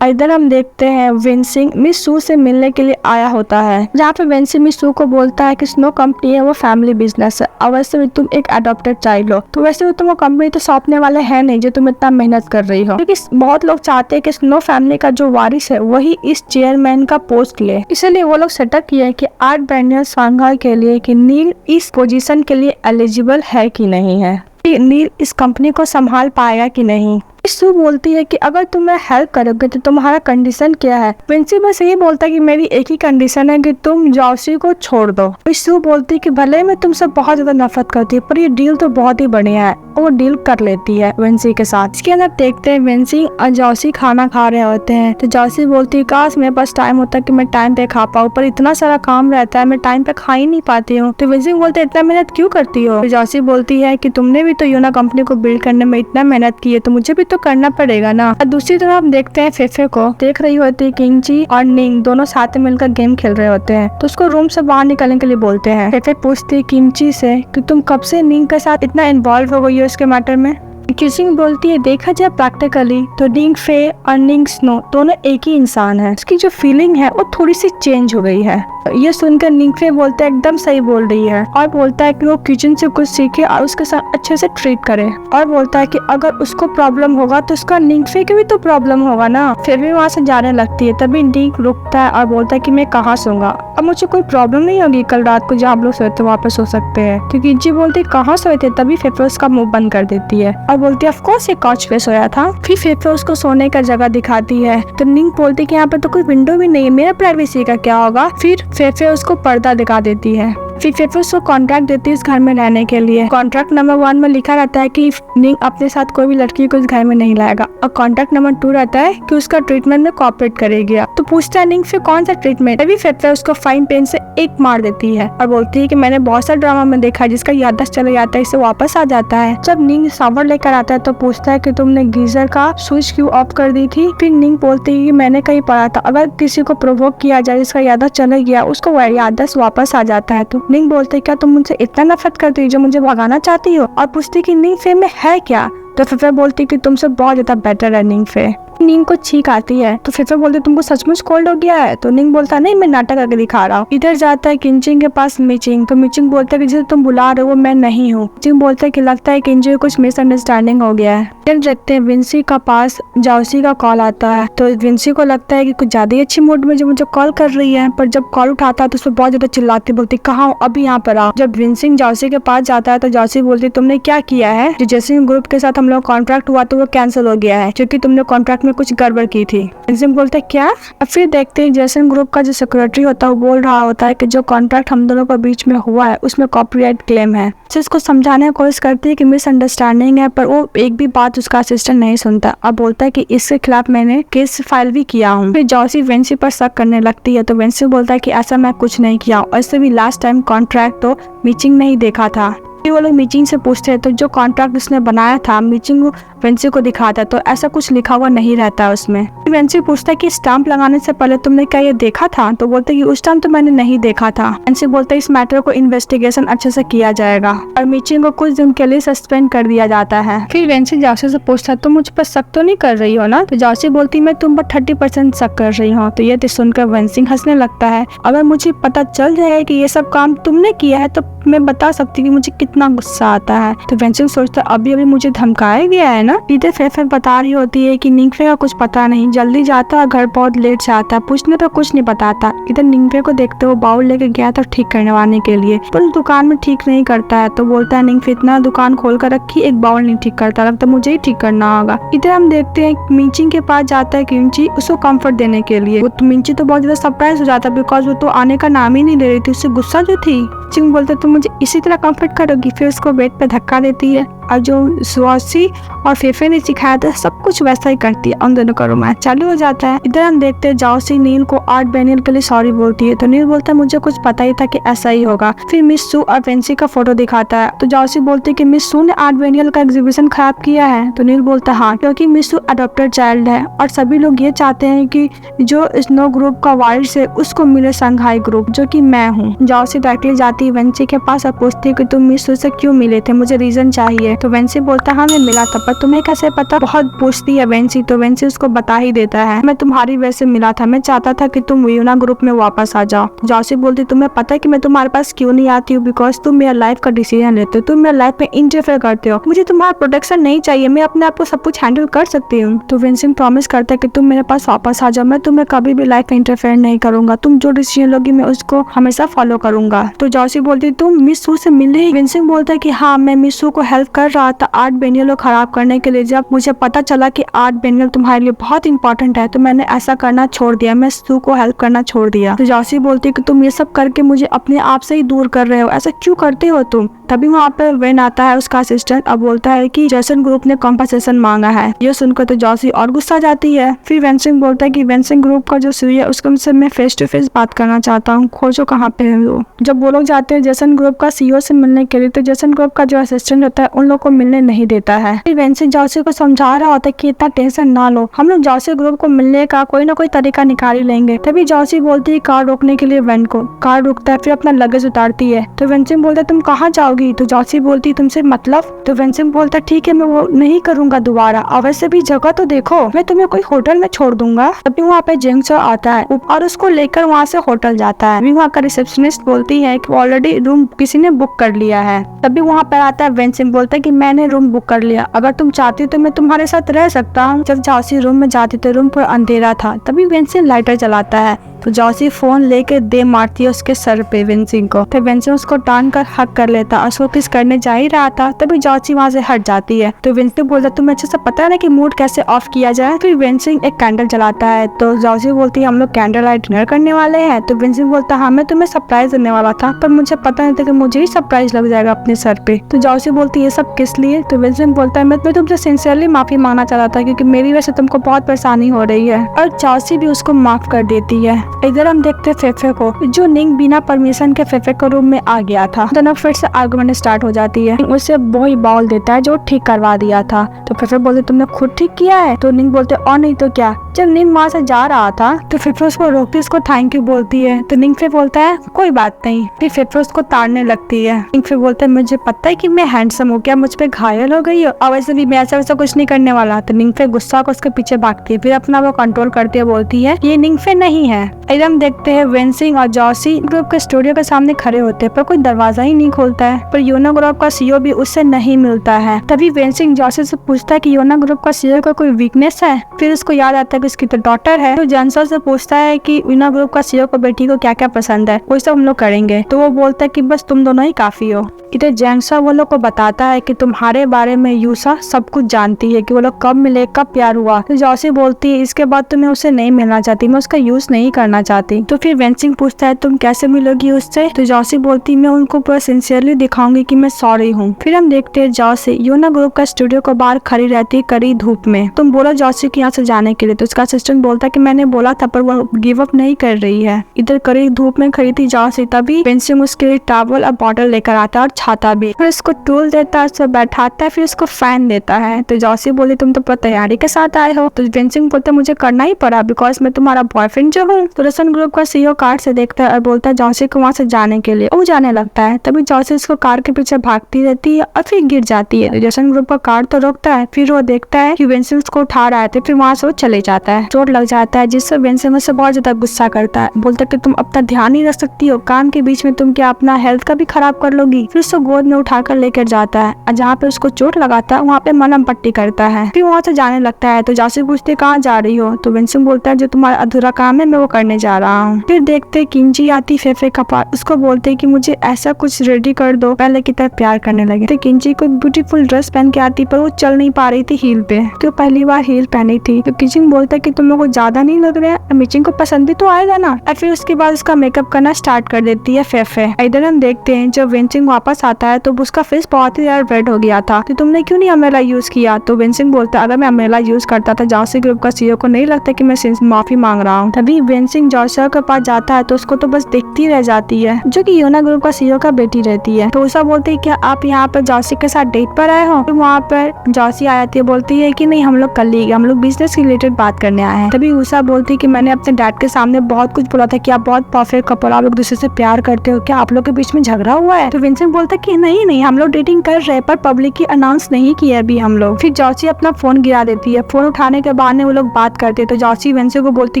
इधर हम देखते हैं विंसी मिस सू से मिलने के लिए आया होता है, जहाँ पे विंसी मिस सू को बोलता है कि स्नो कंपनी है वो फैमिली बिजनेस है और वैसे भी तुम एक अडॉप्टेड चाइल्ड हो, तो वैसे भी तुम वो कंपनी तो सौंपने वाले है नहीं जो तुम इतना मेहनत कर रही हो। क्योंकि बहुत लोग चाहते हैं कि स्नो फैमिली का जो वारिस है वही इस चेयरमैन का पोस्ट ले, इसलिए वो लोग सेटअप किया है कि आर्ट ब्रांडियल सांघाई के लिए कि नील इस पोजीशन के लिए एलिजिबल है कि नहीं है, नील इस कंपनी को संभाल पाएगा कि नहीं। सू बोलती है कि अगर तुम मेरा हेल्प करोगे तो तुम्हारा कंडीशन क्या है। विंसी बस यही बोलता है कि मेरी एक ही कंडीशन है कि तुम जॉसी को छोड़ दो। सू बोलती है कि भले मैं तुमसे बहुत ज्यादा नफरत करती हूँ पर ये डील तो बहुत ही बढ़िया है। वो डील कर लेती है विंसी के साथ। इसके अंदर देखते हैं विंसी और जॉसी खाना खा रहे होते हैं। तो जॉसी बोलती है काश मेरे पास टाइम होता कि मैं टाइम पे खा पाऊँ, पर इतना सारा काम रहता है मैं टाइम पे खा ही नहीं पाती हूँ। तो विंसी बोलते है इतना मेहनत क्यों करती हो। तो जॉसी बोलती है कि तुमने भी तो यूना कंपनी को बिल्ड करने में इतना मेहनत की है तो मुझे भी तो करना पड़ेगा ना। और दूसरी तरफ हम देखते हैं फेफे को देख रही होती है किंची और निंग दोनों साथ में मिलकर गेम खेल रहे होते हैं। तो उसको रूम से बाहर निकलने के लिए बोलते हैं। फेफे पूछती है किंची से कि तुम कब से निंग के साथ इतना इन्वॉल्व हो गई हो इसके मैटर में। किचिंग बोलती है देखा जाए प्रैक्टिकली तो निंग फे और निंग स्नो दोनों एक ही इंसान है, उसकी जो फीलिंग है वो थोड़ी सी चेंज हो गई है। ये सुनकर निंग फे बोलता है एकदम सही बोल रही है और बोलता है कि वो किचन से कुछ सीखे और उसके साथ अच्छे से ट्रीट करे। और बोलता है कि अगर उसको प्रॉब्लम होगा तो उसका निंग फे के भी तो प्रॉब्लम होगा ना। फिर भी वहाँ से जाने लगती है। तभी निंग रुकता है और बोलता है कि मैं कहाँ सोऊंगा, अब मुझे कोई प्रॉब्लम नहीं होगी कल रात को जहाँ आप लोग सोए थे वहाँ पे सो सकते हैं। क्योंकि किंची बोलती है कहाँ सोए थे। तभी फेफे उसका मुंह बंद कर देती है और बोलती है ऑफ कोर्स ये काउच पे सोया था। फिर फेफे उसको सोने का जगह दिखाती है। तो निंग बोलती है कि यहाँ पे तो कोई विंडो भी नहीं है, मेरा प्राइवेसी का क्या होगा। फिर फेफे उसको पर्दा दिखा देती है। फिर फेफे उसको कॉन्ट्रैक्ट देती है इस घर में रहने के लिए। कॉन्ट्रैक्ट नंबर 1 में लिखा रहता है कि निंग अपने साथ कोई भी लड़की को इस घर में नहीं लाएगा और कॉन्ट्रैक्ट नंबर 2 रहता है कि उसका ट्रीटमेंट में कोऑपरेट करेगी। तो पूछता है निंग फिर कौन सा ट्रीटमेंट। तभी फेफे उसको फाइन पेन से एक मार देती है और बोलती है कि मैंने बहुत सा ड्रामा में देखा है जिसका याददाश्त चला जाता है इससे वापस आ जाता है। जब निंग शावर लेकर आता है तो पूछता है कि तुमने गीजर का स्विच क्यों ऑफ कर दी थी। फिर निंग बोलती है कि मैंने कहीं पढ़ा था अगर किसी को प्रोवोक किया जाए जिसका याददाश्त चला गया उसको याददाश्त वापस आ जाता है। तो निंग बोलते क्या तुम मुझसे इतना नफरत करती हो जो मुझे भगाना चाहती हो। और पूछती कि निंग फे में है क्या। तो फेफे बोलती कि तुमसे बहुत ज्यादा बेटर है निंग फे। निंग को छींक आती है तो फेफे बोलते तुमको सचमुच कोल्ड हो गया है। तो निंग बोलता नहीं मैं नाटक करके दिखा रहा हूँ। इधर जाता है किंचिंग के पास मिचिंग। तो मिचिंग बोलता है कि जिसे तुम बुला रहे हो वो मैं नहीं हूँ। मिचिंग बोलता है कि लगता है किंचिंग कुछ मिसअंडरस्टैंडिंग हो गया है। फिर देखते हैं विंसी का पास जॉसी का कॉल आता है। तो विंसी को लगता है कि कुछ ज्यादा ही अच्छी मूड में जो मुझे कॉल कर रही है, पर जब कॉल उठाता है तो उसमें बहुत ज्यादा चिल्लाती बोलती कहाँ हो अभी यहाँ पर आओ। जब विंसी जॉसी के पास जाता है तो जॉसी बोलती तुमने क्या किया है, जो जैसे ग्रुप के साथ हम लोग कॉन्ट्रैक्ट हुआ तो वो कैंसिल हो गया है क्योंकि तुमने कॉन्ट्रैक्ट में कुछ गड़बड़ की थी। विंसी बोलते क्या। अब फिर देखते हैं जैसन ग्रुप का जो सेक्रेटरी होता है वो बोल रहा होता है कि जो कॉन्ट्रैक्ट हम दोनों के बीच में हुआ है उसमें कॉपीराइट क्लेम है। उसको समझाने की कोशिश करती है कि मिसअंडरस्टैंडिंग है, पर वो एक भी बात उसका असिस्टेंट नहीं सुनता। अब बोलता है कि इसके खिलाफ मैंने केस फाइल भी किया हूँ। फिर जॉसी विंसी पर शक करने लगती है तो विंसी बोलता है कि ऐसा मैं कुछ नहीं किया हूँ, ऐसे भी लास्ट टाइम कॉन्ट्रैक्ट तो मिचिंग ने ही देखा था। वो लोग मिचिंग से पूछते हैं तो जो कॉन्ट्रैक्ट उसने बनाया था मिचिंग विंसी को दिखाता है तो ऐसा कुछ लिखा हुआ नहीं रहता है उसमें। विंसी पूछता है कि स्टाम्प लगाने से पहले तुमने क्या ये देखा था। तो बोलते कि उस टाइम तो मैंने नहीं देखा था। विंसी बोलते इस मैटर को इन्वेस्टिगेशन अच्छे से किया जाएगा और मिचिंग को कुछ दिन के लिए सस्पेंड कर दिया जाता है। फिर विंसी जॉसी से पूछता है तुम मुझ पर शक तो नहीं कर रही हो ना। तो जॉसी बोलती मैं तुम पर 30% शक कर रही हूँ। तो ये सुनकर विंसी हंसने लगता है। अगर मुझे पता चल जाएगा कि ये सब काम तुमने किया है तो मैं बता सकती हूँ कि मुझे इतना गुस्सा आता है। तो वेंसिंग सोचता है अभी अभी मुझे धमकाया गया है ना। इधर फेफे बता रही होती है कि निंगफे का कुछ पता नहीं, जल्दी जाता है, घर बहुत लेट से आता है, पूछने पर कुछ नहीं बताता। इधर निंगफे को देखते हुए बाउल लेके गया था ठीक करवाने के लिए, पर उस दुकान में ठीक नहीं करता है। तो बोलता है निंगफे इतना दुकान खोल कर रखी, एक बाउल नहीं ठीक करता, लगता मुझे ही ठीक करना होगा। इधर हम देखते हैं मिंचिंग के पास जाता है किमची उसको कंफर्ट देने के लिए। वो तो मिंची तो बहुत ज्यादा सरप्राइज हो जाता है बिकॉज वो तो आने का नाम ही नहीं ले रही थी, उससे गुस्सा जो थी। चिंग बोलते तुम मुझे इसी तरह कंफर्ट करोगी, फिर उसको बेड पे धक्का देती है और जो सुआसी और फेफे ने सिखाया था सब कुछ वैसा ही करती है। उन दोनों का रोमांस चालू हो जाता है। इधर हम देखते हैं जाओसी नील को आर्ट बेनियल के लिए सॉरी बोलती है। तो नील बोलता है मुझे कुछ पता ही था कि ऐसा ही होगा। फिर मिस सू और वेंसी का फोटो दिखाता है। तो जाओसी बोलते है कि मिस सू ने आर्ट बेनियल का एग्जीबिशन खराब किया है। तो नील बोलता है हाँ, क्योंकि मिस सू अडॉप्टेड चाइल्ड है और सभी लोग ये चाहते हैं कि जो स्नो ग्रुप का वारिस है उसको मिले संघाई ग्रुप, जो कि मैं हूँ। जाओसी डायरेक्टली जाती है वेंसी के पास और पूछती है कि तुम मिस सू से क्यों मिले थे, मुझे रीजन चाहिए। तो वेंसी बोलता है हाँ मैं मिला था, पर तुम्हें कैसे पता, बहुत पूछती है वेंसी। तो वेंसी उसको बता ही देता है मैं तुम्हारी वजह से मिला था, मैं चाहता था कि तुम यूना ग्रुप में वापस आ जाओ। जाओसी बोलती तुम्हें पता है कि मैं तुम्हारे पास क्यों नहीं आती हूँ, बिकॉज तुम मेरा लाइफ का डिसीजन लेते हो, तुम मेरे लाइफ में इंटरफेयर करते हो, मुझे तुम्हारा प्रोटेक्शन नहीं चाहिए, मैं अपने आप को सब कुछ हैंडल कर सकती हूँ। तो वेंसी प्रॉमिस करता है कि तुम मेरे पास वापस आ जाओ, मैं तुम्हें कभी भी लाइफ में इंटरफेयर नहीं करूंगा, तुम जो डिसीजन लोगी मैं उसको हमेशा फॉलो करूंगा। तो जाओसी बोलती तुम मिस सू से मिले। वेंसी बोलता है कि हाँ मैं मिस सू को हेल्प कर रहा था आर्ट बेनियल को खराब करने के लिए। जब मुझे पता चला कि आर्ट बेनियल तुम्हारे लिए बहुत इंपॉर्टेंट है तो मैंने ऐसा करना छोड़ दिया, मैं सू को हेल्प करना छोड़ दिया। तो जाओसी बोलती है कि तुम ये सब करके मुझे अपने आप से ही दूर कर रहे हो, ऐसा क्यों करते हो तुम। तभी वहाँ पर वेन आता है उसका असिस्टेंट और बोलता है कि जेसन ग्रुप ने कॉम्पनसेशन मांगा है। ये सुनकर तो जाओसी और गुस्सा जाती है। फिर वेंसिंग बोलता है कि वेंसिंग ग्रुप का जो सीईओ है उसको मैं फेस टू फेस बात करना चाहता हूँ, खोजो कहाँ पे है वो। जब वो लोग जाते हैं जेसन ग्रुप का सीईओ से मिलने के लिए तो जेसन ग्रुप का जो असिस्टेंट होता है उन लोग को मिलने नहीं देता है। फिर वेंसिंग जाओसी को समझा रहा होता है कि इतना टेंशन ना लो, हम लोग जाओसी ग्रुप को मिलने का कोई ना कोई तरीका निकाल ही लेंगे। तभी जाओसी बोलती है कार रोकने के लिए वेन को। कार रुकता है, फिर अपना लगेज उतारती है। तो वेंसिंग बोलता है तुम कहाँ जाओगी। तो जाओसी बोलती है तुमसे मतलब। तो वेंसिंग बोलता है ठीक है मैं वो नहीं करूंगा दोबारा, और वैसे भी जगह तो देखो, मैं तुम्हें कोई होटल में छोड़ दूंगा। तभी वहाँ पे जेंगसो आता है और उसको लेकर वहाँ से होटल जाता है। अभी वहाँ का रिसेप्शनिस्ट बोलती है कि ऑलरेडी रूम किसी ने बुक कर लिया है। तभी वहाँ पर आता है वेंसिंग बोलता है कि मैंने रूम बुक कर लिया, अगर तुम चाहती तो मैं तुम्हारे साथ रह सकता हूँ। जब जाओसी रूम में जाती तो रूम पर अंधेरा था। तभी वेंसिंग लाइटर चलाता है तो जाओसी फोन लेके दे मारती है उसके सर पे वेंसिंग को। तो वेंसिंग उसको टान कर हक कर लेता और उसको किस करने जा ही रहा था। तभी जाओसी वहाँ से हट जाती है। तो वेंसिंग बोलता तुम्हें अच्छे से पता है ना कि मूड कैसे ऑफ किया जाए। फिर वेंसिंग एक कैंडल जलाता है। तो जाओसी बोलती है हम लोग कैंडल लाइट डिनर करने वाले हैं। तो वेंसिंग बोलता हाँ मैं तुम्हें सरप्राइज देने वाला था, पर मुझे पता नहीं था कि मुझे ही सरप्राइज लग जाएगा अपने सर पे। तो जाओसी बोलती है ये सब किस लिए। तो वेंसिंग बोलता है मैं तुमसे सिंसियरली माफी मांगना चाह रहा था क्योंकि मेरी वजह से तुमको बहुत परेशानी हो रही है। और जाओसी भी उसको माफ कर देती है। इधर हम देखते फेफे को, जो निंग बिना परमिशन के फेफे को रूम में आ गया था। दोनों फिर से आर्गुमेंट स्टार्ट हो जाती है। उसे वही बॉल देता है जो ठीक करवा दिया था। तो फेफे बोलते तुमने खुद ठीक किया है। तो निंग बोलते और नहीं तो क्या। जब निंग वहाँ से जा रहा था तो फेफे उसको रोकती, उसको थैंक यू बोलती है। तो निंग फिर बोलता है कोई बात नहीं। फिर फेफे उसको ताड़ने लगती है। निंग फिर बोलता है मुझे पता है कि मैं हैंडसम हूँ, क्या मुझ पे घायल हो गई हो, और वैसे भी मैं ऐसा वैसा कुछ नहीं करने वाला। तो निंग फिर गुस्सा को उसके पीछे भागती है, फिर अपना वो कंट्रोल करती है, बोलती है ये निंग फिर नहीं है। एकदम देखते हैं वेंसिंग और जाओसी ग्रुप के स्टूडियो के सामने खड़े होते हैं, पर कोई दरवाजा ही नहीं खोलता है। पर योना ग्रुप का सीईओ भी उससे नहीं मिलता है। तभी वेंसिंग जाओसी से पूछता है कि योना ग्रुप का सीईओ का कोई वीकनेस है। फिर उसको याद आता है कि उसकी तो डॉटर है। तो जेंगसो से पूछता है कि योना ग्रुप का सीईओ को बेटी को क्या क्या पसंद है, वो सब हम लोग करेंगे। तो वो बोलता है कि बस तुम दोनों ही काफी हो। इधर जेंगसो वो लोग को बताता है कि तुम्हारे बारे में यूसा सब कुछ जानती है कि वो लोग कब मिले, कब प्यार हुआ। तो जाओसी बोलती है इसके बाद तो मैं उसे नहीं मिलना चाहती, मैं उसका यूज नहीं करना चाहती। तो फिर वेंसिंग पूछता है तुम कैसे मिलोगी उससे। तो जाओसी बोलती मैं उनको पूरा सिंसियरली दिखाऊंगी कि मैं सॉरी हूँ। फिर हम देखते हैं जाओसी योना ग्रुप का स्टूडियो को बाहर खड़ी रहती है कड़ी धूप में। तुम बोलो जाओसी की यहाँ से जाने के लिए। तो उसका असिस्टेंट बोलता है कि मैंने बोला था पर वो गिव अप नहीं कर रही है। इधर कड़ी धूप में खड़ी थी जाओसी। तभी वेंसिंग उसके लिए टॉवल और बॉटल लेकर आता है और छाता भी। फिर उसको टूल देता है, उसको बैठाता है, फिर उसको फैन देता है। तो जाओसी बोली तुम तो पूरा तैयारी के साथ आए हो। तो वेंसिंग बोलता मुझे करना ही पड़ा बिकॉज मैं तुम्हारा बॉयफ्रेंड जो हूँ। तो रसन ग्रुप का सीईओ कार से देखता है और बोलता है जॉसी को वहाँ से जाने के लिए। वो जाने लगता है, तभी जॉसी उसको कार के पीछे भागती रहती है और फिर गिर जाती है। रसन ग्रुप का कार तो रोकता है, फिर वो देखता है कि विंसेंट उसको उठा रहा है, तो फिर वहाँ से वो चले जाता है। चोट लग जाता है जिससे विंसेंट उससे बहुत ज्यादा गुस्सा करता है, बोलता है कि तुम अपना ध्यान नहीं रख सकती हो, काम के बीच में तुम क्या अपना हेल्थ का भी खराब कर लोगी। फिर उसको गोद में उठाकर लेकर जाता है और जहाँ पे उसको चोट लगाता है वहाँ पे मलहम पट्टी करता है। फिर वहाँ से जाने लगता है तो जॉसी पूछते कहाँ जा रही हो, तो विंसेंट बोलता है जो तुम्हारा अधूरा काम है मैं वो करने जा रहा हूँ। फिर देखते किंची आती फेफे का पास, उसको बोलते कि मुझे ऐसा कुछ रेडी कर दो, पहले की तरह प्यार करने लगे। तो किंची को ब्यूटीफुल ड्रेस पहन के आती पर वो चल नहीं पा रही थी हील पे, तो पहली बार हील पहनी थी। तो किंची बोलता है कि तुम लोग को ज्यादा नहीं लग रहा है, मिचिंग को पसंद भी तो आएगा ना। और फिर उसके बाद उसका मेकअप करना स्टार्ट कर देती है फेफे। इधर हम देखते हैं जब विंसेंट वापस आता है तो उसका फेस बहुत ही ज्यादा रेड हो गया था, तो तुमने क्यों नहीं अम्ब्रेला यूज किया। तो विंसेंट बोलता है अगर मैं अम्ब्रेला यूज करता था जॉसी ग्रुप का सीईओ को नहीं लगता कि मैं माफी मांग रहा हूँ। तभी विंसेंट जॉसी के पास जाता है तो उसको तो बस देखती रह जाती है, जो कि योना ग्रुप का सीईओ का बेटी रहती है। तो उषा बोलती है क्या आप यहाँ पर जॉसी के साथ डेट पर आए हो। तो वहाँ पर जॉसी आ जाती है, बोलती है कि नहीं हम लोग कलीग, हम लोग बिजनेस के रिलेटेड बात करने आए हैं। तभी उषा बोलती है कि मैंने अपने डैड के सामने बहुत कुछ बोला था कि आप बहुत परफेक्ट कपल, आप एक दूसरे से प्यार करते हो, क्या आप लोग के बीच में झगड़ा हुआ है। तो विंसेंट बोलता है कि नहीं हम लोग डेटिंग कर रहे हैं पर पब्लिकली अनाउंस नहीं किया अभी हम लोग। फिर जॉसी अपना फोन गिरा देती है, फोन उठाने के बाद वो लोग बात करते हैं। तो जॉसी विंसेंट को बोलती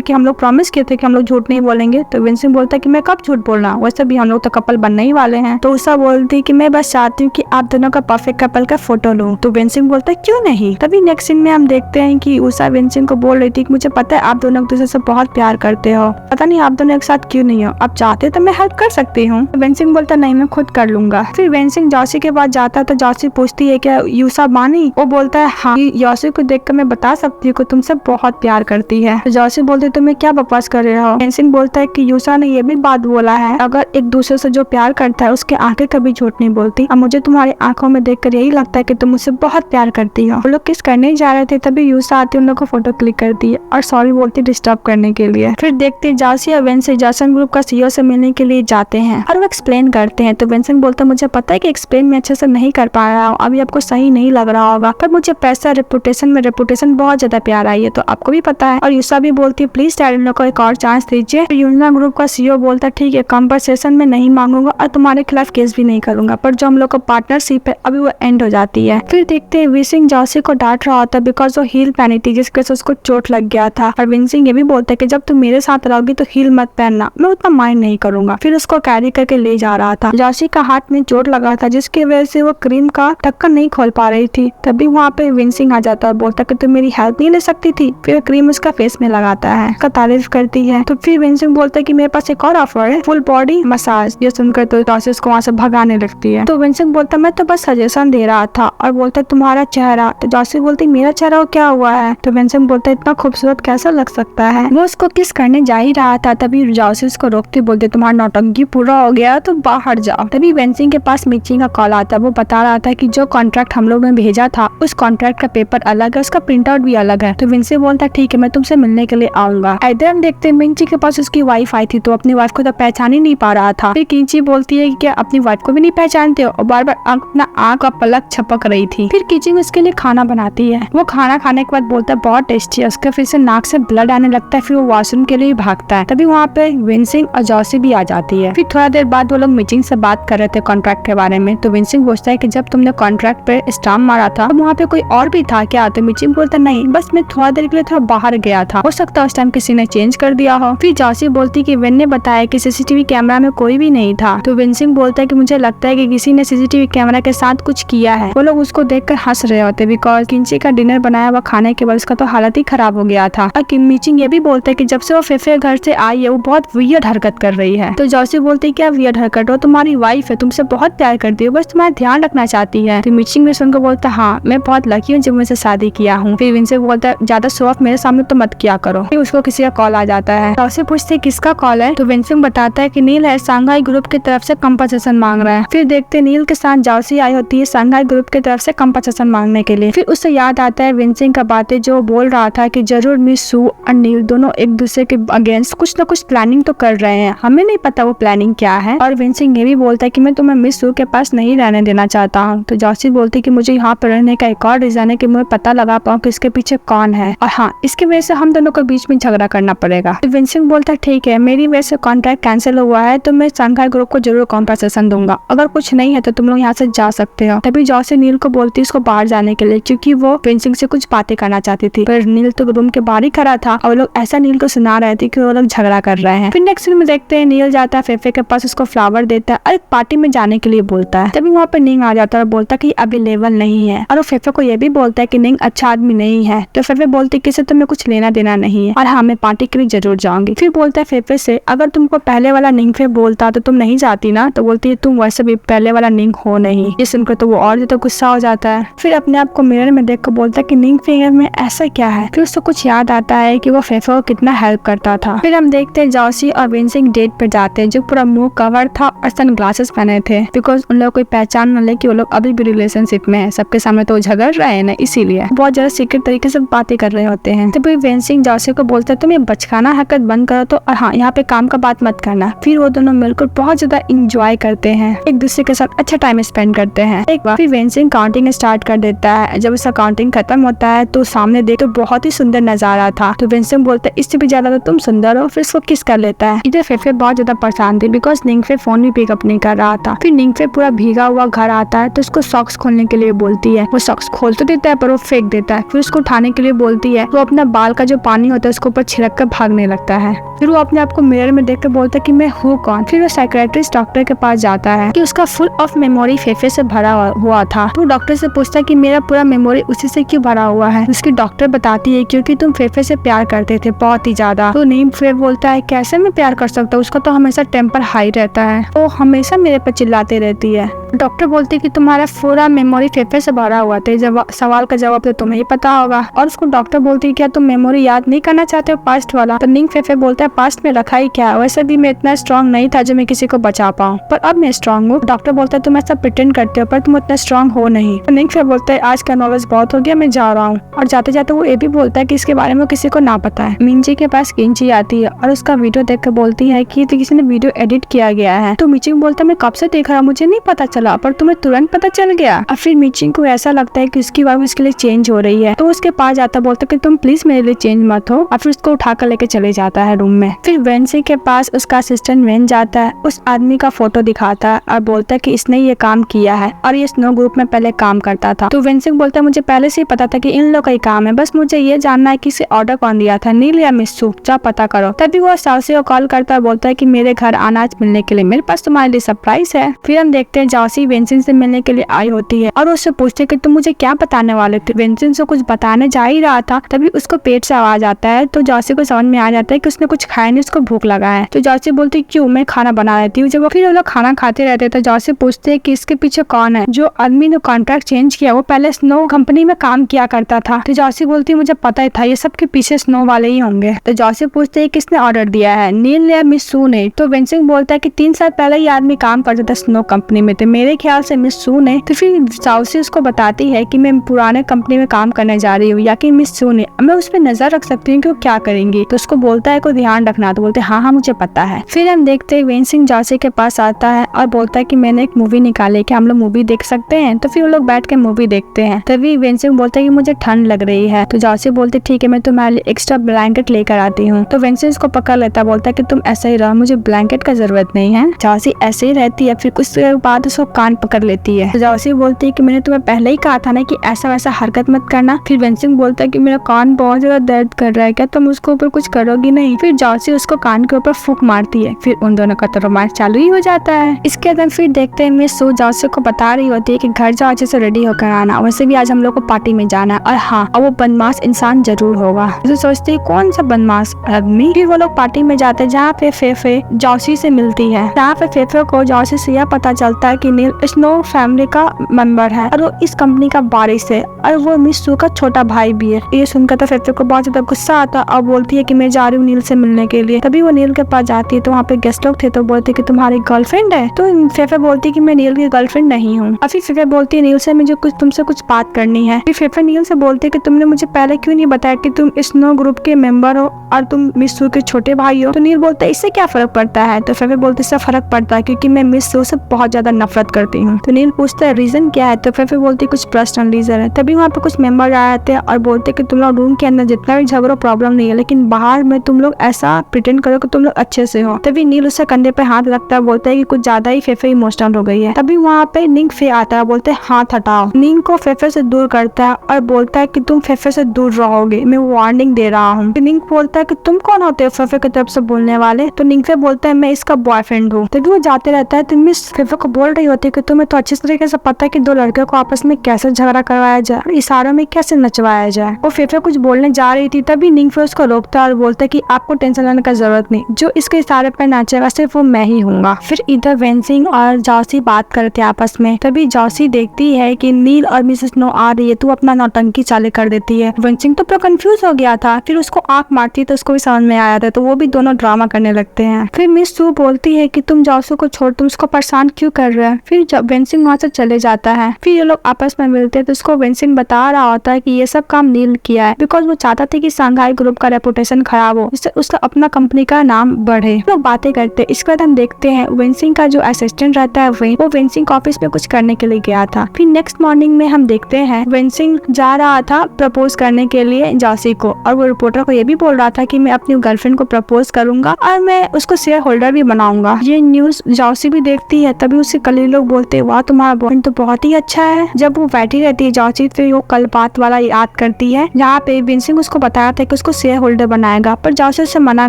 है कि हम लोग प्रॉमिस किए थे कि हम लोग झूठ नहीं बोलेंगे। तो विंसेंट बोलता है कि मैं कब झूठ बोलना, वैसे भी हम लोग तो कपल बनने ही वाले हैं। तो उषा बोलती है कि मैं बस चाहती हूँ कि आप दोनों का परफेक्ट कपल का फोटो लूं। तो विंसेंट बोलता है क्यों नहीं। तभी नेक्स्ट सीन में हम देखते हैं कि उषा विंसेंट को बोल रही थी कि मुझे पता है आप दोनों एक दूसरे से बहुत प्यार करते हो, पता नहीं आप दोनों एक साथ क्यों नहीं हो, आप चाहते तो मैं हेल्प कर सकती हूँ। विंसेंट बोलता नहीं मैं खुद कर लूंगा। फिर विंसेंट जॉसी के पास जाता है तो जॉसी पूछती है क्या यूसा मानी। वो बोलता है हाँ, जॉसी को देखकर मैं बता सकती हूँ कि तुमसे बहुत प्यार करती है। तो जॉसी बोलती है तुम्हें क्या बकवास कर रहे हो। विंसेंट बोलता है कि यूसा ने ये भी बात बोला है अगर एक दूसरे से जो प्यार करता है उसके आंखें कभी झूठ नहीं बोलती, अब मुझे तुम्हारी आंखों में देखकर यही लगता है कि तुम मुझसे बहुत प्यार करती हो। वो लोग किस करने जा रहे थे तभी यूसा आती उन लोग को फोटो क्लिक करती है और सॉरी बोलती डिस्टर्ब करने के लिए। फिर देखते जॉसी और विंसेंट जॉसन ग्रुप का सीईओ से मिलने के लिए जाते हैं और वो एक्सप्लेन करते हैं। तो विंसेंट बोलता है मुझे पता है कि एक्सप्लेन मैं अच्छे से नहीं कर पा रहा हूँ, अभी आपको सही नहीं लग रहा होगा, पर मुझे पैसा रेपुटेशन बहुत ज्यादा प्यार आई है तो आपको भी पता है। और यूसा भी बोलती है प्लीज डैड इन लोग को एक और चांस दीजिए। यूना ग्रुप का सीईओ बोलता है ठीक है कंपनसेशन में नहीं मांगूंगा और तुम्हारे खिलाफ केस भी नहीं करूंगा, पर जो हम लोग का पार्टनरशिप है अभी वो एंड हो जाती है। फिर देखते हैं विंसेंट जॉसी को डांट रहा होता है बिकॉज वो हील पहनी थी जिसकी वजह से उसको चोट लग गया था। और विंसेंट ये भी बोलता है कि जब तुम मेरे साथ रहोगी तो हील मत पहनना, मैं उतना माइंड नहीं करूंगा। फिर उसको कैरी करके ले जा रहा था। जॉसी का हाथ में चोट लगा था जिसकी वजह से वो क्रीम का ढक्कन नहीं खोल पा रही थी। तभी वहाँ पे विंसेंट आ जाता है, बोलता कि तुम मेरी हेल्प नहीं ले सकती थी। फिर क्रीम उसका फेस में लगाता है, उसका तारीफ करती है। तो फिर विंसेंट बोलता है कि मेरे पास एक और ऑफर है, फुल बॉडी मसाज। ये सुनकर तो जॉसी उसको वहाँ से भगाने लगती है। तो विंसेंट बोलता मैं तो बस सजेशन दे रहा था और बोलता तुम्हारा चेहरा। तो जॉसी बोलती मेरा चेहरा क्या हुआ है। तो विंसेंट बोलता इतना खूबसूरत कैसा लग सकता है। वो उसको किस करने जा ही रहा था तभी जॉसी उसको रोकते बोलते तुम्हारा नौटंकी पूरा हो गया तो बाहर जाओ। तभी विंसेंट के पास मिची का कॉल आता है। वो बता रहा था कि जो कॉन्ट्रैक्ट हम लोग ने भेजा था उस कॉन्ट्रैक्ट का पेपर अलग है, उसका प्रिंट आउट भी अलग है। तो विंसेंट बोलता ठीक है मैं तुमसे मिलने के लिए आऊंगा। इधर हम देखते हैं मिंची के पास उसकी वाइफ आई थी तो अपनी वाइफ को तो पहचान ही नहीं पा रहा था। फिर किंची बोलती है कि क्या अपनी वाइफ को भी नहीं पहचानते हो, और बार बार अपना आंख का पलक छपक रही थी। फिर किंची उसके लिए खाना बनाती है। वो खाना खाने के बाद बोलता है बहुत टेस्टी है, उसके फिर से नाक से ब्लड आने लगता है। फिर वो वॉशरूम के लिए भागता है। तभी वहाँ पे विंसेंट और जॉसी भी आ जाती है। फिर थोड़ा देर बाद वो लोग मीटिंग से बात कर रहे थे कॉन्ट्रैक्ट के बारे में। तो विंसेंट पूछता है कि जब तुमने कॉन्ट्रैक्ट पे स्टाम्प मारा था तो वहाँ पे कोई और भी था क्या। तो मिचिंग बोलता नहीं बस मैं थोड़ा देर के लिए थोड़ा बाहर गया था, हो सकता है उस टाइम किसी ने चेंज कर दिया हो। फिर जॉसी बोलती कि विन ने बताया कि सीसीटीवी कैमरा में कोई भी नहीं था। तो विंसेंट बोलता है कि मुझे लगता है कि किसी ने सीसीटीवी कैमरा के साथ कुछ किया है। वो लोग उसको देखकर हंस रहे होते बिकॉज किंची का डिनर बनाया हुआ खाने के बाद उसका तो हालत ही खराब हो गया था। और मिचिंग ये भी बोलता है कि जब से वो फेफे घर से आई है वो बहुत वियर्ड हरकत कर रही है। तो जॉसी बोलती है क्या वियर्ड हरकत हो, तुम्हारी वाइफ है, तुमसे बहुत प्यार करती है, बस तुम्हारा ध्यान रखना चाहती है। तो मिचिंग भी सुनकर बोलता है हाँ मैं बहुत लकी हूँ जब मुझसे शादी किया हूँ। फिर विंसेंट बोलता है ज्यादा शो ऑफ मेरे सामने तो मत किया करो। फिर उसको किसी का कॉल आ जाता है। जॉसी पूछते किसका कॉल है। तो विंसेंट बताता है कि नील है, सांघाई ग्रुप की तरफ से कंपनसेशन मांग रहा है। फिर देखते नील के साथ जॉसी आई होती है सांघाई ग्रुप की तरफ से कंपनसेशन मांगने के लिए। फिर उससे याद आता है विंसेंट का बातें जो बोल रहा था कि जरूर मिस सू और नील दोनों एक दूसरे के अगेंस्ट कुछ न कुछ प्लानिंग तो कर रहे हैं, हमें नहीं पता वो प्लानिंग क्या है। और विंसेंट ये भी बोलता है कि मैं तुम्हें मिस सू के पास नहीं रहने देना चाहता हूँ। तो जॉसी बोलती है कि मुझे यहाँ पर रहने का एक और रीजन है कि मुझे पता लगा पाऊँ कि इसके पीछे कौन है, और हाँ इसकी वजह से हम दोनों को बीच में झगड़ा करना पड़ेगा। तो विंसिंग बोलता है ठीक है, मेरी वजह से कॉन्ट्रैक्ट कैंसिल हुआ है तो मैं शंघाई ग्रुप को जरूर कॉम्पेंसेशन दूंगा, अगर कुछ नहीं है तो तुम लोग यहाँ से जा सकते हो। तभी जॉसी नील को बोलती है उसको बाहर जाने के लिए, क्योंकि वो विंसिंग से कुछ बातें करना चाहती थी, पर नील तो रूम के बाहर ही खड़ा था और लोग ऐसा नील को सुना रहे थे कि वो लोग झगड़ा कर रहे हैं। फिर नेक्स्ट सीन में देखते हैं नील जाता है फेफे के पास, उसको फ्लावर देता है और एक पार्टी में जाने के लिए बोलता है। तभी वहाँ पे निंग आ जाता है और बोलता है कि अवेलेबल नहीं है, और वो फेफे को ये भी बोलता है कि निंग अच्छा आदमी नहीं है। तो फेफे बोलती है कि इससे तुम्हें कुछ लेना देना नहीं है और हाँ मैं पार्टी के लिए जरूर जाऊंगी। फिर बोलता है फेफे से अगर तुमको पहले वाला निंग फे बोलता तो तुम नहीं जाती ना, तो बोलती है तुम वैसे भी पहले वाला निंग हो नहीं। ये सुनकर तो वो और ज्यादा गुस्सा हो जाता है। फिर अपने आप को मिरर में देख कर बोलता है कि निंग फिंगर में ऐसा क्या है। फिर उसको कुछ याद आता है कि वो फेफे को कितना हेल्प करता था। फिर हम देखते हैं जॉसी और विंसिंग डेट पे जाते हैं, जो पूरा मुंह कवर था और सनग्लासेस पहने थे, बिकॉज उन लोग कोई पहचान न ले कि वो लोग अभी भी रिलेशनशिप में है। सबके सामने तो झगड़ रहे हैं ना, इसीलिए बहुत ज्यादा सीक्रेट तरीके से बातें कर रहे होते हैं। तभी विंसिंग जॉसी को बोलता है तुम ये बचकाना हरकत बंद करो तो, और हाँ यहाँ पे काम का बात मत करना। फिर वो दोनों मिलकर बहुत ज्यादा इंजॉय करते हैं, एक दूसरे के साथ अच्छा टाइम स्पेंड करते हैं। एक बार फिर विंसिंग काउंटिंग स्टार्ट कर देता है। जब उसका काउंटिंग खत्म होता है तो सामने देख तो बहुत ही सुंदर नजारा था। तो विंसिंग बोलता है इससे भी ज्यादा तो तुम सुंदर हो। फिर उसको किस कर लेता है। इधर फेफे बहुत ज्यादा परेशान थी बिकॉज निंगफे फोन भी पिकअप नहीं कर रहा था। फिर निंगफे पूरा भीगा हुआ घर आता है तो उसको सॉक्स खोलने के लिए बोलती है। वो सॉक्स खोल तो देता है पर वो फेंक देता है। फिर उसको उठाने के लिए बोलती है। वो अपना बाल का जो पानी होता है उसके ऊपर छिड़क कर भागने लगता है। फिर वो अपने आप को मिरर में देख कर बोलता है कि मैं हूँ कौन। फिर वो साइकियाट्रिस्ट डॉक्टर के पास जाता है कि उसका फुल ऑफ मेमोरी फेफे से भरा हुआ था। तो डॉक्टर से पूछता है कि मेरा पूरा मेमोरी उसी से क्यों भरा हुआ है। उसकी डॉक्टर बताती है क्योंकि तुम फेफे से प्यार करते थे बहुत ही ज्यादा। तो नीम फेफ बोलता है कैसे मैं प्यार कर सकता हूँ, उसका तो हमेशा टेम्पर हाई रहता है, वो हमेशा मेरे पे चिल्लाती रहती है। डॉक्टर बोलती है कि तुम्हारा पूरा मेमोरी फेफे से भरा हुआ था, जब सवाल का जवाब तो तुम्हें ही पता होगा। और उसको डॉक्टर बोलती है क्या तुम मेमोरी याद नहीं करना चाहते हो पास्ट वाला। तो निंग फेफे बोलता है पास्ट में रखा ही क्या, वैसे भी मैं इतना स्ट्रॉन्ग नहीं था जो मैं किसी को बचा पाऊँ, पर अब मैं स्ट्रॉन्ग हूँ। डॉक्टर बोलता है तुम ऐसा प्रिटेंड करते हो पर तुम उतना स्ट्रॉन्ग हो नहीं। तो निंग फेफे बोलता है आज का नॉलेज बहुत हो गया, मैं जा रहा हूँ। और जाते जाते वो ये भी बोलता है कि इसके बारे में किसी को ना पता है। मिंजी के पास किंची आती है और उसका वीडियो देख कर बोलती है कि तो किसी ने वीडियो एडिट किया गया है। तो मिचिंग बोलता है मैं कब से देख रहा हूँ, मुझे नहीं पता चला, पर तुम्हें तुरंत पता चल गया। और फिर मिचिंग को ऐसा लगता है कि उसकी वाइफ उसके लिए चेंज हो रही है। तो उसके पास जाता बोलता है कि तुम प्लीज मेरे लिए चेंज मत हो, और फिर उसको उठा कर लेके चले जाता है रूम में। फिर वेंसी के पास उसका असिस्टेंट वेन जाता है, उस आदमी का फोटो दिखाता है और बोलता है कि इसने ये काम किया है और ये स्नो ग्रुप में पहले काम करता था। तो वेंसी बोलता है मुझे पहले से ही पता था कि इन लोग का ही काम है, बस मुझे ये जानना है कि इसे ऑर्डर कौन दिया था, नील या मिस्सू, जा पता करो। तभी वो साउसी को कॉल करता है, बोलता है कि मेरे घर अनाज मिलने के लिए मेरे पास तुम्हारे लिए सरप्राइज है। फिर हम देखते हैं जॉसी वेंसिन से मिलने के लिए आई होती है और उससे पूछते कि तुम मुझे क्या बताने वाले थे। वेंसिन से कुछ बताने जा ही रहा था, तभी उसको पेट से आवाज आता है। तो जॉसी को समझ में आ जाता है कि उसने कुछ खाया नहीं, उसको भूख लगा है। तो जॉसी बोलती क्यों, मैं खाना बना लेती हूँ। जब फिर वो लोग खाना खाते रहते तो जॉसी पूछते है कि इसके पीछे कौन है। जो आदमी ने कॉन्ट्रैक्ट चेंज किया वो पहले स्नो कंपनी में काम किया करता था। तो जॉसी बोलती मुझे पता ही था, ये सब के पीछे स्नो वाले ही होंगे। तो जॉसी पूछते है किसने ऑर्डर दिया है, नील या मिस सू ने। तो वेंसिंग बोलता है कि 3 साल पहले ये आदमी काम करता था स्नो कंपनी में, तो मेरे ख्याल से मिस सू ने। तो फिर जॉसी उसको बताती है कि मैं पुराने कंपनी में काम करने जा रही हूँ, या कि मिस सू ने, मैं उस पर नजर रख सकती हूँ कि वो क्या करेंगी। तो उसको बोलता है को ध्यान रखना। तो बोलते हाँ हाँ मुझे पता है। फिर हम देखते हैं वेंसिंग जॉसी के पास आता है और बोलता है कि मैंने एक मूवी निकाली, कि हम लोग मूवी देख सकते हैं। तो फिर वो लोग बैठ के मूवी देखते हैं। तभी वेंसिंग बोलता है कि मुझे ठंड लग रही है। तो जॉसी बोलते ठीक है मैं तुम्हारे लिए एक्स्ट्रा ब्लैंकेट लेकर आती हूँ। तो वेंसिंग उसको पकड़ लेता, बोलता है कि तुम ऐसे ही रहो, मुझे ब्लैंकेट का जरूरत नहीं है। जॉसी ऐसे ही रहती है। फिर कुछ देर बाद उसको कान पकड़ लेती है। तो जॉसी बोलती है कि मैंने तुम्हें पहले ही कहा था ना कि ऐसा वैसा हरकत मत करना। फिर वेंसिंग बोलता है कि मेरा कान बहुत ज्यादा दर्द कर रहा है, क्या तुम उसके ऊपर कुछ करोगी नहीं। फिर जॉसी उसको कान के ऊपर फूंक मारती है। फिर उन दोनों का तो रोमांस चालू ही हो जाता है। इसके बाद फिर देखते हैं मिस सू जॉसी को बता रही होती है कि घर जाओ अच्छे से रेडी होकर आना, वैसे भी आज हम लोग को पार्टी में जाना है, और हाँ और वो बदमाश इंसान जरूर होगा। तो सोचती है कौन सा बदमाश आदमी। फिर वो लोग पार्टी में जाते हैं जहाँ पे फेफे जॉसी से मिलती है। जहाँ पे फेफे को जॉसी से यह पता चलता है कि नील स्नो फैमिली का मेंबर है और वो इस कंपनी का वारिस है, और वो मिस सू का छोटा भाई भी है। ये सुनकर तो फेफे को बहुत ज्यादा गुस्सा आता है और बोलती है कि मैं जा रही हूँ नील से मिलने के लिए। तभी वो नील के पास जाती है तो वहाँ पे गेस्ट लोग थे, तो बोलती कि तुम्हारी गर्लफ्रेंड है। तो फेफे बोलती है कि मैं नील की गर्लफ्रेंड नहीं हूँ। और फिर फेफे बोलती है नील से मुझे तुमसे कुछ बात करनी है। फिर फेफे नील से बोलती है कि तुमने मुझे पहले क्यों नहीं बताया कि तुम स्नो ग्रुप के मेंबर हो और तुम मिस सू के छोटे भाई हो। तो नील बोलता है इससे क्या फर्क पड़ता है। तो फेफे बोलती इससे फर्क पड़ता है क्योंकि मैं मिस सू से बहुत ज्यादा नफरत दिक्कत करती हूँ। तो नील पूछता है रीजन क्या है, तो फेफे बोलती कुछ पर्सनल रीजन है। तभी वहाँ पे कुछ मेंबर आ जाते हैं और बोलते कि तुम लोग रूम के अंदर जितना भी झगड़ो प्रॉब्लम नहीं है, लेकिन बाहर में तुम लोग ऐसा प्रिटेंड करो कि तुम लोग अच्छे से हो। तभी नील उससे कंधे पे हाथ रखता है, बोलता है कि कुछ ज्यादा ही फेफे इमोशनल हो गई है। तभी वहाँ पे निंग फे आता है, बोलते है हाथ हटाओ। निंग को फेफे से दूर करता है और बोलता है कि तुम फेफे से दूर रहोगे, मैं वार्निंग दे रहा हूँ। निंग बोलता है कि तुम कौन होते हो फेफे की तरफ से बोलने वाले। तो निंग फे बोलता है मैं इसका बॉयफ्रेंड हूँ। तभी वो जाते रहता है। तो मिस फेफे को बोल रही होती है कि तुम्हें तो अच्छी तरीके से पता है कि दो लड़के को आपस में कैसे झगड़ा करवाया जाए और इशारों में कैसे नचवाया जाए। वो फेफे कुछ बोलने जा रही थी, तभी निंग फे उसको रोकता है और बोलता है कि आपको टेंशन लेने का जरूरत नहीं, जो इसके इशारे पर नाचेगा सिर्फ वो मैं ही हूँगा। फिर इधर वेंसिंग और जॉसी बात करते आपस में। तभी जॉसी देखती है कि नील और मिसेस स्नो आ रही है, तो अपना नौटंकी चालू कर देती है। वेंसिंग तो पूरा कंफ्यूज हो गया था, फिर उसको आंख मारती है तो उसको भी समझ में आया था, तो वो भी दोनों ड्रामा करने लगते हैं। फिर मिस सू बोलती है कि तुम जॉसू को छोड़ तुम उसको परेशान क्यों कर रहे हो। फिर जब वेंसिंग वहाँ से चले जाता है, फिर ये लोग आपस में मिलते हैं तो उसको वेंसिंग बता रहा होता है कि ये सब काम नील किया है, बिकॉज वो चाहता था कि शंघाई ग्रुप का रेपुटेशन खराब हो, जिससे उसका अपना कंपनी का नाम बढ़े। लोग बातें करते हैं। इसके बाद हम देखते हैं वेंसिंग का जो असिस्टेंट रहता है वो वेंसिंग ऑफिस में कुछ करने के लिए गया था। फिर नेक्स्ट मॉर्निंग में हम देखते हैं वेंसिंग जा रहा था प्रपोज करने के लिए जॉसी को, और वो रिपोर्टर को ये भी बोल रहा था कि मैं अपनी गर्लफ्रेंड को प्रपोज करूंगा और मैं उसको शेयर होल्डर भी बनाऊंगा। ये न्यूज जॉसी भी देखती है। तभी उसके कलीग लोग बोलते हैं वाह तुम्हारा बॉयफ्रेंड तो बहुत ही अच्छा है। जब वो बैठी रहती है जॉसी, फिर वो कल बात वाला याद करती है जहाँ पे वेंसिंग उसको बताया था कि उसको शेयर होल्डर बनाएगा, पर जॉसी उससे मना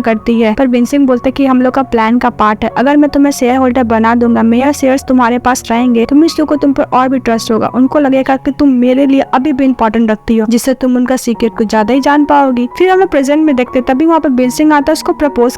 करती है। पर वेंसिंग बोलते कि हम लोग का प्लान का पार्ट है, अगर मैं तुम्हें शेयर होल्डर बना दूंगा, मेरा शेयर्स तुम्हारे पास रहेंगे, तो मिस को तुम पर और भी ट्रस्ट होगा, उनको लगेगा कि तुम मेरे लिए अभी भी इम्पोर्टेंट रखती हो, जिससे तुम उनका सीक्रेट कुछ ज्यादा ही जान पाओगी। फिर हम लोग प्रेजेंट में देखते, तभी वहाँ पे वेंसिंग आता है, उसको प्रपोज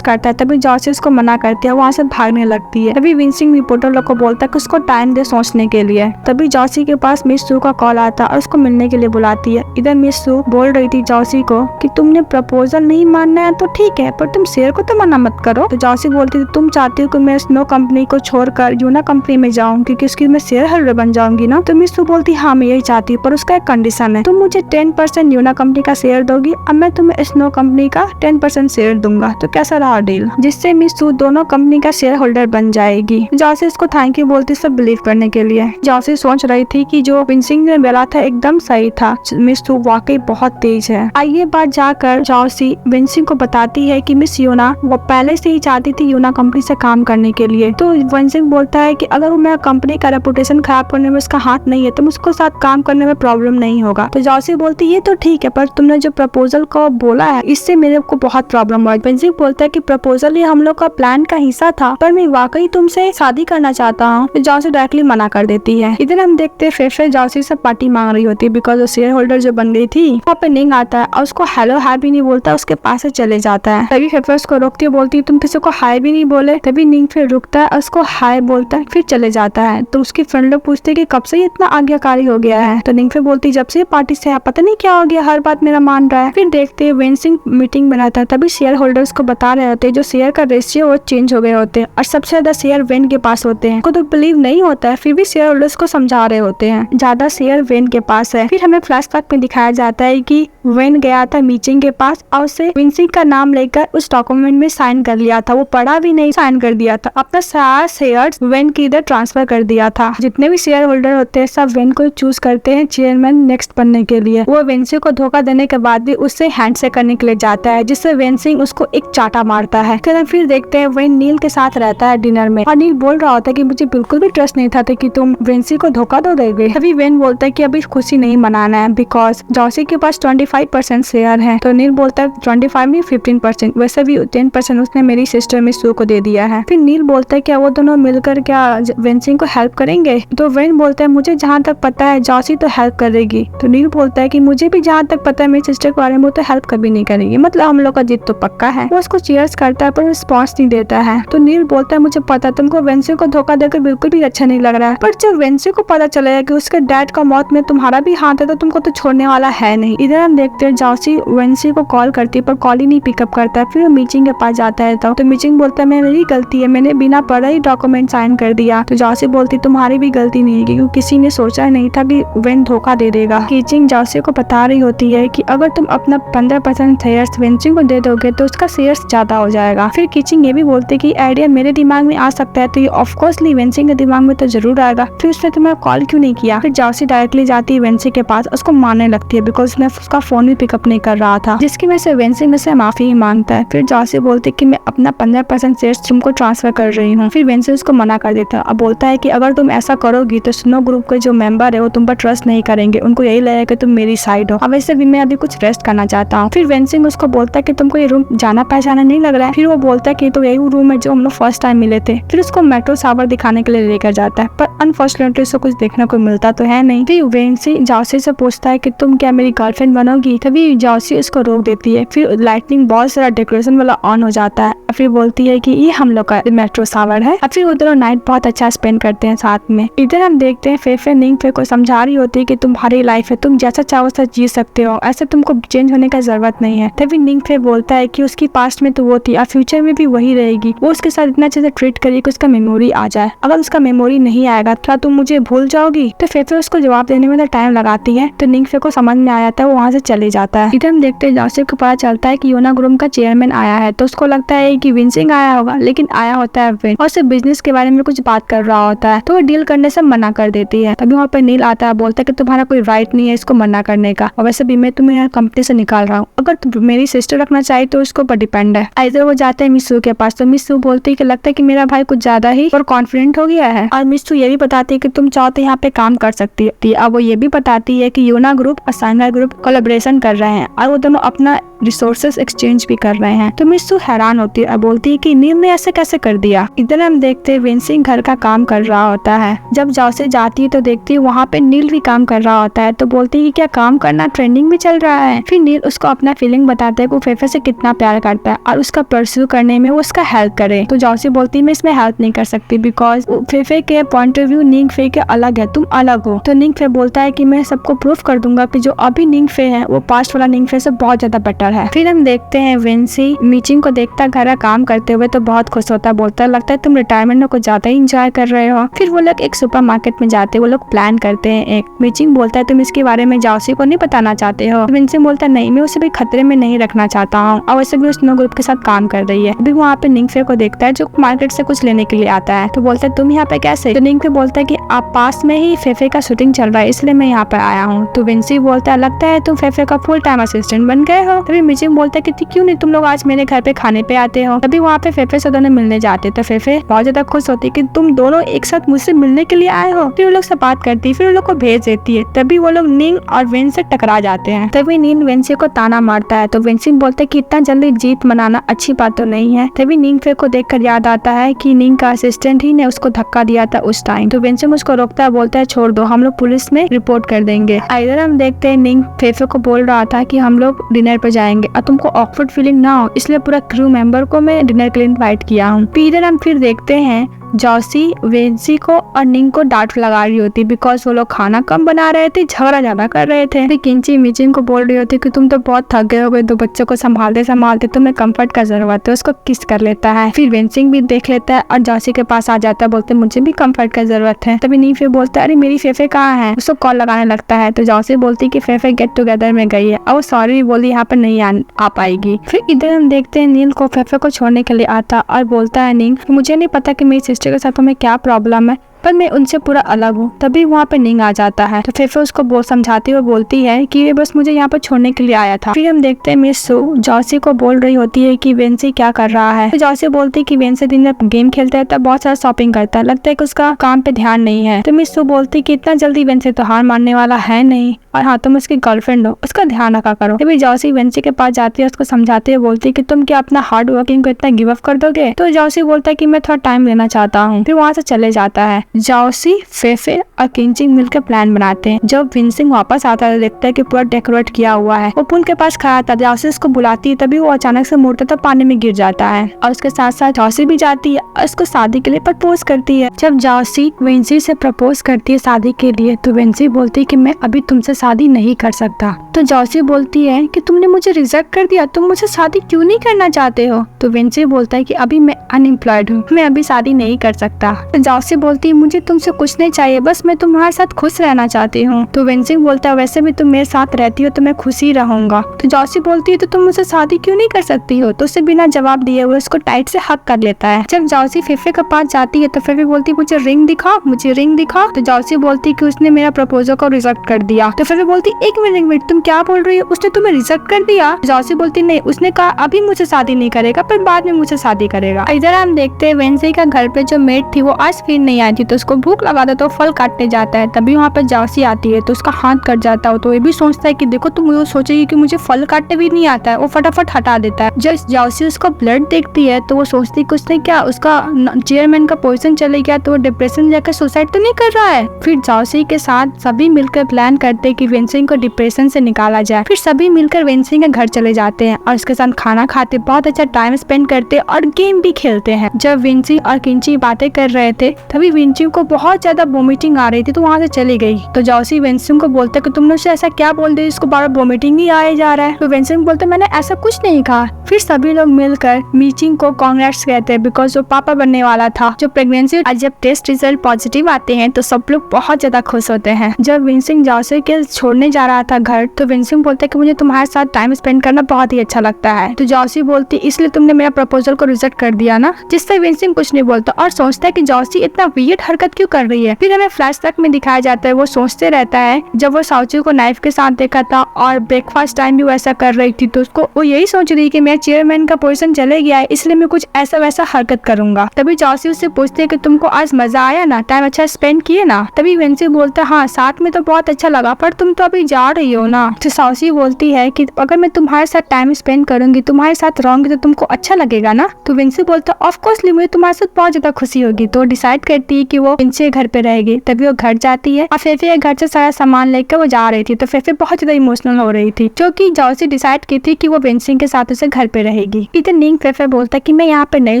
करता है। तभी जॉसी उसको मना करती है, वहाँ से भागने लगती है। तभी वेंसिंग रिपोर्टर लोग को बोलता है कि उसको टाइम दे सोचने के लिए। तभी जॉसी के पास मिस सू का कॉल आता है और उसको मिलने के लिए बुलाती है। इधर मिस सू बोल रही थी जॉसी को कि तुमने प्रपोजल नहीं मानना है तो ठीक है, पर तुम शेयर को तो मना मत करो। तो जॉसी बोलती थी तुम चाहती हो कि मैं स्नो कंपनी को छोड़कर यूना कंपनी में जाऊँ, क्योंकि उसकी मैं शेयर होल्डर बन जाऊंगी ना। तो मिस सू बोलती हाँ मैं यही चाहती हूँ, पर उसका एक कंडीशन है, तुम मुझे 10% यूना कंपनी का शेयर दोगी और मैं तुम्हें स्नो कंपनी का 10% शेयर दूंगा। तो कैसा रहा डील, जिससे मिस सू दोनों कंपनी का शेयर होल्डर बन जाएगी। जॉसी इसको थैंक यू बोलती सब बिलीव करने के लिए। जॉसी सोच रही थी कि जो वेंसिंग ने बोला था एकदम सही था, मिस सू वाकई बहुत तेज है। आइए बात जाकर जॉसी वेंसिंग को बताती है कि मिस यूना वो पहले से ही चाहती थी यूना कंपनी से काम करने के लिए। तो वेंसिंग बोलता है कि अगर वो मेरा कंपनी का रेपुटेशन खराब करने में उसका हाथ नहीं है तो उसको साथ काम करने में प्रॉब्लम नहीं होगा। तो जॉसी बोलती ये तो ठीक है, पर तुमने जो प्रपोजल को बोला है इससे मेरे को बहुत प्रॉब्लम हुआ। वेंसिंग बोलता है कि प्रपोजल ये हम लोग का प्लान का हिस्सा था, पर मैं वाकई तुमसे शादी करना चाहता हूँ। तो जॉसी डायरेक्टली मना कर देती है। इधर हम देखते हैं फेफे जॉसी से पार्टी मांग रही होती है, बिकॉज वो शेयर होल्डर जो बन गई थी। वहाँ पे निंग आता है और उसको हेलो हाय भी नहीं बोलता, उसके पास से चले जाता है। तभी फेफे उसको रोकती है, बोलती है तुम किसी को हाय भी नहीं बोले। तभी निंग फिर रुकता है, उसको हाय बोलता है, फिर चले जाता है। तो उसकी फ्रेंड लोग पूछते कि कब से ये इतना आज्ञाकारी हो गया है। तो निंग फिर बोलती जब से पार्टी से पता नहीं क्या हो गया, हर बात मेरा मान रहा है। फिर देखते हैं वेंसिंग मीटिंग बनाता है। तभी शेयर होल्डर्स को बता रहे होते हैं जो शेयर का रेशियो वो चेंज हो गए होते हैं और सबसे ज्यादा शेयर वेन के पास होते हैं। को तो बिलीव नहीं होता है, फिर भी शेयर होल्डर्स को समझा रहे होते हैं ज्यादा शेयर वेन के पास है। फिर हमें फ्लैशबैक में दिखाया जाता है कि वेन गया था मीटिंग के पास और उसे वेंसिंग का नाम लेकर उस डॉक्यूमेंट में साइन कर लिया था। वो पढ़ा भी नहीं, साइन कर दिया था। अपना सारा शेयर वेन की इधर ट्रांसफर कर दिया था। जितने भी शेयर होल्डर होते हैं सब वेन को चूज करते हैं चेयरमैन नेक्स्ट बनने के लिए। वो वेंसिंग को धोखा देने के बाद भी उससे हैंडशेक करने के लिए जाता है, जिससे वेंसिंग उसको एक चाटा मारता है। फिर देखते हैं वेन नील के साथ रहता है डिनर में और नील बोल रहा होता है कि मुझे बिल्कुल भी ट्रस्ट नहीं था कि तुम वेंसिंग को धोखा दो देगे। अभी वेन बोलता है कि अभी खुशी नहीं मनाना है, बिकॉज जॉसी के पास 25% शेयर है। तो नील बोलता है 25 नहीं 15%, वैसे भी 10% उसने मेरी सिस्टर मिस सू को दे दिया है। फिर नील बोलता है क्या वो दोनों मिलकर क्या वेंसिंग को हेल्प करेंगे। तो वेन बोलता है मुझे जहाँ तक पता है जॉसी तो हेल्प करेगी। तो नील बोलता है कि मुझे भी जहाँ तक पता है मेरी सिस्टर के बारे में तो हेल्प कभी नहीं करेगी, मतलब हम लोग का जीत तो पक्का है। वो उसको चीयर्स करता है पर रिस्पॉन्स नहीं देता है। तो नील बोलता है मुझे पता तुमको वेंसिंग को धोखा देकर बिल्कुल भी अच्छा नहीं लग रहा है, पर जब वेंसिंग को पता चलेगा कि उसके डैड का मौत में तुम्हारा भी हाथ है तो तुमको तो छोड़ने वाला है नहीं। इधर हम देखते हैं जॉसी वेंसिंग को कॉल करती है पर कॉल ही नहीं पिकअप करता है। फिर वो मीचिंग के पास जाता है तो मीचिंग बोलता है मेरी गलती है, मैंने बिना पढ़े ही डॉक्यूमेंट साइन कर दिया। तो जॉसी बोलती तुम्हारी भी गलती नहीं है, क्योंकि किसी ने सोचा नहीं था कि वेन धोखा दे देगा। मीचिंग जॉसी को बता रही होती है कि अगर तुम अपना 15% शेयर्स वेंसिंग को दे दोगे तो उसका शेयर्स ज्यादा हो जाएगा। फिर कीचिंग ये भी बोलते कि आइडिया मेरे दिमाग में आ सकता है तो ये ऑफकोर्सली वेंसी के दिमाग में तो जरूर आएगा, फिर उसने तुम्हें कॉल क्यों नहीं किया। फिर जॉसी डायरेक्टली जाती है वेंसी के पास, उसको मारने लगती है बिकॉज उसने उसका फोन भी पिकअप नहीं कर रहा था, जिसकी वजह से वेंसी में से माफी ही मांगता है। फिर जॉसी बोलती कि मैं अपना 15% शेयर्स तुमको ट्रांसफर कर रही हूँ। फिर वेंसी उसको मना कर देता है और बोलता है कि अगर तुम ऐसा करोगी तो स्नो ग्रुप के जो मेंबर है वो तुम पर ट्रस्ट नहीं करेंगे, उनको यही लगेगा कि तुम मेरी साइड हो। अब वैसे भी मैं अभी कुछ रेस्ट करना चाहता हूँ। फिर वेंसी उसको बोलता है कि तुमको ये रूम जाना पहचाना नहीं लग रहा है। फिर वो बोलता है कि तो यही रूम है जो हम लोग फर्स्ट टाइम मिले थे। फिर उसको मेट्रो सावर दिखाने के लिए लेकर जाता है, पर अनफॉर्चुनेटली उसको कुछ देखने को मिलता तो है नहीं। फिर वेंसी जॉसी से पूछता है कि तुम क्या मेरी गर्लफ्रेंड बनोगी। तभी जॉसी उसको रोक देती है। फिर लाइटनिंग बहुत सारा डेकोरेशन वाला ऑन हो जाता है। फिर बोलती है कि ये हम लोग का मेट्रो सावर है। फिर वो दोनों नाइट बहुत अच्छा स्पेंड करते हैं साथ में। इधर हम देखते हैं फेफे निंगफे को समझा रही होती है कि तुम्हारी लाइफ है, तुम जैसा चाहो वैसा जी सकते हो, ऐसे तुमको चेंज होने का जरूरत नहीं है। तभी निंगफे बोलता है कि उसकी पास्ट में तो वो थी और फ्यूचर में भी वही रहेगी, वो उसके साथ इतना अच्छे से ट्रीट करिए कि उसका मेमोरी आ जाए। अगर उसका मेमोरी नहीं आएगा तो तुम मुझे भूल जाओगी। तो फेफे उसको जवाब देने में टाइम लगाती है, तो निंगफे को समझ में आ जाता है, वो वहाँ से चले जाता है। इधर हम देखते हैं जॉसी को पता चलता है कि योना ग्रुप का चेयरमैन आया है, तो उसको लगता है कि विंसिंग आया होगा, लेकिन आया होता है विन और सिर्फ बिजनेस के बारे में कुछ बात कर रहा होता है, तो वो डील करने से मना कर देती है। तभी वहाँ पे नील आता है, बोलता है कि तुम्हारा कोई राइट नहीं है इसको मना करने का, और वैसे भी मैं तुम्हें यहाँ कंपनी से निकाल रहा हूँ, अगर तुम मेरी सिस्टर रखना चाहिए तो उसको ऊपर डिपेंड है। इधर वो जाते हैं मिस्सू के पास, तो मिस्सू बोलती है कि लगता है कि मेरा भाई कुछ ज्यादा ही और कॉन्फिडेंट हो गया है, और मिस्सू ये भी बताती है कि तुम चाहो तो यहाँ पे काम कर सकती है। अब वो ये भी बताती है कि योना ग्रुप और सांघाई ग्रुप कोलैबोरेशन कर रहे हैं और वो दोनों अपना रिसोर्सेस एक्सचेंज भी कर रहे हैं। तो मिस्सू हैरान होती है और बोलती है कि नील ने ऐसे कैसे कर दिया। इधर हम देखते हैं विंसिंग घर का काम कर रहा होता है। जब जॉसी जाती है तो देखती है वहाँ पे नील भी काम कर रहा होता है, तो बोलती है कि क्या काम करना ट्रेंडिंग भी चल रहा है। फिर नील उसको अपना फीलिंग बताता है कि वो फेफे से कितना प्यार करता है और उसका परस्यू करने में वो उसका हेल्प करे। तो जॉसी बोलती है मैं इसमें हेल्प नहीं कर सकती बिकॉज फेफे के पॉइंट ऑफ व्यू निंगफे के अलग है, तुम अलग हो। तो निंगफे बोलता है कि मैं सबको प्रूफ कर दूंगा कि जो अभी निंगफे है वो पास्ट वाला निंगफे से बहुत ज्यादा बेटर है। फिर हम देखते हैं विंसी मीचिंग को देखता घर का काम करते हुए तो बहुत खुश होता है, बोलता है लगता है तुम रिटायरमेंट को ज्यादा ही इंजॉय कर रहे हो। फिर वो लोग एक सुपरमार्केट में जाते हैं, वो लोग प्लान करते हैं एक। मीचिंग बोलता है तुम इसके बारे में जॉसी को नहीं बताना चाहते हो। विंसी बोलता है नहीं, मैं उसे भी खतरे में नहीं रखना चाहता हूँ, और वैसे भी उस स्नो ग्रुप के साथ काम कर रही है। अभी वहाँ पे निंगफे को देखता है जो मार्केट से कुछ लेने के लिए आता है, तो बोलता है तुम यहाँ पे कैसे। तो निंगफे बोलता है कि आप पास में ही फेफे का शूटिंग चल रहा है इसलिए मैं यहाँ पे आया हूँ। तो विंसी बोलता है लगता है तुम फेफे का फुल टाइम असिस्टेंट बन गए हो। तभी मीचिंग बोलता है कि क्यों नहीं तुम लोग आज मेरे घर पे खाने पे आते हो। तभी वहाँ पे फेफे से दोनों मिलने जाते, तो फेफे बहुत ज्यादा खुश होती है कि तुम दोनों एक साथ मुझसे मिलने के लिए आए हो। फिर वो लोग से बात करती है, फिर वो लोग को भेज देती है। तभी वो लोग निंग और विन से टकरा जाते हैं। तभी निंग विंसी को ताना मारता है, तो विंसी बोलते कि इतना जल्दी जीत मनाना अच्छी बात तो नहीं है। तभी निंगफे को देखकर याद आता है कि निंग का असिस्टेंट ही ने उसको धक्का दिया था उस टाइम। तो विंसी उसको रोकता है, बोलता है छोड़ दो, हम लोग पुलिस में रिपोर्ट कर देंगे। इधर हम देखते हैं निंग फेफे को बोल रहा था कि हम लोग डिनर पे जाएंगे और तुमको ऑकवर्ड फीलिंग ना हो इसलिए पूरा क्रू मेंबर को मैं डिनर के लिए इनवाइट किया हूँ। इधर हम फिर देखते हैं जॉसी वेंसी को और निंग को डांट लगा रही होती बिकॉज वो लोग खाना कम बना रहे थे, झगड़ा ज्यादा कर रहे थे। फिर किंची मीचिंग को बोल रही होती कि तुम तो बहुत थक गए हो, दो बच्चों को संभालते संभालते तुम्हें कंफर्ट का जरूरत है। उसको किस कर लेता है। फिर वेंसिंग भी देख लेता है और जॉसी के पास आ जाता है, बोलते मुझे भी कंफर्ट का जरूरत है। तभी नीफे बोलता है अरे मेरी फेफे कहाँ है, उसको कॉल लगाने लगता है। तो जॉसी बोलती कि फेफे गेट टुगेदर में गई है और वो सॉरी बोली यहाँ पर नहीं आ पाएगी। फिर इधर हम देखते हैं नील को फेफे को छोड़ने के लिए आता और बोलता है निंग मुझे नहीं पता कि मेरी सिस्टर के साथ तुम्हें क्या प्रॉब्लम है, पर मैं उनसे पूरा अलग हूँ। तभी वहाँ पे निंग आ जाता है, तो फेफे उसको समझाती हुए बोलती है कि ये बस मुझे यहाँ पर छोड़ने के लिए आया था। फिर हम देखते हैं मिस सू जॉसी को बोल रही होती है कि वेंसी क्या कर रहा है। तो जॉसी बोलती है कि वेंसी दिन में गेम खेलता है, तब बहुत सारा शॉपिंग करता है, लगता है कि उसका काम पे ध्यान नहीं है। तो मिस सू बोलती है कि इतना जल्दी वेंसी तो हार मानने वाला है नहीं, और हाँ तुम उसकी गर्लफ्रेंड हो, उसका ध्यान रखा करो। तभी जॉसी वेंसी के पास जाती है, उसको समझाती है, बोलती है कि तुम क्या अपना हार्ड वर्किंग को इतना गिव अप कर दोगे। तो जॉसी बोलता है कि मैं थोड़ा टाइम लेना चाहता हूँ। फिर वहाँ से चले जाता है। जॉसी फेफे और किंचिंग मिलकर प्लान बनाते हैं। जब विंसिंग वापस आता है देखता है कि पूरा डेकोरेट किया हुआ है। वो पुल के पास खड़ा था, जॉसी उसको बुलाती है, तभी वो अचानक से मुड़ता तो पानी में गिर जाता है, और उसके साथ साथ जॉसी भी जाती है और उसको शादी के लिए प्रपोज करती है। जब जॉसी विंसी से प्रपोज करती है शादी के लिए, तो विंसी बोलती है कि मैं अभी तुमसे शादी नहीं कर सकता। तो जॉसी बोलती है कि तुमने मुझे रिजेक्ट कर दिया, तुम मुझसे शादी क्यों नहीं करना चाहते हो। तो विंसी बोलता है कि अभी मैं अनएम्प्लॉयड हूँ, मैं अभी शादी नहीं कर सकता। तो जॉसी बोलती है मुझे तुमसे कुछ नहीं चाहिए, बस मैं तुम्हारे साथ खुश रहना चाहती हूँ। तो विंसिंग बोलता है वैसे भी तुम मेरे साथ रहती हो तो मैं खुश ही रहूंगा। तो जॉसी बोलती है तो तुम मुझसे शादी क्यों नहीं कर सकती हो। तो उसे बिना जवाब दिए हुए उसको टाइट से हक कर लेता है। जब जॉसी फेफे के पास जाती है तो फेफे बोलती है मुझे रिंग दिखा, मुझे रिंग दिखा। तो जॉसी बोलती है कि उसने मेरा प्रपोजल को रिजेक्ट कर दिया। तो फेफे बोलती एक मिनट तुम क्या बोल रही हो, उसने तुम्हें रिजेक्ट कर दिया। जॉसी बोलती नहीं, उसने कहा अभी मुझसे शादी नहीं करेगा पर बाद में मुझसे शादी करेगा। इधर हम देखते हैं वेंसी का घर पे जो मेड थी वो आज फिर नहीं आई थी, तो उसको भूख लगा था तो फल काटने जाता है। तभी वहाँ पे जॉसी आती है तो उसका हाथ कट जाता है। तो ये भी सोचता है कि देखो तुम वो सोचेगी कि मुझे फल काटने भी नहीं आता है, वो फटाफट हटा देता है। जब जॉसी उसको ब्लड देखती है तो वो सोचती है कि उसने क्या उसका चेयरमैन का पोजीशन चले गया तो वो डिप्रेशन में जाकर सुसाइड तो नहीं कर रहा है। फिर जॉसी के साथ सभी मिलकर प्लान करते कि विंसिंग को डिप्रेशन से निकाला जाए। फिर सभी मिलकर विंसिंग के घर चले जाते हैं और उसके साथ खाना खाते, बहुत अच्छा टाइम स्पेंड करते और गेम भी खेलते हैं। जब विंसी और किंची बातें कर रहे थे तभी विंसी को बहुत ज्यादा वोमिटिंग आ रही थी तो वहाँ से चली गई। तो जॉसी विंसिंग को बोलता कि तुमने उसे ऐसा क्या बोल दिया, इसको बार बार वोमिटिंग ही आया जा रहा है। तो विंसिंग बोलते मैंने ऐसा कुछ नहीं कहा। फिर सभी लोग मिलकर मीचिंग को कांग्रेट्स कहते हैं बिकॉज वो पापा बनने वाला था। जो प्रेगनेंसी और जब टेस्ट रिजल्ट पॉजिटिव आते हैं तो सब लोग बहुत ज्यादा खुश होते हैं। जब विंसिंग जॉसी के छोड़ने जा रहा था घर तो विंसिंग बोलता है कि मुझे तुम्हारे साथ टाइम स्पेंड करना बहुत ही अच्छा लगता है। तो जॉसी बोलती इसलिए तुमने मेरा प्रपोजल को रिजेक्ट कर दिया ना, जिससे विंसिंग कुछ नहीं बोलता और सोचता है कि जॉसी इतना वियर्ड हरकत क्यों कर रही है। फिर हमें फ्लैशबैक में दिखाया जाता है वो सोचते रहता है जब वो साउची को नाइफ के साथ देखा था और ब्रेकफास्ट टाइम भी वैसा कर रही थी तो उसको वो यही सोच रही है कि मेरा चेयरमैन का पोजीशन चले गया है इसलिए मैं कुछ ऐसा वैसा हरकत करूंगा। तभी जॉसी उससे पूछती है कि तुमको आज मजा आया ना, टाइम अच्छा स्पेंड किए ना। तभी विंसी बोलता है हाँ साथ में तो बहुत अच्छा लगा पर तुम तो अभी जा रही हो ना। तो साउची बोलती है कि अगर मैं तुम्हारे साथ टाइम स्पेंड करूंगी, तुम्हारे साथ रहूंगी तो तुमको अच्छा लगेगा ना। तो विंसी बोलता ऑफ कोर्सली मुझे तुम्हारे साथ बहुत ज्यादा खुशी होगी। तो डिसाइड करती है कि वो विंसी के घर पे रहेगी। तभी वो घर जाती है और फेफे के घर से सारा सामान लेकर वो जा रही थी। तो फेफे बहुत ज्यादा इमोशनल हो रही थी क्योंकि जॉसी डिसाइड की थी कि वो विंसी के साथ उसे घर पे रहेगी। इधर निंग फेफे बोलता है कि मैं यहाँ पे नहीं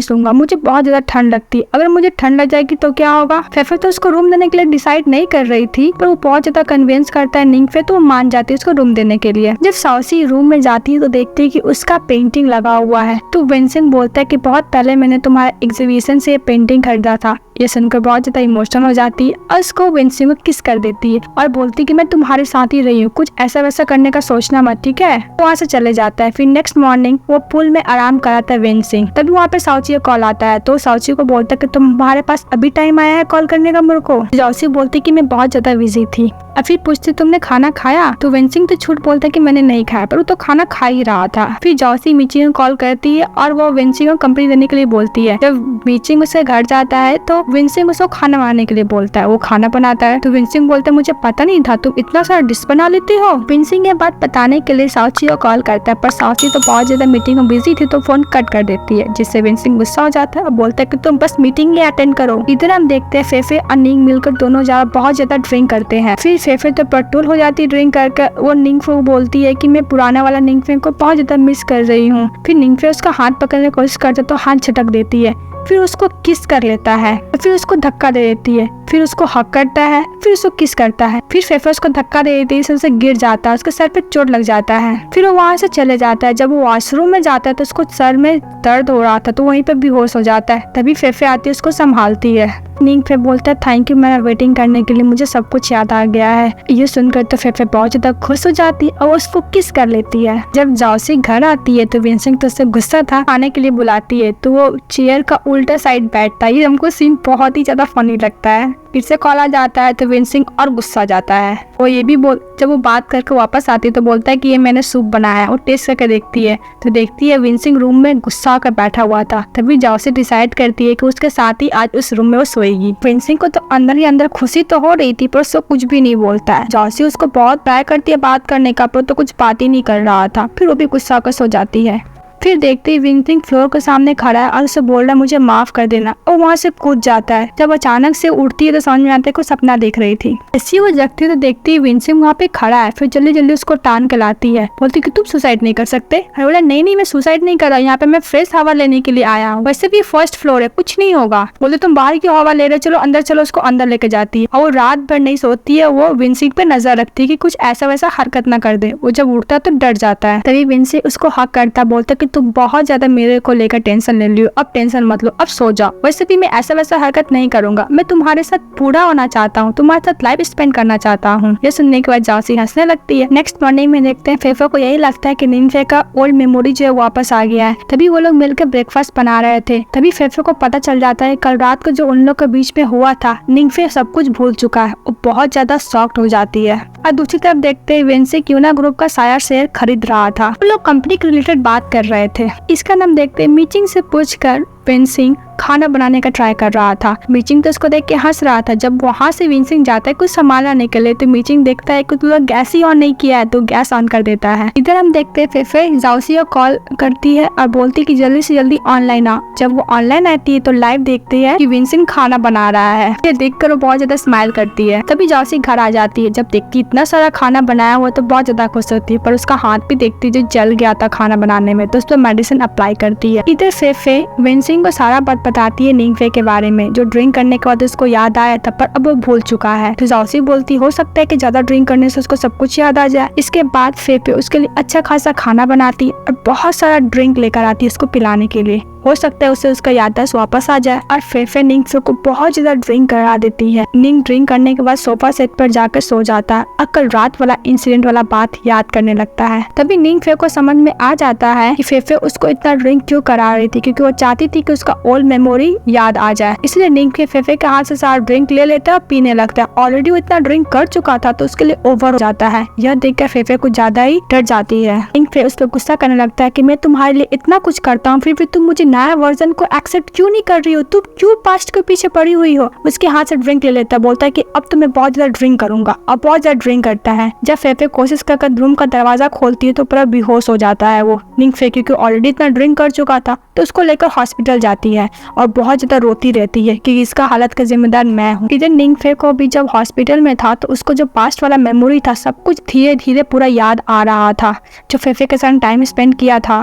सोऊंगा, मुझे बहुत ज्यादा ठंड लगती है, अगर मुझे ठंड लग जाएगी तो क्या होगा। फेफे तो उसको रूम देने के लिए डिसाइड नहीं कर रही थी पर वो बहुत ज्यादा कन्विंस करता है निंग फे तो वो मान जाती है उसको रूम देने के लिए। जब साउसी रूम में जाती है तो देखती है कि उसका पेंटिंग लगा हुआ है। तो विंसिंग बोलता है कि बहुत पहले मैंने तुम्हारे एग्जीबिशन से ये पेंटिंग खरीदा था। ये सुनकर बहुत ज्यादा इमोशनल हो जाती है और उसको विंसिंग को किस कर देती है और बोलती है कि मैं तुम्हारे साथ ही रही हूँ, कुछ ऐसा वैसा करने का सोचना मत, ठीक है। तो वहाँ से चले जाता है। फिर नेक्स्ट मॉर्निंग वो पूल में आराम कराता है विंसिंग। तभी वहाँ पे साउची का कॉल आता है तो साउची को बोलता है कि तुम्हारे पास अभी टाइम आया है कॉल करने का मेरे को। जॉसी बोलती कि मैं बहुत ज्यादा बिजी थी। और फिर पूछती तुमने खाना खाया। तो विंसिंग तो झूठ बोलता है कि मैंने नहीं खाया पर वो तो खाना खा ही रहा था। फिर जॉसी मीचिंग को कॉल करती है और वो विंसिंग को कंपनी देने के लिए बोलती है। जब मीचिंग उसके घर जाता है तो विंसिंग उसको खाना बनाने के लिए बोलता है। वो खाना बनाता है तो विंसिंग बोलता है मुझे पता नहीं था तुम इतना सारा डिश बना लेती हो। विंसिंग ये बात बताने के लिए साउची को कॉल करता है पर साउची तो बहुत ज्यादा मीटिंग में बिजी थी तो फोन कट कर देती है, जिससे विंसिंग गुस्सा हो जाता है और बोलता है कि तुम बस मीटिंग ही अटेंड करो। इधर हम देखते हैं फेफे और निंग मिलकर दोनों बहुत ज्यादा ड्रिंक करते हैं। फिर फेफे तो पेट्रोल हो जाती है ड्रिंक करके। वो निंगफे को बोलती है कि मैं पुराना वाला निंगफे को बहुत ज्यादा मिस कर रही हूँ। फिर निंगफे उसका हाथ पकड़ने की कोशिश करता तो हाथ झटक देती है। फिर उसको किस कर लेता है, फिर उसको धक्का दे देती है, फिर उसको हक करता है, फिर उसको किस करता है। फिर फेफे उसको धक्का दे देती है, उससे गिर जाता है, उसके सर पे चोट लग जाता है। फिर वो वहाँ से चले जाता है। जब वो वॉशरूम में जाता है तो उसको सर में दर्द हो रहा था तो वहीं पे बेहोश हो जाता है। तभी फेफे आती है उसको संभालती है। निंग फे बोलता है थैंक यू मेरा वेटिंग करने के लिए, मुझे सब कुछ याद आ गया है। ये सुनकर तो फेफे बहुत ज्यादा खुश हो जाती है और उसको किस कर लेती है। जब जॉसी घर आती है तो विंसिंग तो उससे गुस्सा था, खाने के लिए बुलाती है तो वो चेयर का उल्टा साइड बैठता है। ये हमको सीन बहुत ही ज्यादा फनी लगता है। फिर से कॉल आ जाता है तो विंसिंग और गुस्सा जाता है। वो ये भी जब वो बात करके वापस आती है तो बोलता है कि ये मैंने सूप बनाया है। वो टेस्ट करके देखती है तो देखती है विंसिंग रूम में गुस्सा कर बैठा हुआ था। तभी जॉसी डिसाइड करती है कि उसके साथ ही आज उस रूम में वो सोएगी। विंसिंग को तो अंदर ही अंदर खुशी तो हो रही थी पर उसको कुछ भी नहीं बोलता है। जॉसी उसको बहुत ट्राई करती है बात करने का पर तो कुछ बात ही नहीं कर रहा था। फिर वो भी गुस्सा कर सो जाती है। फिर देखते ही विंसिंग फ्लोर के सामने खड़ा है और उसे बोल रहा है मुझे माफ कर देना और वहाँ से कूद जाता है। जब अचानक से उठती है तो समझ में आता है कुछ सपना देख रही थी। ऐसी वो जगती तो देखती है विंसिंग वहाँ पे खड़ा है। फिर जल्दी जल्दी उसको टान के लाती है, बोलती कि तुम सुसाइड नहीं कर सकते। बोला नहीं मैं सुसाइड नहीं कर रहा, यहाँ पे मैं फ्रेश हवा लेने के लिए आया हूँ, वैसे भी फर्स्ट फ्लोर है कुछ नहीं होगा। बोले तुम बाहर की हवा ले रहे, चलो अंदर चलो। उसको अंदर लेके जाती है और वो रात भर नहीं सोती है। वो विंसिंग पे नजर रखती है कि कुछ ऐसा वैसा हरकत ना कर दे। वो जब उठता है तो डर जाता है। तभी विंसिंग उसको हक करता, बोलता कि तुम बहुत ज्यादा मेरे को लेकर टेंशन ले लियो, अब टेंशन मत लो, अब सो जाओ। वैसे भी मैं ऐसा वैसा हरकत नहीं करूंगा, मैं तुम्हारे साथ पूरा होना चाहता हूँ, तुम्हारे साथ लाइफ स्पेंड करना चाहता हूँ। ये सुनने के बाद जाओसी हंसने लगती है। नेक्स्ट मॉर्निंग में देखते हैं फेफे को यही लगता है कि निंगफे का ओल्ड मेमोरी जो है वापस आ गया है। तभी वो लोग मिलकर ब्रेकफास्ट बना रहे थे। तभी फेफे को पता चल जाता है कल रात को जो उन लोग के बीच में हुआ था, निंगफे सब कुछ भूल चुका है। वो बहुत ज्यादा शॉक्ड हो जाती है। और दूसरी तरफ देखते हैं वेंसी क्यूना ग्रुप का शायर शेयर खरीद रहा था। वो लोग कंपनी के रिलेटेड बात कर रहे थे। इसका नाम देखते हैं मीचिंग से पूछकर वेंसिंग खाना बनाने का ट्राई कर रहा था। मीचिंग तो उसको देख के हंस रहा था। जब वहाँ से वेंसिंग जाता है कुछ सामान लाने के लिए तो मीचिंग देखता है कि तू लोग गैस ही ऑन नहीं किया है, तो गैस ऑन कर देता है। इधर हम देखते हैं फेफे जाओसी को कॉल करती है और बोलती है कि जल्दी से जल्दी ऑनलाइन आ। जब वो ऑनलाइन आती है तो लाइव देखती है कि वेंसिंग खाना बना रहा है। ये देखकर वो बहुत ज्यादा स्माइल करती है। तभी जाओसी घर आ जाती है। जब देखती है इतना सारा खाना बनाया हुआ तो बहुत ज्यादा खुश होती है, पर उसका हाथ भी देखती है जो जल गया था खाना बनाने में, तो उस पर मेडिसिन अप्लाई करती है। इधर फेफे वेंसिंग को सारा बात बताती है निंगफे के बारे में, जो ड्रिंक करने के बाद उसको याद आया था पर अब वो भूल चुका है। तो जाओसी बोलती हो सकता है कि ज्यादा ड्रिंक करने से उसको सब कुछ याद आ जाए। इसके बाद फेफे उसके लिए अच्छा खासा खाना बनाती है और बहुत सारा ड्रिंक लेकर आती है उसको पिलाने के लिए। हो सकता है उससे उसका याददाश्त वापस आ जाए। और फेफे निंगफे को बहुत ज्यादा ड्रिंक करा देती है। निंग ड्रिंक करने के बाद सोफा सेट पर जाकर सो जाता है और कल रात वाला इंसिडेंट वाला बात याद करने लगता है। तभी निंगफे को समझ में आ जाता है कि फेफे उसको इतना ड्रिंक क्यों करा रही थी, क्योंकि वो चाहती थी कि उसका ओल्ड मेमोरी याद आ जाए। इसलिए निंगफे फेफे के हाथ से सारा ड्रिंक ले लेता है और पीने लगता है। ऑलरेडी वो इतना ड्रिंक कर चुका था तो उसके लिए ओवर हो जाता है। यह देखकर फेफे कुछ ज्यादा ही डर जाती है। निंगफे उस पर गुस्सा करने लगता है कि मैं तुम्हारे लिए इतना कुछ करता हूँ फिर भी तुम मुझे नया वर्जन को एक्सेप्ट क्यों नहीं कर रही हो, तुम क्यों पास्ट के पीछे पड़ी हुई हो। उसके हाथ से ड्रिंक ले लेता है, बोलता है कि अब तो मैं बहुत ज्यादा ड्रिंक करूंगा, और बहुत ज्यादा ड्रिंक करता है। जब फेफे कोशिश कर रूम का दरवाजा खोलती है तो पूरा बेहोश हो जाता है वो निंगफे, क्योंकि ऑलरेडी इतना ड्रिंक कर चुका था। तो उसको लेकर हॉस्पिटल जाती है और बहुत ज्यादा रोती रहती है कि इसका हालत का जिम्मेदार मैं हूँ। इधर निंगफे को भी जब हॉस्पिटल में था तो उसको जो पास्ट वाला मेमोरी था सब कुछ धीरे धीरे पूरा याद आ रहा था, जो फेफे के साथ टाइम स्पेंड किया था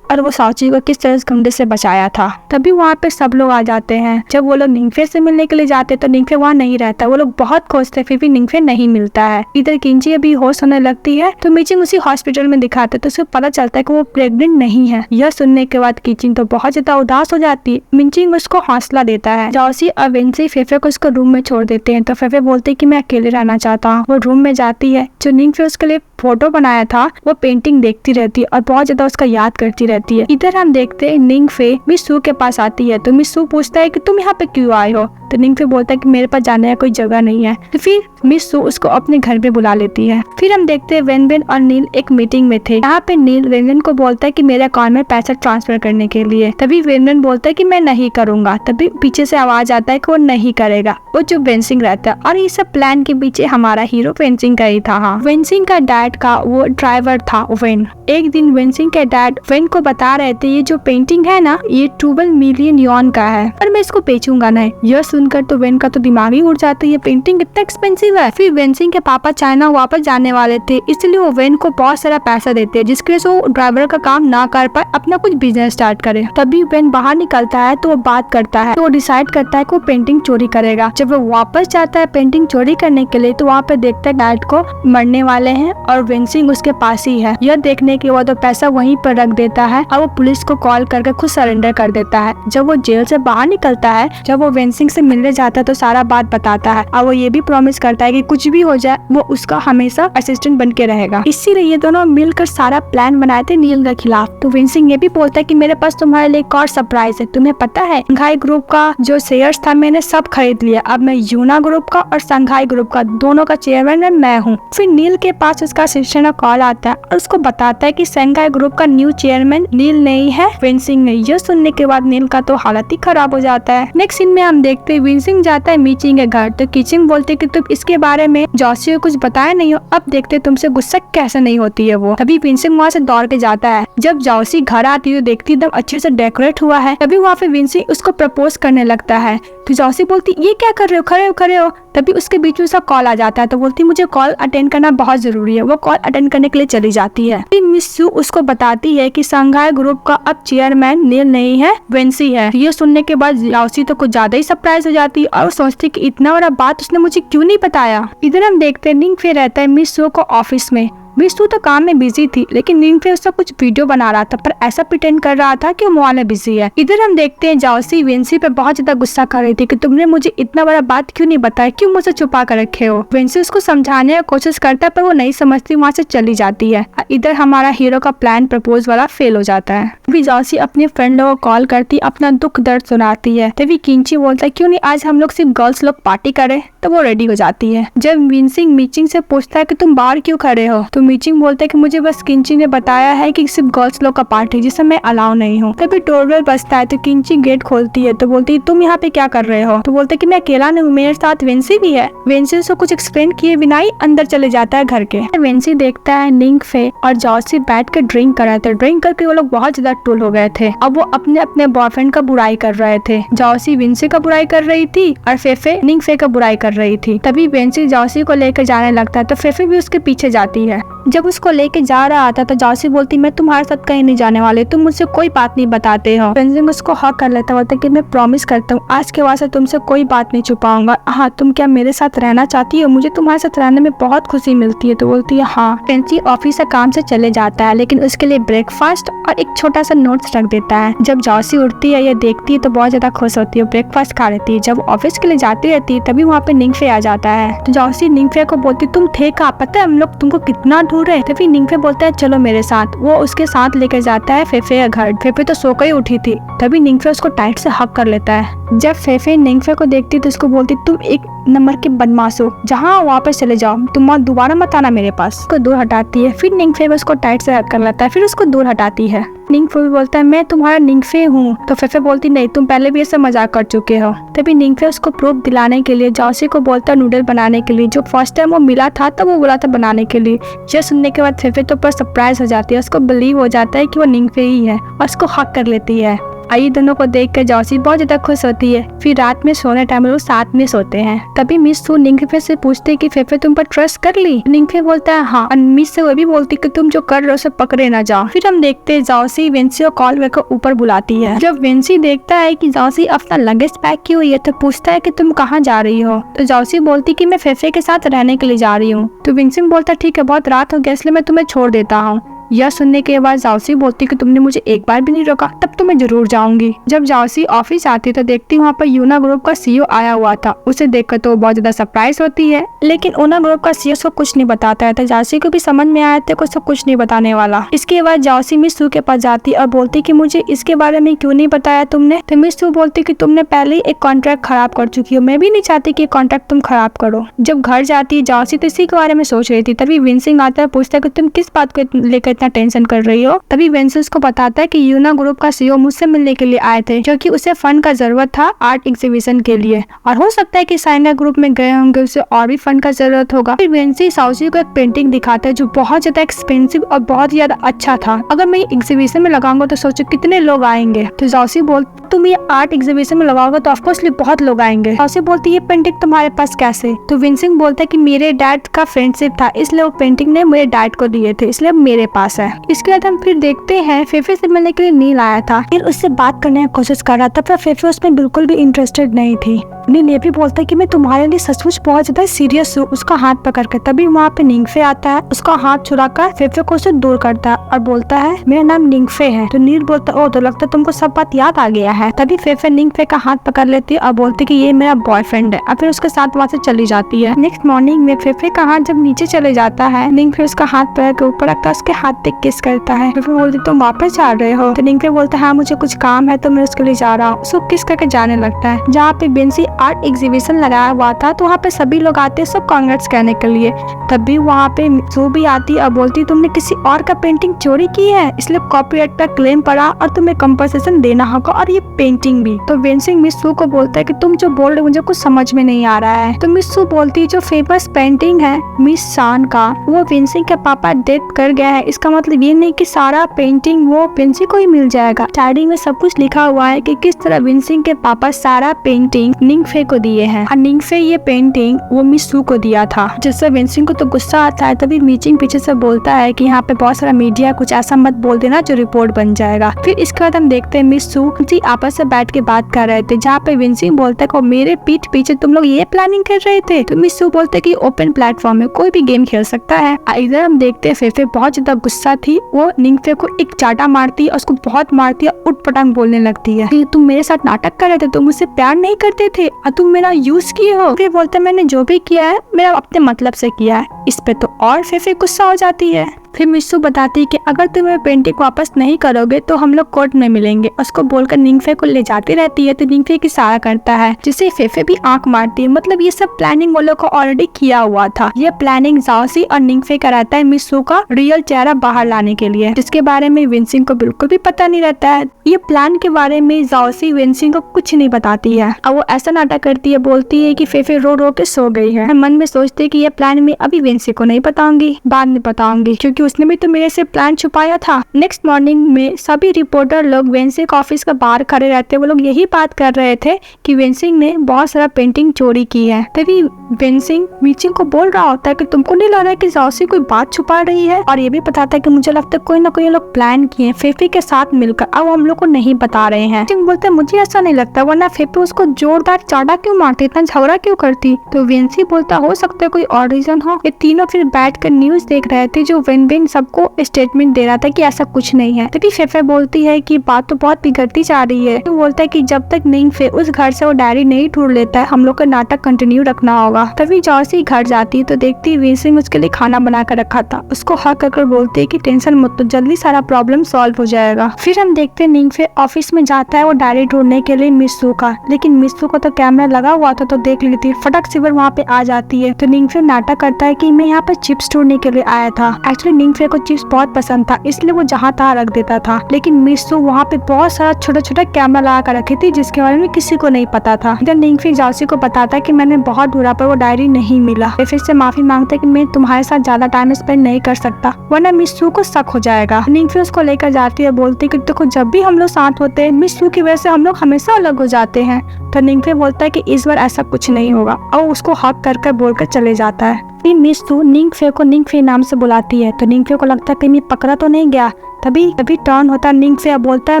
और वो साउची को किस तरह घमंड से बचाया था। तभी वहाँ पे सब लोग आ जाते हैं। जब वो लोग निंगफे से मिलने के लिए जाते तो निंगफे वहाँ नहीं रहता। वो लोग बहुत खोजते फिर भी निंगफे नहीं मिलता है। इधर किंची अभी होश होने लगती है तो मीचिंग उसी हॉस्पिटल में दिखाते तो उसे पता चलता है कि वो प्रेग्नेंट नहीं है। यह सुनने के बाद किचिंग तो बहुत ज्यादा उदास हो जाती है। मिचिंग उसको हौसला देता है। जाओसी और वेंसी फेफे को उसको रूम में छोड़ देते हैं तो फेफे बोलते हैं कि मैं अकेले रहना चाहता हूँ। वो रूम में जाती है। जो निंगफे उसके लिए फोटो बनाया था वो पेंटिंग देखती रहती है और बहुत ज्यादा उसका याद करती रहती है। इधर हम देखते हैं निंगफे मिस सू के पास आती है तो मिस सू पूछता है कि तुम यहाँ पे क्यों आए हो। तो निंगफे बोलता है कि मेरे पास जाने का कोई जगह नहीं है। तो फिर मिस सू उसको अपने घर पे बुला लेती है। फिर हम देखते हैं वेनवेन और नील एक मीटिंग में थे। यहाँ पे नील वेनवेन को बोलता है कि मेरे अकाउंट में पैसा ट्रांसफर करने के लिए। तभी वेनवेन बोलता है कि मैं नहीं करूंगा। तभी पीछे से आवाज आता है कि वो नहीं करेगा, वो जो वेंसिंग रहता है। और ये सब प्लान के पीछे हमारा हीरो वेंसिंग का ही था। हाँ, वेंसिंग का डैड का वो ड्राइवर था वेन। एक दिन वेंसिंग के डैड वेन को बता रहे थे ये जो पेंटिंग है ना ये 12 मिलियन यॉन का है और मैं इसको बेचूंगा नहीं। यह सुनकर तो वेन का तो दिमाग ही उड़ जाता है, ये पेंटिंग इतना एक्सपेंसिव है। फिर वेंसिंग के पापा चाइना वापस जाने वाले थे इसलिए वो वेन को बहुत सारा पैसा देते हैं जिसके वजह से वो ड्राइवर का काम ना कर पाए, अपना कुछ बिजनेस स्टार्ट करे। तभी वेन बाहर निकलता है तो वो बात करता है तो वो डिसाइड करता है कि वो पेंटिंग चोरी करेगा। जब वो वापस जाता है पेंटिंग चोरी करने के लिए तो वहाँ पे देखता है डैड को मरने वाले हैं और वेंसिंग उसके पास ही है। यह देखने के बाद वो पैसा वहीं पर रख देता है और वो पुलिस को कॉल करके खुद सरेंडर कर देता है। जब वो जेल से बाहर निकलता है, जब वो वेंसिंग से मिलने जाता है तो सारा बात बताता है और वो ये भी प्रॉमिस करता है कि कुछ भी हो जाए वो उसका हमेशा असिस्टेंट बन के रहेगा। इसीलिए ये दोनों मिलकर सारा प्लान बनाए थे नील के खिलाफ। तो वेंसिंग ये भी बोलता है कि मेरे पास तुम्हारे लिए एक और सरप्राइज है। तुम्हें पता है संघाई ग्रुप का जो शेयर्स था मैंने सब खरीद लिया। अब मैं यूना ग्रुप का और संघाई ग्रुप का दोनों का चेयरमैन मैं हूँ। फिर नील के पास उसका असिस्टेंट का कॉल आता है और उसको बताता है कि संघाई ग्रुप का न्यू चेयरमैन नील नहीं है वेंसिंग ने। यह सुनने के बाद नील का तो हालत ही खराब हो जाता है। नेक्स्ट सीन में हम देखते हैं वेंसिंग जाता है मीचिंग के घर तो किचिंग बोलते कि तुम इसके बारे में जॉसी को कुछ बताया नहीं हो। अब देखते तुमसे गुस्सा कैसे नहीं होती है वो। तभी वेंसिंग वहाँ से दौड़ के जाता है। जब जॉसी घर आती है तो देखती एकदम अच्छे से डेकोरेट हुआ है। तभी वहाँ पे वेंसिंग उसको प्रपोज करने लगता है तो जॉसी बोलती ये क्या कर रहे हो, खड़े हो। तभी उसके बीच में उसका कॉल आ जाता है तो बोलती मुझे कॉल अटेंड करना बहुत जरूरी है। वो कॉल अटेंड करने के लिए चली जाती है। मिस सू उसको बताती है कि संघाई ग्रुप का अब चेयरमैन नील नहीं है वेंसी है। ये सुनने के बाद जॉसी तो कुछ ज्यादा ही सरप्राइज हो जाती है और सोचती कि इतना बड़ा बात उसने मुझे क्यों नहीं बताया। इधर हम देखते हैं निंगफे रहता है मिस सू को ऑफिस में मिसू तो काम में बिजी थी, लेकिन निंगफे उसका कुछ वीडियो बना रहा था, पर ऐसा प्रिटेंड कर रहा था कि वो मोबाइल में बिजी है। इधर हम देखते हैं जाओसी वेंसी पे बहुत ज्यादा गुस्सा कर रही थी कि तुमने मुझे इतना बड़ा बात क्यों नहीं बताया, क्यों मुझे छुपा कर रखे हो। वेंसी उसको समझाने की कोशिश करता है, पर वो नहीं समझती, वहाँ से चली जाती है। इधर हमारा हीरो का प्लान प्रपोज वाला फेल हो जाता है। तभी जाओसी अपने फ्रेंड लोगों को कॉल करती, अपना दुख दर्द सुनाती है। तभी किंची बोलता है क्यों नहीं आज हम लोग सिर्फ गर्ल्स लोग पार्टी करें, तो वो रेडी हो जाती है। जब विंसिंग मीचिंग से पूछता है कि तुम बाहर क्यों खड़े हो, तो मीचिंग बोलता है कि मुझे बस किंची ने बताया है कि सिर्फ गर्ल्स लोग का पार्टी जिसमें मैं अलाउ नहीं हूँ। तभी डोरबेल बजता है तो किंची गेट खोलती है, तो बोलती है तुम यहाँ पे क्या कर रहे हो, तो बोलते कि मैं अकेला नहीं हूँ, मेरे साथ वेंसी भी है। वेंसी उसको कुछ एक्सप्लेन किए बिना ही अंदर चले जाता है घर के। वेंसी देखता है निंगफे और जाओसी बैठ कर ड्रिंक कर रहे थे। ड्रिंक करके वो लोग बहुत ज्यादा टूल हो गए थे। अब वो अपने अपने बॉयफ्रेंड का बुराई कर रहे थे। जाओसी वेंसी का बुराई कर रही थी और फेफे निंगफे का बुराई कर रही थी। तभी वेंसी जाओसी को लेकर जाने लगता है, तो फेफे भी उसके पीछे जाती है। जब उसको लेके जा रहा था तो जाओसी बोलती मैं तुम्हारे साथ कहीं नहीं जाने वाली, तुम मुझसे कोई बात नहीं बताते हो। वेंसिंग उसको हक कर लेता, बोलता कि मैं प्रॉमिस करता हूँ आज के बाद से तुमसे कोई बात नहीं छुपाऊंगा। हाँ तुम क्या मेरे साथ रहना चाहती हो, मुझे तुम्हारे साथ रहने में बहुत खुशी मिलती है। तो बोलती है हाँ। वेंसी ऑफिस से काम से चले जाता है, लेकिन उसके लिए ब्रेकफास्ट और एक छोटा सा नोट्स रख देता है। जब जाओसी उठती है या देखती है तो बहुत ज्यादा खुश होती है, ब्रेकफास्ट खा लेती है। जब ऑफिस के लिए जाती रहती है तभी वहाँ पे निंगफे आ जाता है। तो जाओसी निंगफे को बोलती तुम थे कहाँ, पता है हम लोग तुमको कितना ढूंढ रहे। तभी निंगफे बोलता है चलो मेरे साथ। वो उसके साथ लेकर जाता है फेफे का घर। फेफे तो सोकर ही उठी थी। तभी निंगफे उसको टाइट से हक कर लेता है। जब फेफे निंगफे को देखती तो उसको बोलती तुम एक नंबर के बदमाश हो, जहाँ वापस चले जाओ, तुम दोबारा मत आना मेरे पास। उसको दूर हटाती है। फिर निंगफे उसको टाइट से हक कर लेता है, फिर उसको दूर हटाती है। निंगफे बोलता है मैं तुम्हारा निंगफे हूँ। तो फेफे बोलती नहीं तुम पहले भी ऐसे मजाक कर चुके हो। तभी निंगफे उसको प्रूफ दिलाने के लिए जाओसी को बोलता है नूडल बनाने के लिए, जो फर्स्ट टाइम वो मिला था तब वो बोला था बनाने के लिए। यह सुनने के बाद फेफे तो पर सरप्राइज हो जाती है, उसको बिलीव हो जाता है कि वो निंगफे ही है और उसको हक कर लेती है। आई दोनों को देखकर जाओसी बहुत ज्यादा खुश होती है। फिर रात में सोने टाइम वो साथ में सोते हैं। तभी मिस सू निंगफे से पूछते कि फेफे तुम पर ट्रस्ट कर ली। निंगफे बोलता है हाँ, और मिस से वो भी बोलती कि तुम जो कर रहे हो उसे पकड़े ना जाओ। फिर हम देखते हैं जाओसी वेंसी को कॉल करके ऊपर बुलाती है। जब वेंसी देखता है कि जाओसी अपना लगेज पैक की हुई है तो पूछता है कि तुम कहाँ जा रही हो। तो जाओसी बोलती कि मैं फेफे के साथ रहने के लिए जा रही हूँ। तो विंसिंग बोलता ठीक है बहुत रात हो गया इसलिए मैं तुम्हें छोड़ देता हूँ। यह सुनने के बाद जाओसी बोलती कि तुमने मुझे एक बार भी नहीं रोका, तब तो मैं जरूर जाऊंगी। जब जाओसी ऑफिस आती तो देखती वहाँ पर यूना ग्रुप का सीईओ आया हुआ था। उसे देखकर तो बहुत ज्यादा सरप्राइज होती है, लेकिन यूना ग्रुप का सीईओ उसको कुछ नहीं बताता है। तो जाओसी को भी समझ में आया था उसको कुछ नहीं बताने वाला। इसके बाद जाओसी मिस सू के पास जाती और बोलती कि मुझे इसके बारे में क्यों नहीं बताया तुमने। तो मिस सू बोलती कि तुमने पहले ही एक कॉन्ट्रैक्ट खराब कर चुकी हो, मैं भी नहीं चाहती कि कॉन्ट्रैक्ट तुम खराब करो। जब घर जाती है जाओसी तो इसी के बारे में सोच रही थी। तभी विंसिंग आता है, पूछता है कि तुम किस बात को लेकर इतना टेंशन कर रही हो। तभी वेंसी उसको बताता है कि यूना ग्रुप का सीईओ मुझसे मिलने के लिए आए थे, क्योंकि उसे फंड का जरूरत था आर्ट एग्जीबिशन के लिए, और हो सकता है कि साइना ग्रुप में गए होंगे, उसे और भी फंड का जरूरत होगा। फिर वेंसी जाओसी को एक पेंटिंग दिखाता है जो बहुत ज्यादा एक्सपेंसिव और बहुत ज्यादा अच्छा था। अगर मैं एग्जीबिशन में लगाऊंगा तो सोचो कितने लोग आएंगे। तो जाओसी बोलती तुम ये आर्ट एग्जीबिशन में लगाओगे तो ऑफकोर्सली बहुत लोग आएंगे। जाओसी बोलती ये पेंटिंग तुम्हारे पास कैसे। तो विंसिंग बोलता है कि मेरे डैड का फ्रेंडशिप था, इसलिए वो पेंटिंग ने मेरे डैड को दिए थे, इसलिए मेरे पास है। इसके बाद हम फिर देखते हैं फेफे से मिलने के लिए नील आया था। फिर उससे बात करने की कोशिश कर रहा था, पर फेफे उसमें बिल्कुल भी इंटरेस्टेड नहीं थी। नील ये भी बोलता है कि मैं तुम्हारे लिए सचमुच बहुत ज्यादा सीरियस हूँ, उसका हाथ पकड़ के। तभी वहाँ पे निंगफे आता है, उसका हाथ छुड़ाकर फेफे को उससे दूर करता है और बोलता है मेरा नाम निंगफे है। तो नील बोलता है ओ तो लगता है तुमको सब बात याद आ गया है। तभी फेफे निंगफे का हाथ पकड़ लेती है और बोलती कि ये मेरा बॉयफ्रेंड है, और फिर उसके साथ वहाँ से चली जाती है। नेक्स्ट मॉर्निंग में फेफे का हाथ जब नीचे चले जाता है, निंगफे उसका हाथ पैर के ऊपर रखता है, उसके हाथ पे किस करता है। फेफे बोलती तुम वापस जा रहे हो। तो निंगफे बोलता है हाँ मुझे कुछ काम है तो मैं उसके लिए जा रहा हूँ। उसको किस करके जाने लगता है। जहाँ पे बेंसी आर्ट एग्जीबिशन लगाया हुआ था तो वहाँ पे सभी लोग आते सब कांग्रेट्स कहने के लिए। तभी वहाँ पे सू भी आती और बोलती तुमने किसी और का पेंटिंग चोरी की है, इसलिए कॉपीराइट का क्लेम पड़ा और तुम्हें कंपनसेशन देना होगा, और ये पेंटिंग भी। तो वेंसिंग मिस सू को बोलता है कि तुम जो बोल रहे हो मुझे कुछ समझ में नहीं आ रहा है। तो मिस सू बोलती जो फेमस पेंटिंग है मिस शान का, वो वेंसिंग के पापा डेथ कर गया है, इसका मतलब ये नहीं कि सारा पेंटिंग वो वेंसिंग को ही मिल जाएगा। डायरी में सब कुछ लिखा हुआ है कि किस तरह वेंसिंग के पापा सारा पेंटिंग निंगफे को दिए हैं और निंगफे ये पेंटिंग वो मिस सू को दिया था। जिससे विंसिंग को तो गुस्सा आता है। तभी मीचिंग पीछे से बोलता है कि यहाँ पे बहुत सारा मीडिया, कुछ ऐसा मत बोल देना जो रिपोर्ट बन जाएगा। फिर इसके बाद हम देखते हैं मिस सू आपस में बैठ के बात कर रहे थे, जहाँ पे विंसिंग बोलता है कि मेरे पीठ पीछे तुम लोग ये प्लानिंग कर रहे थे। तो मिस सू बोलते कि ओपन प्लेटफॉर्म में कोई भी गेम खेल सकता है। इधर हम देखते हैं फेफे बहुत ज्यादा गुस्सा थी, वो निंगफे को एक चाटा मारती है और उसको बहुत मारती है, उठ पटांग बोलने लगती है कि तुम मेरे साथ नाटक कर रहे थे, तुम मुझसे प्यार नहीं करते थे और तुम मेरा यूज किए हो। फिर बोलते मैंने जो भी किया है मेरा अपने मतलब से किया है। इस पे तो और फेफे गुस्सा हो जाती है। फिर मिस सू बताती है कि अगर तुम पेंटिंग वापस नहीं करोगे तो हम लोग कोर्ट में मिलेंगे। उसको बोलकर निंगफे को ले जाती रहती है तो निंगफे की इशारा करता है, जिससे फेफे भी आंख मारती है। मतलब ये सब प्लानिंग वो लोग को ऑलरेडी किया हुआ था। ये प्लानिंग जाओसी और निंगफे का रहता है मिस सू का रियल चेहरा बाहर लाने के लिए, जिसके बारे में विंसिंग को बिल्कुल भी पता नहीं रहता है। ये प्लान के बारे में जाओसी विंसिंग को कुछ नहीं बताती है और वो ऐसा नाटक करती है, बोलती है कि फेफे रो रो के सो गई है। मन में सोचते कि ये प्लान में अभी विंसिंग को नहीं बताऊंगी, बाद में बताऊंगी, क्योंकि उसने भी तो मेरे से प्लान छुपाया था। नेक्स्ट मॉर्निंग में सभी रिपोर्टर लोग विंसिंग ऑफिस का बाहर खड़े रहते। वो लोग यही बात कर रहे थे कि विंसिंग ने बहुत सारा पेंटिंग चोरी की है। तभी विंसिंग मीचिंग को बोल रहा होता है कि तुमको नहीं लग रहा है कि जाओसी कोई बात छुपा रही है, और ये भी बताता है कि मुझे लगता है कोई ना कोई लोग प्लान किए हैं फेफे के साथ मिलकर, अब हम लोग को नहीं बता रहे हैं। मीचिंग बोलते हैं मुझे ऐसा नहीं लगता, वरना फेफे उसको जोरदार चाटा क्यों मारती, इतना झगड़ा क्यों करती। तो विंसी बोलता हो सकता है कोई और रीजन हो। ये तीनों फिर बैठकर न्यूज देख रहे थे, जो विन सबको स्टेटमेंट दे रहा था कि ऐसा कुछ नहीं है। तभी फेफे बोलती है कि बात तो बहुत बिगड़ती जा रही है। तो बोलता है कि जब तक निंगफे उस घर से वो डायरी नहीं ढूंढ लेता है हम लोग का नाटक कंटिन्यू रखना होगा। तभी जाओसी घर जाती है तो देखती है विंसिंग उसके लिए खाना बना कर रखा था। उसको हक कर बोलती है कि टेंशन मत, तो जल्दी सारा प्रॉब्लम सॉल्व हो जाएगा। फिर हम देखते हैं निंगफे ऑफिस में जाता है वो डायरी ढूंढने के लिए मिस सू का, लेकिन मिस सू को तो कैमरा लगा हुआ था तो देख लेती है। फटक से वहाँ पे आ जाती है तो निंगफे नाटक करता है कि मैं यहाँ पर चिप्स ढूंढने के लिए आया था। एक्चुअली निंगफे को चिप्स बहुत पसंद था, इसलिए वो जहाँ तहाँ रख देता था। लेकिन मिस सू वहाँ पे बहुत सारा छोटा छोटा कैमरा लगा कर रखी थी, जिसके बारे में किसी को नहीं पता था। इधर निंगफे जाओसी को बताता है कि मैंने बहुत ढूंढा पर वो डायरी नहीं मिला। फिर से माफी मांगता है कि मैं तुम्हारे साथ ज्यादा टाइम स्पेंड नहीं कर सकता, वरना मिस सू को शक हो जाएगा। निंगफे उसको लेकर जाती है, बोलती है कि देखो जब भी हम लोग साथ होते हैं मिस सू की वजह से हम लोग हमेशा अलग हो जाते हैं। तो निंगफे बोलता है कि इस बार ऐसा कुछ नहीं होगा और उसको हक कर बोलकर चले जाता है। फिर मिस सू निंगफे को निंगफे नाम से बुलाती है तो निंगफे को लगता है कि मैं पकड़ा तो नहीं गया। तभी टर्न होता है निंगफे बोलता है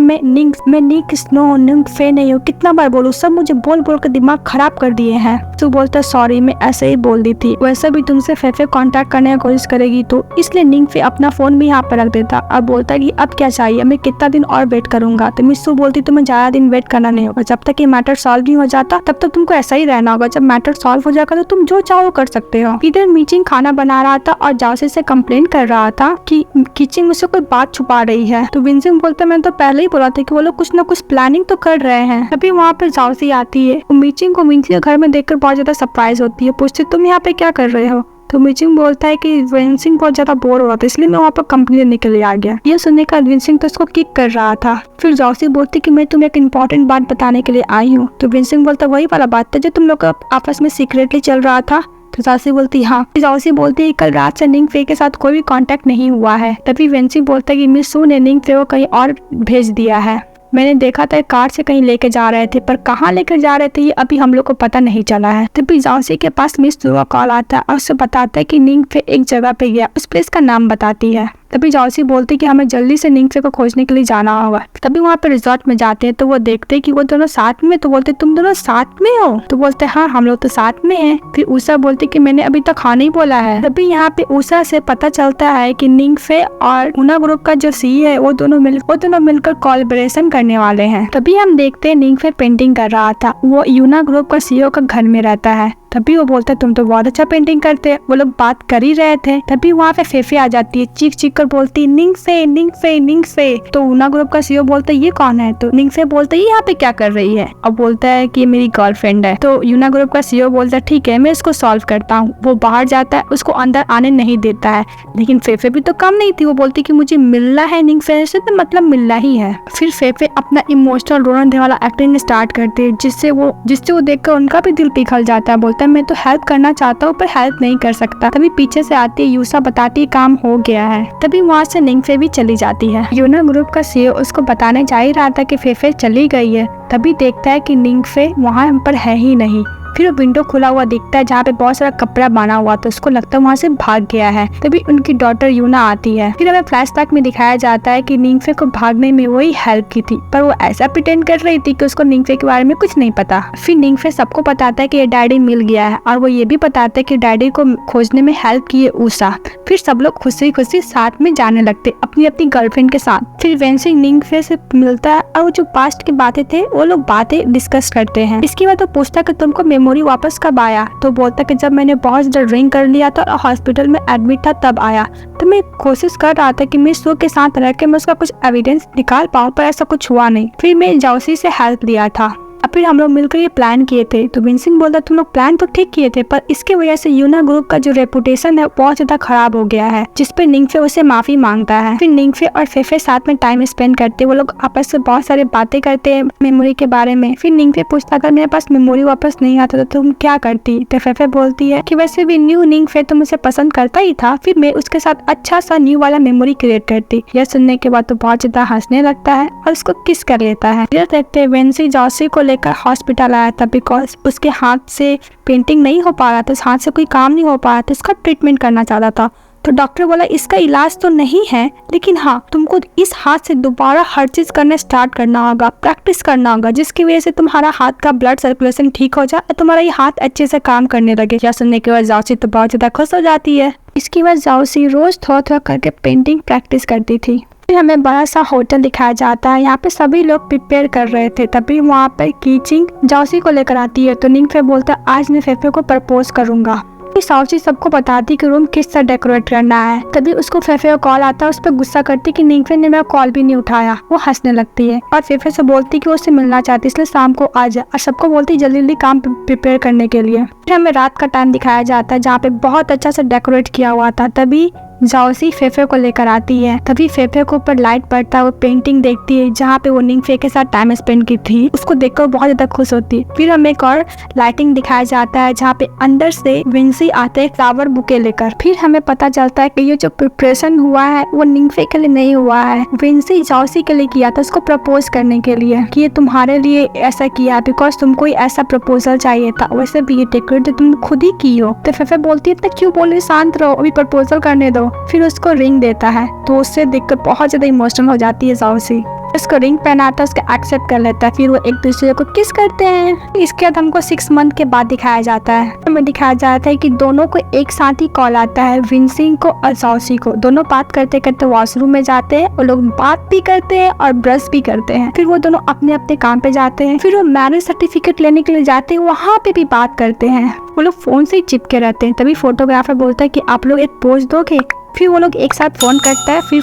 मैं निंगफे नहीं हूँ, कितना बार बोलूँ, सब मुझे बोल बोल कर दिमाग खराब कर दिए हैं। तो बोलता है सॉरी मैं ऐसे ही बोल दी थी, वैसे भी तुमसे फेफे कांटेक्ट करने की कोशिश करेगी तो इसलिए निंगफे अपना फोन भी यहाँ पर रख देता और बोलता है कि अब क्या चाहिए, मैं कितना दिन और वेट करूंगा। तो मिस सू बोलती तुम्हें ज्यादा दिन वेट करना नहीं होगा, जब तक ये मैटर सॉल्व नहीं हो जाता तब तक तुमको ऐसा ही रहना होगा, जब मैटर सॉल्व हो जाएगा तो तुम जो चाहो कर सकते हो। इधर मीचिंग खाना बना रहा था और जाओसी से कंप्लेन कर रहा था कि किचिंग मुझसे कोई बात छुपा रही है। तो विंसिंग बोलता है मैंने तो पहले ही बोला था कि वो लोग कुछ ना कुछ प्लानिंग तो कर रहे हैं। तभी वहाँ पे जाओसी आती है, मीचिंग को विंसिंग के घर में देखकर बहुत ज्यादा सरप्राइज होती है, पूछती तुम यहाँ पे क्या कर रहे हो। तो मीचिंग बोलता है कि विंसिंग बहुत ज्यादा बोर हो रहा था इसलिए मैं वहाँ पर कंपनी लेने के लिए आ गया। ये सुनने का विंसिंग तो उसको किक कर रहा था। फिर जाओसी बोलती कि मैं तुम्हें एक इम्पोर्टेंट बात बताने के लिए आई हूँ। तो विंसिंग बोलता वही वाला बात था जो तुम लोग का आपस में सीक्रेटली चल रहा था। तो जाओसी बोलती हाँ। जाओसी बोलती है कल रात से निंगफे के साथ कोई भी कांटेक्ट नहीं हुआ है। तभी विंसिंग बोलता है कि मिस सू ने निंगफे को कहीं और भेज दिया है, मैंने देखा था कार से कहीं लेके जा रहे थे, पर कहाँ लेकर जा रहे थे ये अभी हम लोग को पता नहीं चला है। तभी जाओसी के पास मिस सू का कॉल आता है और उससे बताता है कि निंगफे एक जगह पे गया, उस प्लेस का नाम बताती है। तभी जाओसी बोलती कि हमें जल्दी से निंगफे को खोजने के लिए जाना होगा। तभी वहाँ पे रिजॉर्ट में जाते हैं तो वो देखते हैं कि वो दोनों साथ में। तो बोलते तुम दोनों साथ में हो। तो बोलते हाँ हम लोग तो साथ में हैं। फिर उषा बोलती कि मैंने अभी तक हाँ नहीं बोला है। तभी यहाँ पे उषा से पता चलता है कि निंगफे और यूना ग्रुप का जो सी है वो दोनों मिलकर कोलैबोरेशन करने वाले हैं। तभी हम देखते हैं निंगफे पेंटिंग कर रहा था, वो यूना ग्रुप का सीईओ का घर में रहता है। तभी वो बोलता है तुम तो बहुत अच्छा पेंटिंग करते हैं। वो लोग बात कर ही रहे थे। तभी वहाँ पे फेफे आ जाती है, चीख चीख कर बोलती निंगफे निंगफे निंगफे। तो यूना ग्रुप का सीईओ बोलता है ये कौन है। तो निंगफे बोलता है यहाँ पे क्या कर रही है। अब बोलता है कि मेरी गर्लफ्रेंड है। तो यूना ग्रुप का सीईओ बोलता है ठीक है मैं इसको सॉल्व करता हूँ। वो बाहर जाता है, उसको अंदर आने नहीं देता है। लेकिन फेफे भी तो कम नहीं थी, वो बोलती कि मुझे मिलना है निंगफे से, तो मतलब मिलना ही है। फिर फेफे अपना इमोशनल रोने वाला एक्टिंग स्टार्ट करते हैं, जिससे वो देखकर उनका भी दिल पिघल जाता है। बोलता है मैं तो हेल्प करना चाहता हूँ पर हेल्प नहीं कर सकता। तभी पीछे से आती है यूसा, बताती है काम हो गया है। तभी वहाँ से निंगफे भी चली जाती है। यूना ग्रुप का सीईओ उसको बताने जा ही रहा था कि फेफे चली गई है। तभी देखता है कि निंगफे वहाँ पर है ही नहीं। फिर वो विंडो खुला हुआ दिखता है जहाँ पे बहुत सारा कपड़ा बना हुआ था, उसको लगता है वहाँ से भाग गया है। तभी उनकी डॉटर यूना आती है। फिर हमें फ्लैशबैक में दिखाया जाता है कि निंगफे को भागने में वही हेल्प की थी, पर वो ऐसा प्रिटेंड कर रही थी कि उसको निंगफे के बारे में कुछ नहीं पता। फिर निंगफे सबको बताता है कि ये डैडी मिल गया है, और वो ये भी बताता है कि डैडी को खोजने में हेल्प की है ऊषा। फिर सब लोग खुशी खुशी साथ में जाने लगते अपनी अपनी गर्लफ्रेंड के साथ। फिर वेंसी निंगफे से मिलता है और वो जो पास्ट की बातें थे वो लोग बातें डिस्कस करते हैं। इसके बाद वो पूछता कि तुमको मेमोरी वापस कब आया? तो बोलता कि जब मैंने बहुत ज्यादा ड्रिंक कर लिया था और हॉस्पिटल में एडमिट था तब आया। तो मैं कोशिश कर रहा था कि मैं सो के साथ रह के मैं उसका कुछ एविडेंस निकाल पाऊँ, पर ऐसा कुछ हुआ नहीं। फिर मैं जाओसी से हेल्प लिया था। अब फिर हम लोग मिलकर ये प्लान किए थे। तो विंसिंग बोलता तुम लोग प्लान तो ठीक किए थे, पर इसके वजह से यूना ग्रुप का जो रेपुटेशन है बहुत ज्यादा खराब हो गया है, जिस पे निंगफे उसे माफी मांगता है। फिर निंगफे और फेफे साथ में टाइम स्पेंड करते, वो लोग आपस में बहुत सारी बातें करते हैं मेमोरी के बारे में। फिर निंगफे पूछता अगर मेरे पास मेमोरी वापस नहीं आता तो तुम क्या करती? तो फेफे बोलती है कि वैसे भी न्यू निंगफे तो मुझे पसंद करता ही था, फिर मैं उसके साथ अच्छा सा न्यू वाला मेमोरी क्रिएट करती। यह सुनने के बाद तो बहुत ज्यादा हंसने लगता है और उसको किस कर लेता है। देखते वेंसी जाओसी को लेकर हॉस्पिटल आया था, बिकॉज उसके हाथ से पेंटिंग नहीं हो पा रहा था, हाथ से कोई काम नहीं हो पा रहा था, इसका ट्रीटमेंट करना चाहता था। तो डॉक्टर बोला इसका इलाज तो नहीं है, लेकिन हाँ तुमको इस हाथ से दोबारा हर चीज करना स्टार्ट करना होगा, प्रैक्टिस करना होगा, जिसकी वजह से तुम्हारा हाथ का ब्लड सर्कुलेशन ठीक हो जाए और तुम्हारा ये हाथ अच्छे से काम करने लगे। यह सुनने के बाद जाओसी तो बहुत ज्यादा खुश हो जाती है। इसके बाद जाओसी रोज थोड़ा थोड़ा करके पेंटिंग प्रैक्टिस करती थी। हमें बड़ा सा होटल दिखाया जाता है, यहाँ पे सभी लोग प्रिपेयर कर रहे थे। तभी वहाँ पर कीचिंग जाओसी को लेकर आती है। तो निंगफे बोलता है आज मैं फेफे को प्रपोज करूंगा। साउची सबको बताती कि रूम किस तरह डेकोरेट करना है। तभी उसको फेफे का कॉल आता है, उस पर गुस्सा करती कि निंगफे ने मेरा कॉल भी नहीं उठाया। वो हंसने लगती है और फेफे से बोलती कि वो उससे मिलना चाहती, इसलिए शाम को आ जा, और सबको बोलती जल्दी जल्दी काम प्रिपेयर करने के लिए। फिर हमें रात का टाइम दिखाया जाता है जहाँ पे बहुत अच्छा से डेकोरेट किया हुआ था। तभी जाओसी फेफे को लेकर आती है। तभी फेफे को ऊपर लाइट पड़ता है, वो पेंटिंग देखती है जहाँ पे वो निंगफे के साथ टाइम स्पेंड की थी, उसको देखकर बहुत ज्यादा खुश होती है। फिर हमें एक और लाइटिंग दिखाया जाता है जहाँ पे अंदर से विंसी आते हैं फ्लावर बुके लेकर। फिर हमें पता चलता है कि ये जो प्रिपरेशन हुआ है वो निंगफे के लिए नहीं हुआ है, विंसी जाओसी के लिए किया था, उसको प्रपोज करने के लिए कि ये तुम्हारे लिए ऐसा किया बिकॉज तुमको ऐसा प्रपोजल चाहिए था। वैसे भी ये डेकोरेट तुम खुद ही की हो। तो फेफे बोलती है इतना क्यों बोल रही, शांत रहो, अभी प्रपोजल करने दो। फिर उसको रिंग देता है, तो उससे देखकर बहुत ज्यादा इमोशनल हो जाती है जाओसी। उसको रिंग पहनाता है, उसको एक्सेप्ट कर लेता है। फिर वो एक दूसरे को किस करते हैं। इसके बाद हमको 6 मंथ के बाद दिखाया जाता है। हमें दिखाया जाता है कि दोनों को एक साथ ही कॉल आता है, विंसिंग को और जाओसी को। दोनों बात करते करते वॉशरूम में जाते हैं, वो लोग बात भी करते हैं और ब्रश भी करते हैं। फिर वो दोनों अपने अपने काम पे जाते हैं। फिर वो मैरिज सर्टिफिकेट लेने के लिए जाते हैं, वहाँ पे भी बात करते हैं। वो लोग फोन से ही चिपके रहते हैं। तभी फोटोग्राफर बोलता है कि आप लोग एक पोज दोगे। फिर वो लोग एक साथ फोन करता है, फिर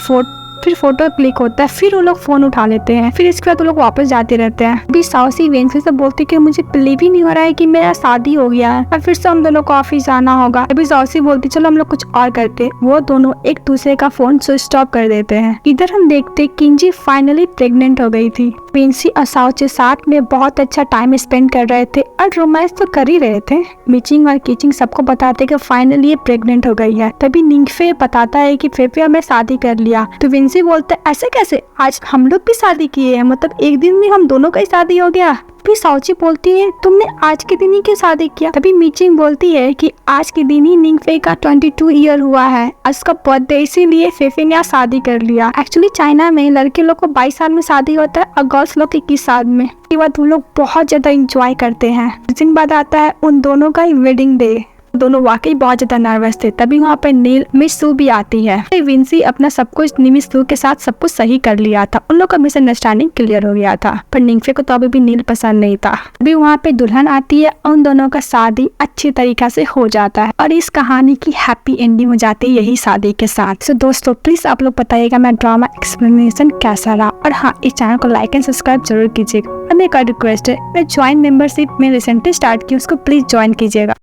फोटो क्लिक होता है, फिर वो लोग फोन उठा लेते हैं। फिर इसके बाद वो लोग वापस जाते रहते हैं। अभी साउसी वेंसी से बोलती कि मुझे बिलीव ही नहीं हो रहा है कि मेरा शादी हो गया है और फिर से हम दोनों को ऑफिस जाना होगा। अभी साउसी बोलती चलो हम लोग कुछ और करते। वो दोनों एक दूसरे का फोन स्विच ऑफ कर देते हैं। इधर हम देखते किंजी फाइनली प्रेग्नेंट हो गई थी। वेंसी और साउची साथ में बहुत अच्छा टाइम स्पेंड कर रहे थे और रोमांस तो कर ही रहे थे। मिचिंग और कीचिंग सबको बताते कि फाइनली ये प्रेग्नेंट हो गई है। तभी निंगफे बताता है कि फेफे हमें शादी कर लिया। तो विंसी बोलते ऐसे कैसे, आज हम लोग भी शादी किए हैं, मतलब एक दिन में हम दोनों का ही शादी हो गया। फिर साउची बोलती है तुमने आज के दिन ही क्यों शादी किया। तभी मिचिंग बोलती है कि आज के दिन ही निंगफे का 22 ईयर हुआ है, उसका बर्थडे, इसीलिए फेफे ने आज शादी कर लिया। एक्चुअली चाइना में लड़के लोग को 22 साल में शादी होता है और गर्ल्स लोग 21 साल में। इसके बाद वो लोग बहुत ज्यादा इंजॉय करते हैं। कुछ दिन बाद आता है उन दोनों का वेडिंग डे। दोनों वाकई बहुत ज्यादा नर्वस थे। तभी वहाँ पर नील मिस सू भी आती है। विंसी अपना सब कुछ मिस सू के साथ सब कुछ सही कर लिया था, उन लोग का मिसअंडरस्टैंडिंग क्लियर हो गया था, पर निंगफे को तो अभी भी नील पसंद नहीं था। अभी वहाँ पे दुल्हन आती है, उन दोनों का शादी अच्छी तरीका से हो जाता है और इस कहानी की हैप्पी एंडिंग हो जाती है यही शादी के साथ। सो दोस्तों प्लीज आप लोग बताइएगा मैं ड्रामा एक्सप्लेनेशन कैसा रहा, और हाँ इस चैनल को लाइक एंड सब्सक्राइब जरूर कीजिएगा। और मेरा रिक्वेस्ट है, मैं ज्वाइन मेंबरशिप में रिसेंटली स्टार्ट की, उसको प्लीज ज्वाइन कीजिएगा।